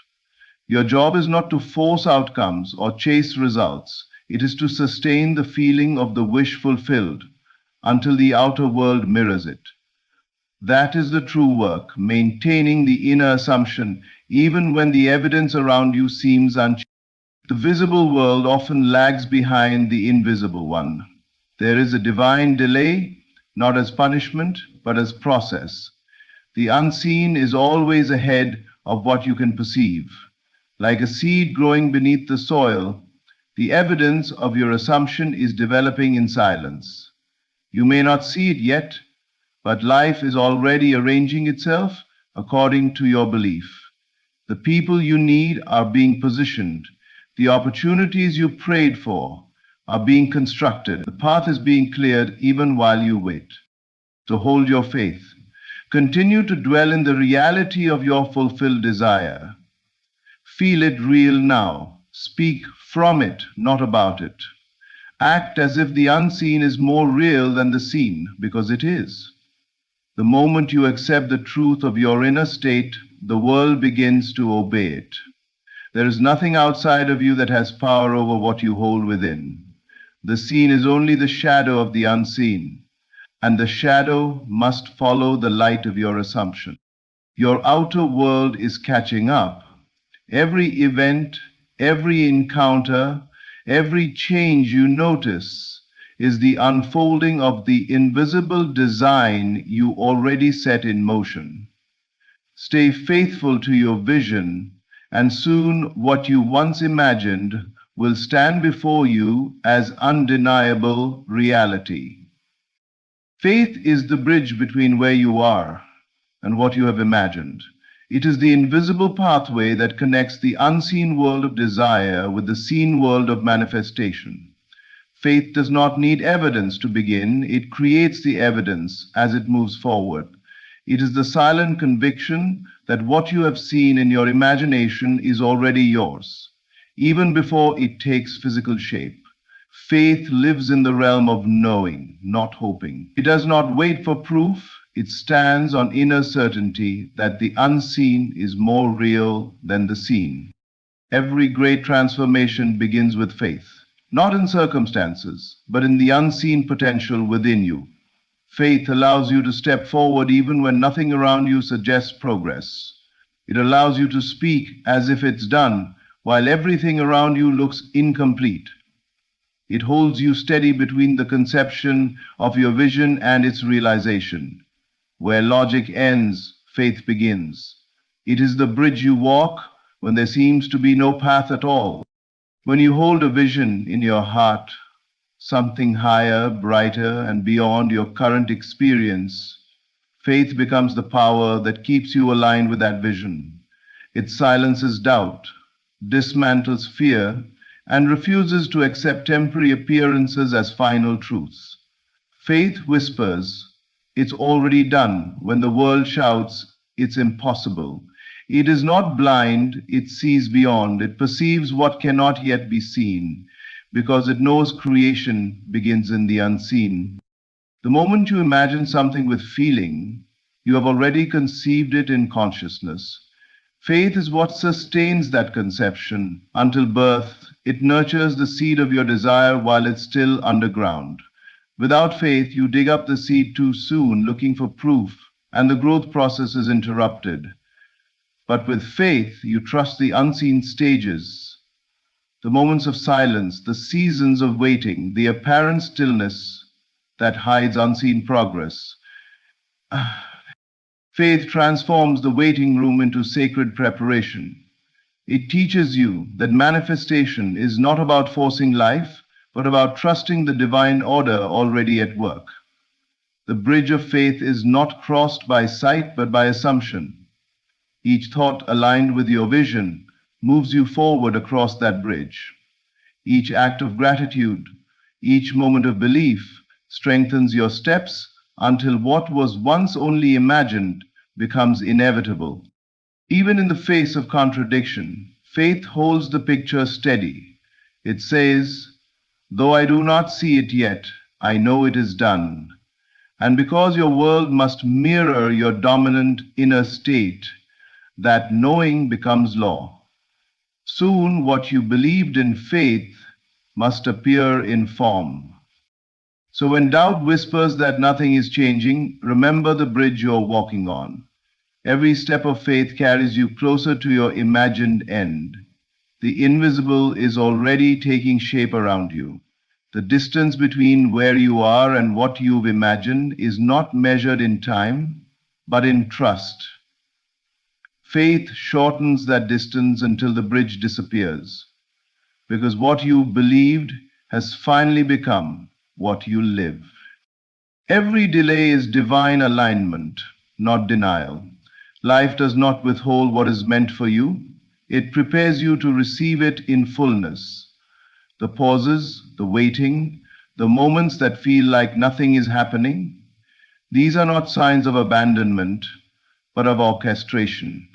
Your job is not to force outcomes or chase results. It is to sustain the feeling of the wish fulfilled until the outer world mirrors it. That is the true work, maintaining the inner assumption even when the evidence around you seems unchanged. The visible world often lags behind the invisible one. There is a divine delay, not as punishment, but as process. The unseen is always ahead of what you can perceive. Like a seed growing beneath the soil, the evidence of your assumption is developing in silence. You may not see it yet, but life is already arranging itself according to your belief. The people you need are being positioned. The opportunities you prayed for are being constructed. The path is being cleared even while you wait. So hold your faith. Continue to dwell in the reality of your fulfilled desire. Feel it real now. Speak from it, not about it. Act as if the unseen is more real than the seen, because it is. The moment you accept the truth of your inner state, the world begins to obey it. There is nothing outside of you that has power over what you hold within. The seen is only the shadow of the unseen, and the shadow must follow the light of your assumption. Your outer world is catching up. Every event, every encounter, every change you notice is the unfolding of the invisible design you already set in motion. Stay faithful to your vision, and soon what you once imagined will stand before you as undeniable reality. Faith is the bridge between where you are and what you have imagined. It is the invisible pathway that connects the unseen world of desire with the seen world of manifestation. Faith does not need evidence to begin. It creates the evidence as it moves forward. It is the silent conviction that what you have seen in your imagination is already yours, even before it takes physical shape. Faith lives in the realm of knowing, not hoping. It does not wait for proof. It stands on inner certainty that the unseen is more real than the seen. Every great transformation begins with faith. not in circumstances, but in the unseen potential within you. Faith allows you to step forward even when nothing around you suggests progress. It allows you to speak as if it's done, while everything around you looks incomplete. It holds you steady between the conception of your vision and its realization. Where logic ends, faith begins. It is the bridge you walk when there seems to be no path at all. When you hold a vision in your heart, something higher, brighter, and beyond your current experience, faith becomes the power that keeps you aligned with that vision. It silences doubt, dismantles fear, and refuses to accept temporary appearances as final truths. Faith whispers, "It's already done," when the world shouts, "It's impossible." It is not blind, it sees beyond, it perceives what cannot yet be seen, because it knows creation begins in the unseen. The moment you imagine something with feeling, you have already conceived it in consciousness. Faith is what sustains that conception until birth. It nurtures the seed of your desire while it's still underground. Without faith, you dig up the seed too soon, looking for proof, and the growth process is interrupted. But with faith, you trust the unseen stages, the moments of silence, the seasons of waiting, the apparent stillness that hides unseen progress. Faith transforms the waiting room into sacred preparation. It teaches you that manifestation is not about forcing life, but about trusting the divine order already at work. The bridge of faith is not crossed by sight, but by assumption. Each thought aligned with your vision moves you forward across that bridge. Each act of gratitude, each moment of belief strengthens your steps until what was once only imagined becomes inevitable. Even in the face of contradiction, faith holds the picture steady. It says, "Though I do not see it yet, I know it is done." And because your world must mirror your dominant inner state, that knowing becomes law. Soon what you believed in faith must appear in form. So when doubt whispers that nothing is changing, remember the bridge you're walking on. Every step of faith carries you closer to your imagined end. The invisible is already taking shape around you. The distance between where you are and what you've imagined is not measured in time, but in trust. Faith shortens that distance until the bridge disappears, because what you believed has finally become what you live. Every delay is divine alignment, not denial. Life does not withhold what is meant for you. It prepares you to receive it in fullness. The pauses, the waiting, the moments that feel like nothing is happening, these are not signs of abandonment, but of orchestration.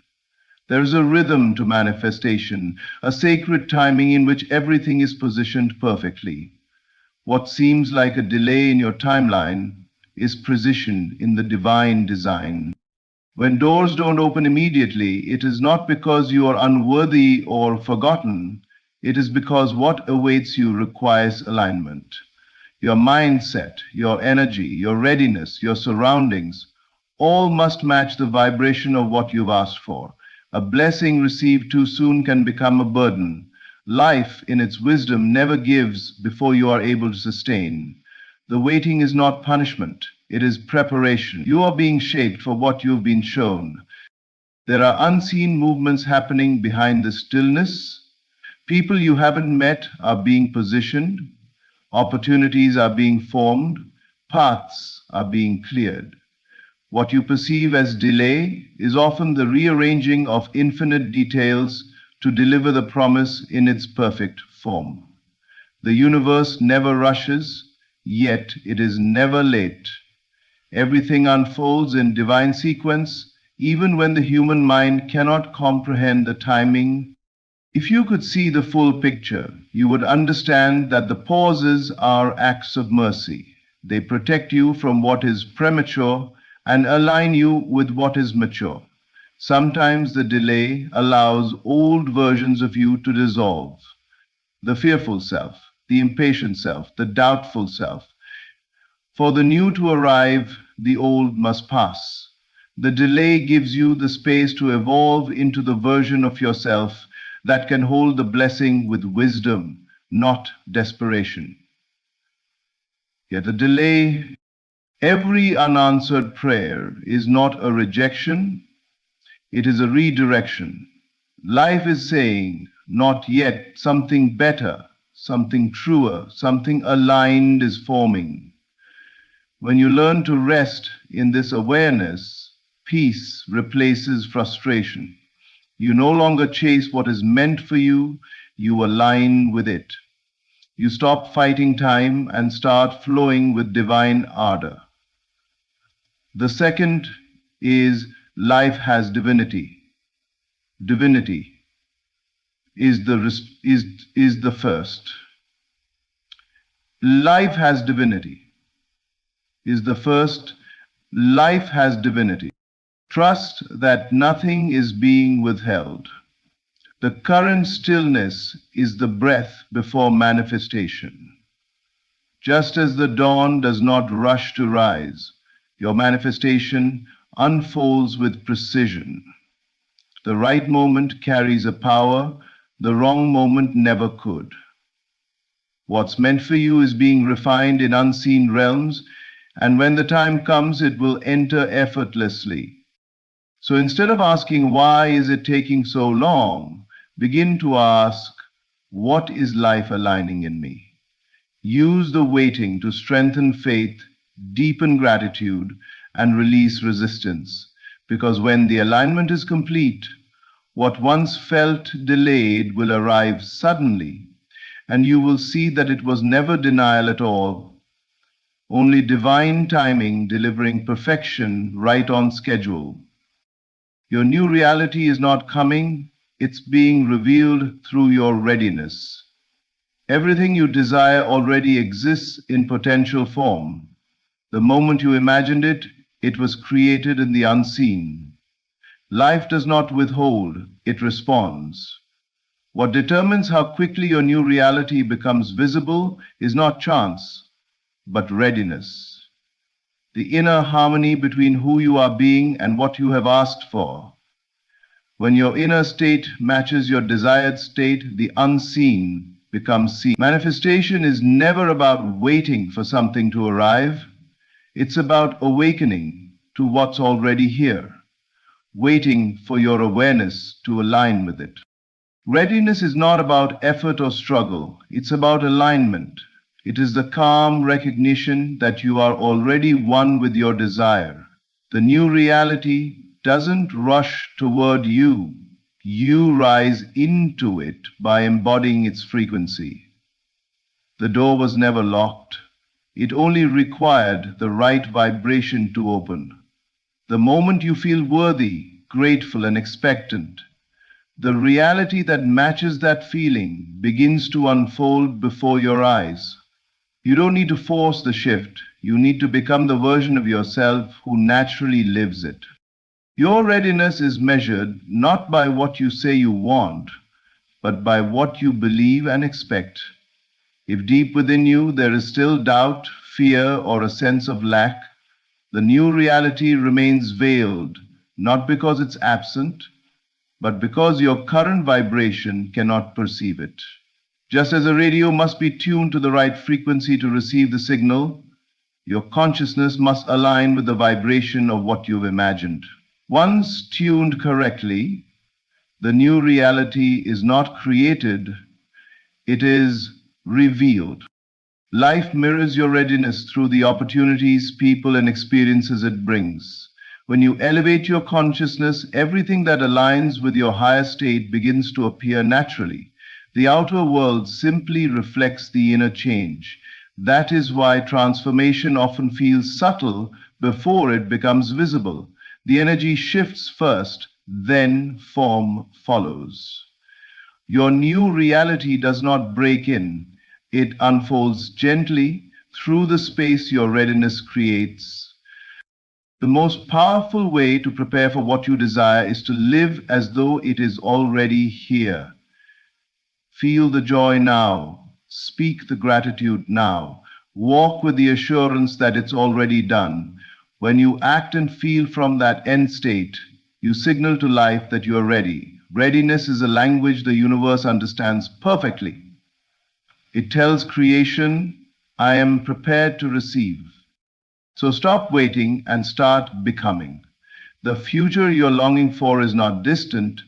There is a rhythm to manifestation, a sacred timing in which everything is positioned perfectly. What seems like a delay in your timeline is precision in the divine design. When doors don't open immediately, it is not because you are unworthy or forgotten. It is because what awaits you requires alignment. Your mindset, your energy, your readiness, your surroundings, all must match the vibration of what you've asked for. A blessing received too soon can become a burden. Life, in its wisdom, never gives before you are able to sustain. The waiting is not punishment, it is preparation. You are being shaped for what you've been shown. There are unseen movements happening behind the stillness. People you haven't met are being positioned. Opportunities are being formed. Paths are being cleared. What you perceive as delay is often the rearranging of infinite details to deliver the promise in its perfect form. The universe never rushes, yet it is never late. Everything unfolds in divine sequence, even when the human mind cannot comprehend the timing. If you could see the full picture, you would understand that the pauses are acts of mercy. They protect you from what is premature and align you with what is mature. Sometimes the delay allows old versions of you to dissolve. The fearful self, the impatient self, the doubtful self. For the new to arrive, the old must pass. The delay gives you the space to evolve into the version of yourself that can hold the blessing with wisdom, not desperation. Yet the delay, every unanswered prayer is not a rejection, it is a redirection. Life is saying, not yet, something better, something truer, something aligned is forming. When you learn to rest in this awareness, peace replaces frustration. You no longer chase what is meant for you, you align with it. You stop fighting time and start flowing with divine ardor. The second is life has divinity. Divinity is the first. Life has divinity is the first. Life has divinity. Trust that nothing is being withheld. The current stillness is the breath before manifestation. Just as the dawn does not rush to rise, your manifestation unfolds with precision. The right moment carries a power the wrong moment never could. What's meant for you is being refined in unseen realms, and when the time comes, it will enter effortlessly. So instead of asking, why is it taking so long, begin to ask, what is life aligning in me? Use the waiting to strengthen faith, deepen gratitude, and release resistance. Because when the alignment is complete, what once felt delayed will arrive suddenly, and you will see that it was never denial at all, only divine timing delivering perfection right on schedule. Your new reality is not coming, it's being revealed through your readiness. Everything you desire already exists in potential form. The moment you imagined it, it was created in the unseen. Life does not withhold, it responds. What determines how quickly your new reality becomes visible is not chance, but readiness. The inner harmony between who you are being and what you have asked for. When your inner state matches your desired state, the unseen becomes seen. Manifestation is never about waiting for something to arrive. It's about awakening to what's already here, waiting for your awareness to align with it. Readiness is not about effort or struggle. It's about alignment. It is the calm recognition that you are already one with your desire. The new reality doesn't rush toward you. You rise into it by embodying its frequency. The door was never locked. It only required the right vibration to open. The moment you feel worthy, grateful, and expectant, the reality that matches that feeling begins to unfold before your eyes. You don't need to force the shift. You need to become the version of yourself who naturally lives it. Your readiness is measured not by what you say you want, but by what you believe and expect. If deep within you there is still doubt, fear, or a sense of lack, the new reality remains veiled, not because it's absent, but because your current vibration cannot perceive it. Just as a radio must be tuned to the right frequency to receive the signal, your consciousness must align with the vibration of what you've imagined. Once tuned correctly, the new reality is not created, it is revealed. Life mirrors your readiness through the opportunities, people, and experiences it brings. When you elevate your consciousness, everything that aligns with your higher state begins to appear naturally. The outer world simply reflects the inner change. That is why transformation often feels subtle before it becomes visible. The energy shifts first, then form follows. Your new reality does not break in. It unfolds gently through the space your readiness creates. The most powerful way to prepare for what you desire is to live as though it is already here. Feel the joy now. Speak the gratitude now. Walk with the assurance that it's already done. When you act and feel from that end state, you signal to life that you are ready. Readiness is a language the universe understands perfectly. It tells creation, I am prepared to receive. So stop waiting and start becoming. The future you're longing for is not distant,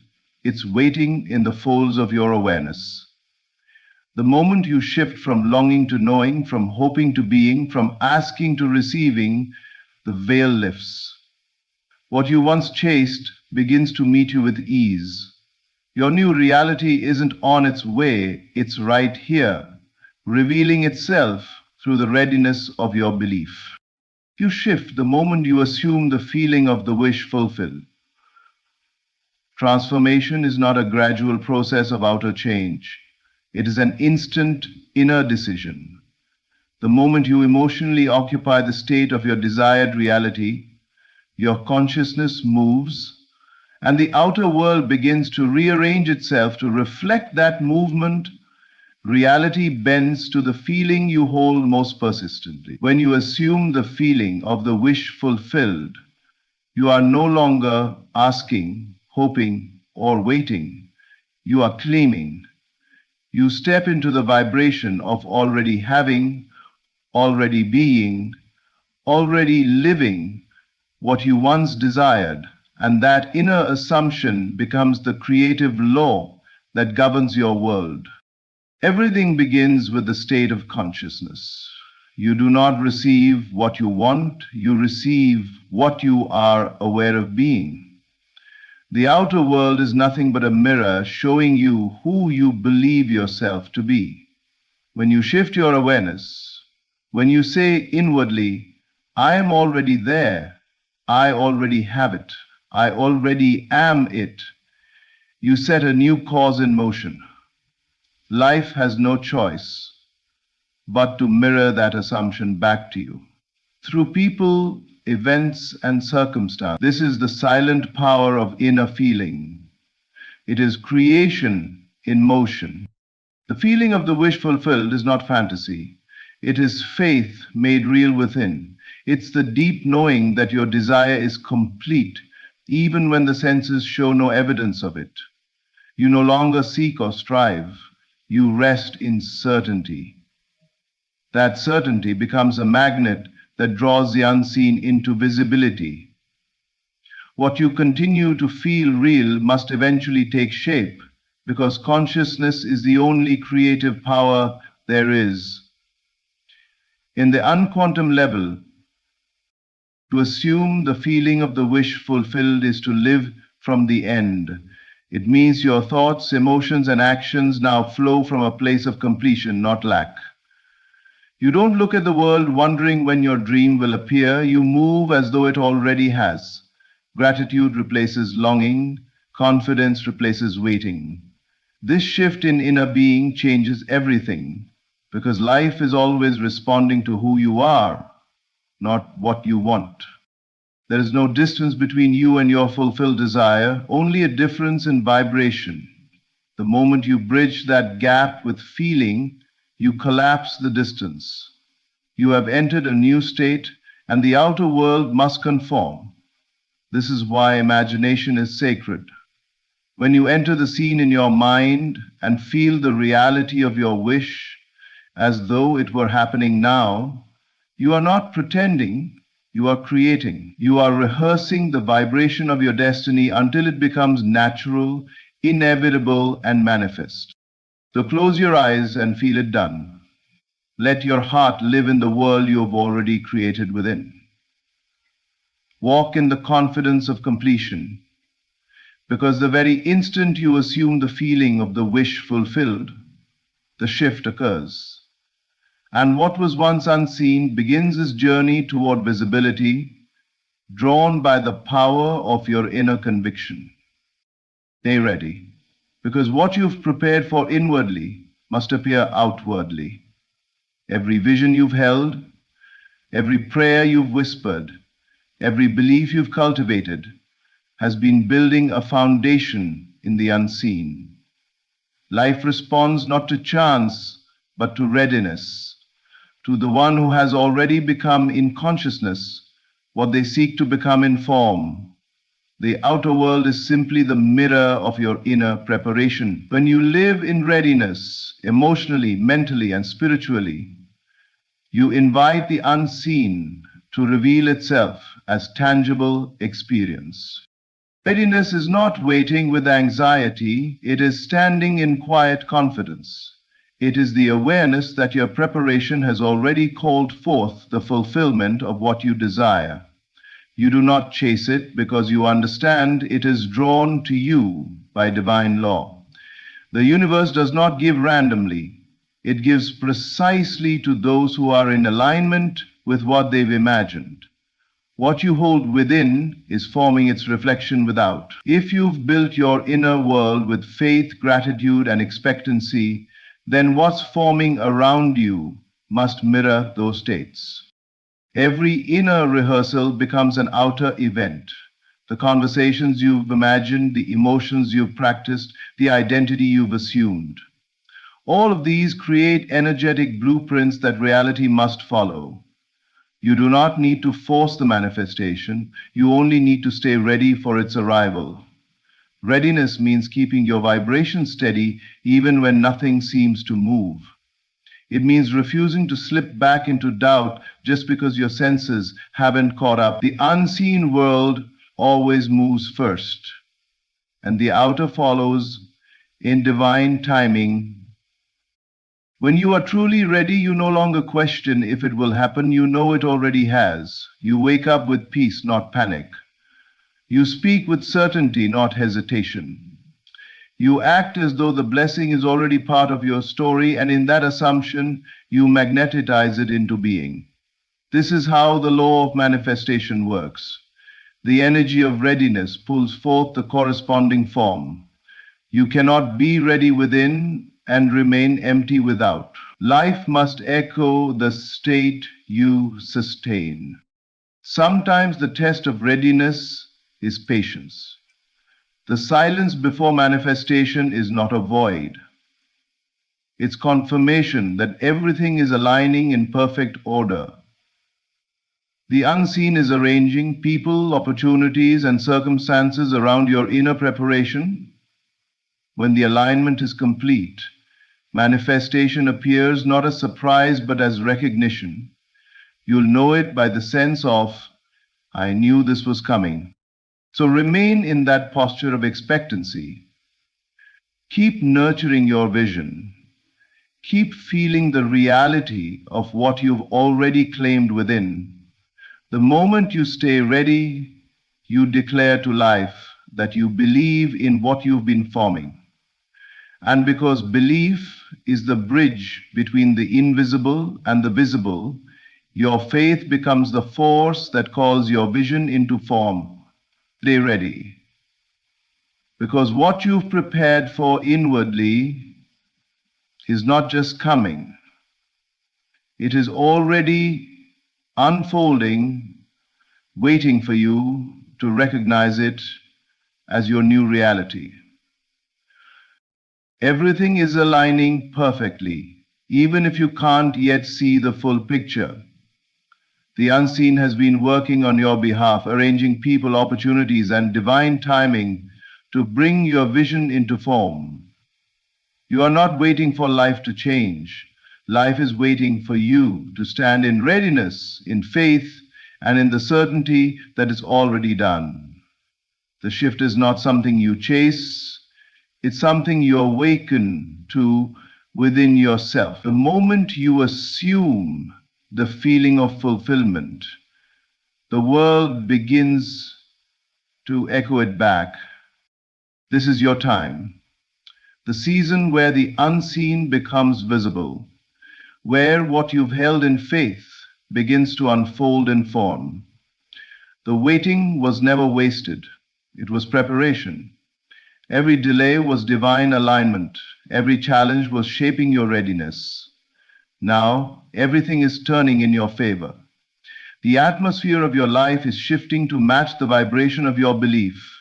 it's waiting in the folds of your awareness. The moment you shift from longing to knowing, from hoping to being, from asking to receiving, the veil lifts. What you once chased begins to meet you with ease. Your new reality isn't on its way, it's right here, revealing itself through the readiness of your belief. You shift the moment you assume the feeling of the wish fulfilled. Transformation is not a gradual process of outer change. It is an instant inner decision. The moment you emotionally occupy the state of your desired reality, your consciousness moves, and the outer world begins to rearrange itself to reflect that movement. Reality bends to the feeling you hold most persistently. When you assume the feeling of the wish fulfilled, you are no longer asking, hoping, or waiting. You are claiming. You step into the vibration of already having, already being, already living what you once desired, and that inner assumption becomes the creative law that governs your world. Everything begins with the state of consciousness. You do not receive what you want, you receive what you are aware of being. The outer world is nothing but a mirror showing you who you believe yourself to be. When you shift your awareness, when you say inwardly, I am already there, I already have it, I already am it, you set a new cause in motion. Life has no choice but to mirror that assumption back to you. Through people, events, and circumstance. This is the silent power of inner feeling. It is creation in motion. The feeling of the wish fulfilled is not fantasy. It is faith made real within. It's the deep knowing that your desire is complete, even when the senses show no evidence of it. You no longer seek or strive. You rest in certainty. That certainty becomes a magnet that draws the unseen into visibility. What you continue to feel real must eventually take shape, because consciousness is the only creative power there is. In the unquantum level, to assume the feeling of the wish fulfilled is to live from the end. It means your thoughts, emotions, and actions now flow from a place of completion, not lack. You don't look at the world wondering when your dream will appear. You move as though it already has. Gratitude replaces longing. Confidence replaces waiting. This shift in inner being changes everything, because life is always responding to who you are, not what you want. There is no distance between you and your fulfilled desire, only a difference in vibration. The moment you bridge that gap with feeling, you collapse the distance. You have entered a new state, and the outer world must conform. This is why imagination is sacred. When you enter the scene in your mind and feel the reality of your wish as though it were happening now, you are not pretending, you are creating. You are rehearsing the vibration of your destiny until it becomes natural, inevitable, and manifest. So close your eyes and feel it done. Let your heart live in the world you have already created within. Walk in the confidence of completion, because the very instant you assume the feeling of the wish fulfilled, the shift occurs. And what was once unseen begins its journey toward visibility, drawn by the power of your inner conviction. Stay ready, because what you've prepared for inwardly must appear outwardly. Every vision you've held, every prayer you've whispered, every belief you've cultivated has been building a foundation in the unseen. Life responds not to chance, but to readiness, to the one who has already become in consciousness what they seek to become in form. The outer world is simply the mirror of your inner preparation. When you live in readiness, emotionally, mentally, and spiritually, you invite the unseen to reveal itself as tangible experience. Readiness is not waiting with anxiety, it is standing in quiet confidence. It is the awareness that your preparation has already called forth the fulfillment of what you desire. You do not chase it because you understand it is drawn to you by divine law. The universe does not give randomly. It gives precisely to those who are in alignment with what they've imagined. What you hold within is forming its reflection without. If you've built your inner world with faith, gratitude, and expectancy, then what's forming around you must mirror those states. Every inner rehearsal becomes an outer event. The conversations you've imagined, the emotions you've practiced, the identity you've assumed. All of these create energetic blueprints that reality must follow. You do not need to force the manifestation, you only need to stay ready for its arrival. Readiness means keeping your vibration steady even when nothing seems to move. It means refusing to slip back into doubt just because your senses haven't caught up. The unseen world always moves first, and the outer follows in divine timing. When you are truly ready, you no longer question if it will happen. You know it already has. You wake up with peace, not panic. You speak with certainty, not hesitation. You act as though the blessing is already part of your story, and in that assumption, you magnetize it into being. This is how the law of manifestation works. The energy of readiness pulls forth the corresponding form. You cannot be ready within and remain empty without. Life must echo the state you sustain. Sometimes the test of readiness is patience. The silence before manifestation is not a void. It's confirmation that everything is aligning in perfect order. The unseen is arranging people, opportunities, and circumstances around your inner preparation. When the alignment is complete, manifestation appears not as surprise but as recognition. You'll know it by the sense of, I knew this was coming. So remain in that posture of expectancy. Keep nurturing your vision. Keep feeling the reality of what you've already claimed within. The moment you stay ready, you declare to life that you believe in what you've been forming. And because belief is the bridge between the invisible and the visible, your faith becomes the force that calls your vision into form. Stay ready. Because what you've prepared for inwardly is not just coming, it is already unfolding, waiting for you to recognize it as your new reality. Everything is aligning perfectly, even if you can't yet see the full picture. The unseen has been working on your behalf, arranging people, opportunities, and divine timing to bring your vision into form. You are not waiting for life to change. Life is waiting for you to stand in readiness, in faith, and in the certainty that it's already done. The shift is not something you chase, it's something you awaken to within yourself. The moment you assume the feeling of fulfillment, the world begins to echo it back. This is your time, the season where the unseen becomes visible, where what you've held in faith begins to unfold in form. The waiting was never wasted. It was preparation. Every delay was divine alignment. Every challenge was shaping your readiness. Now, everything is turning in your favor. The atmosphere of your life is shifting to match the vibration of your belief.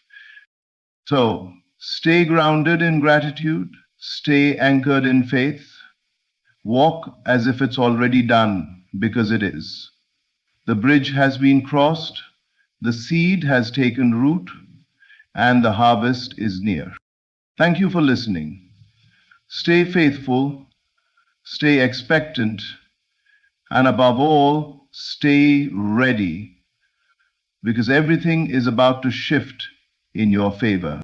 So, stay grounded in gratitude, stay anchored in faith, Walk as if it's already done, because it is. The bridge has been crossed, the seed has taken root, and the harvest is near. Thank you for listening. Stay faithful, stay expectant, and above all, stay ready, because everything is about to shift in your favor.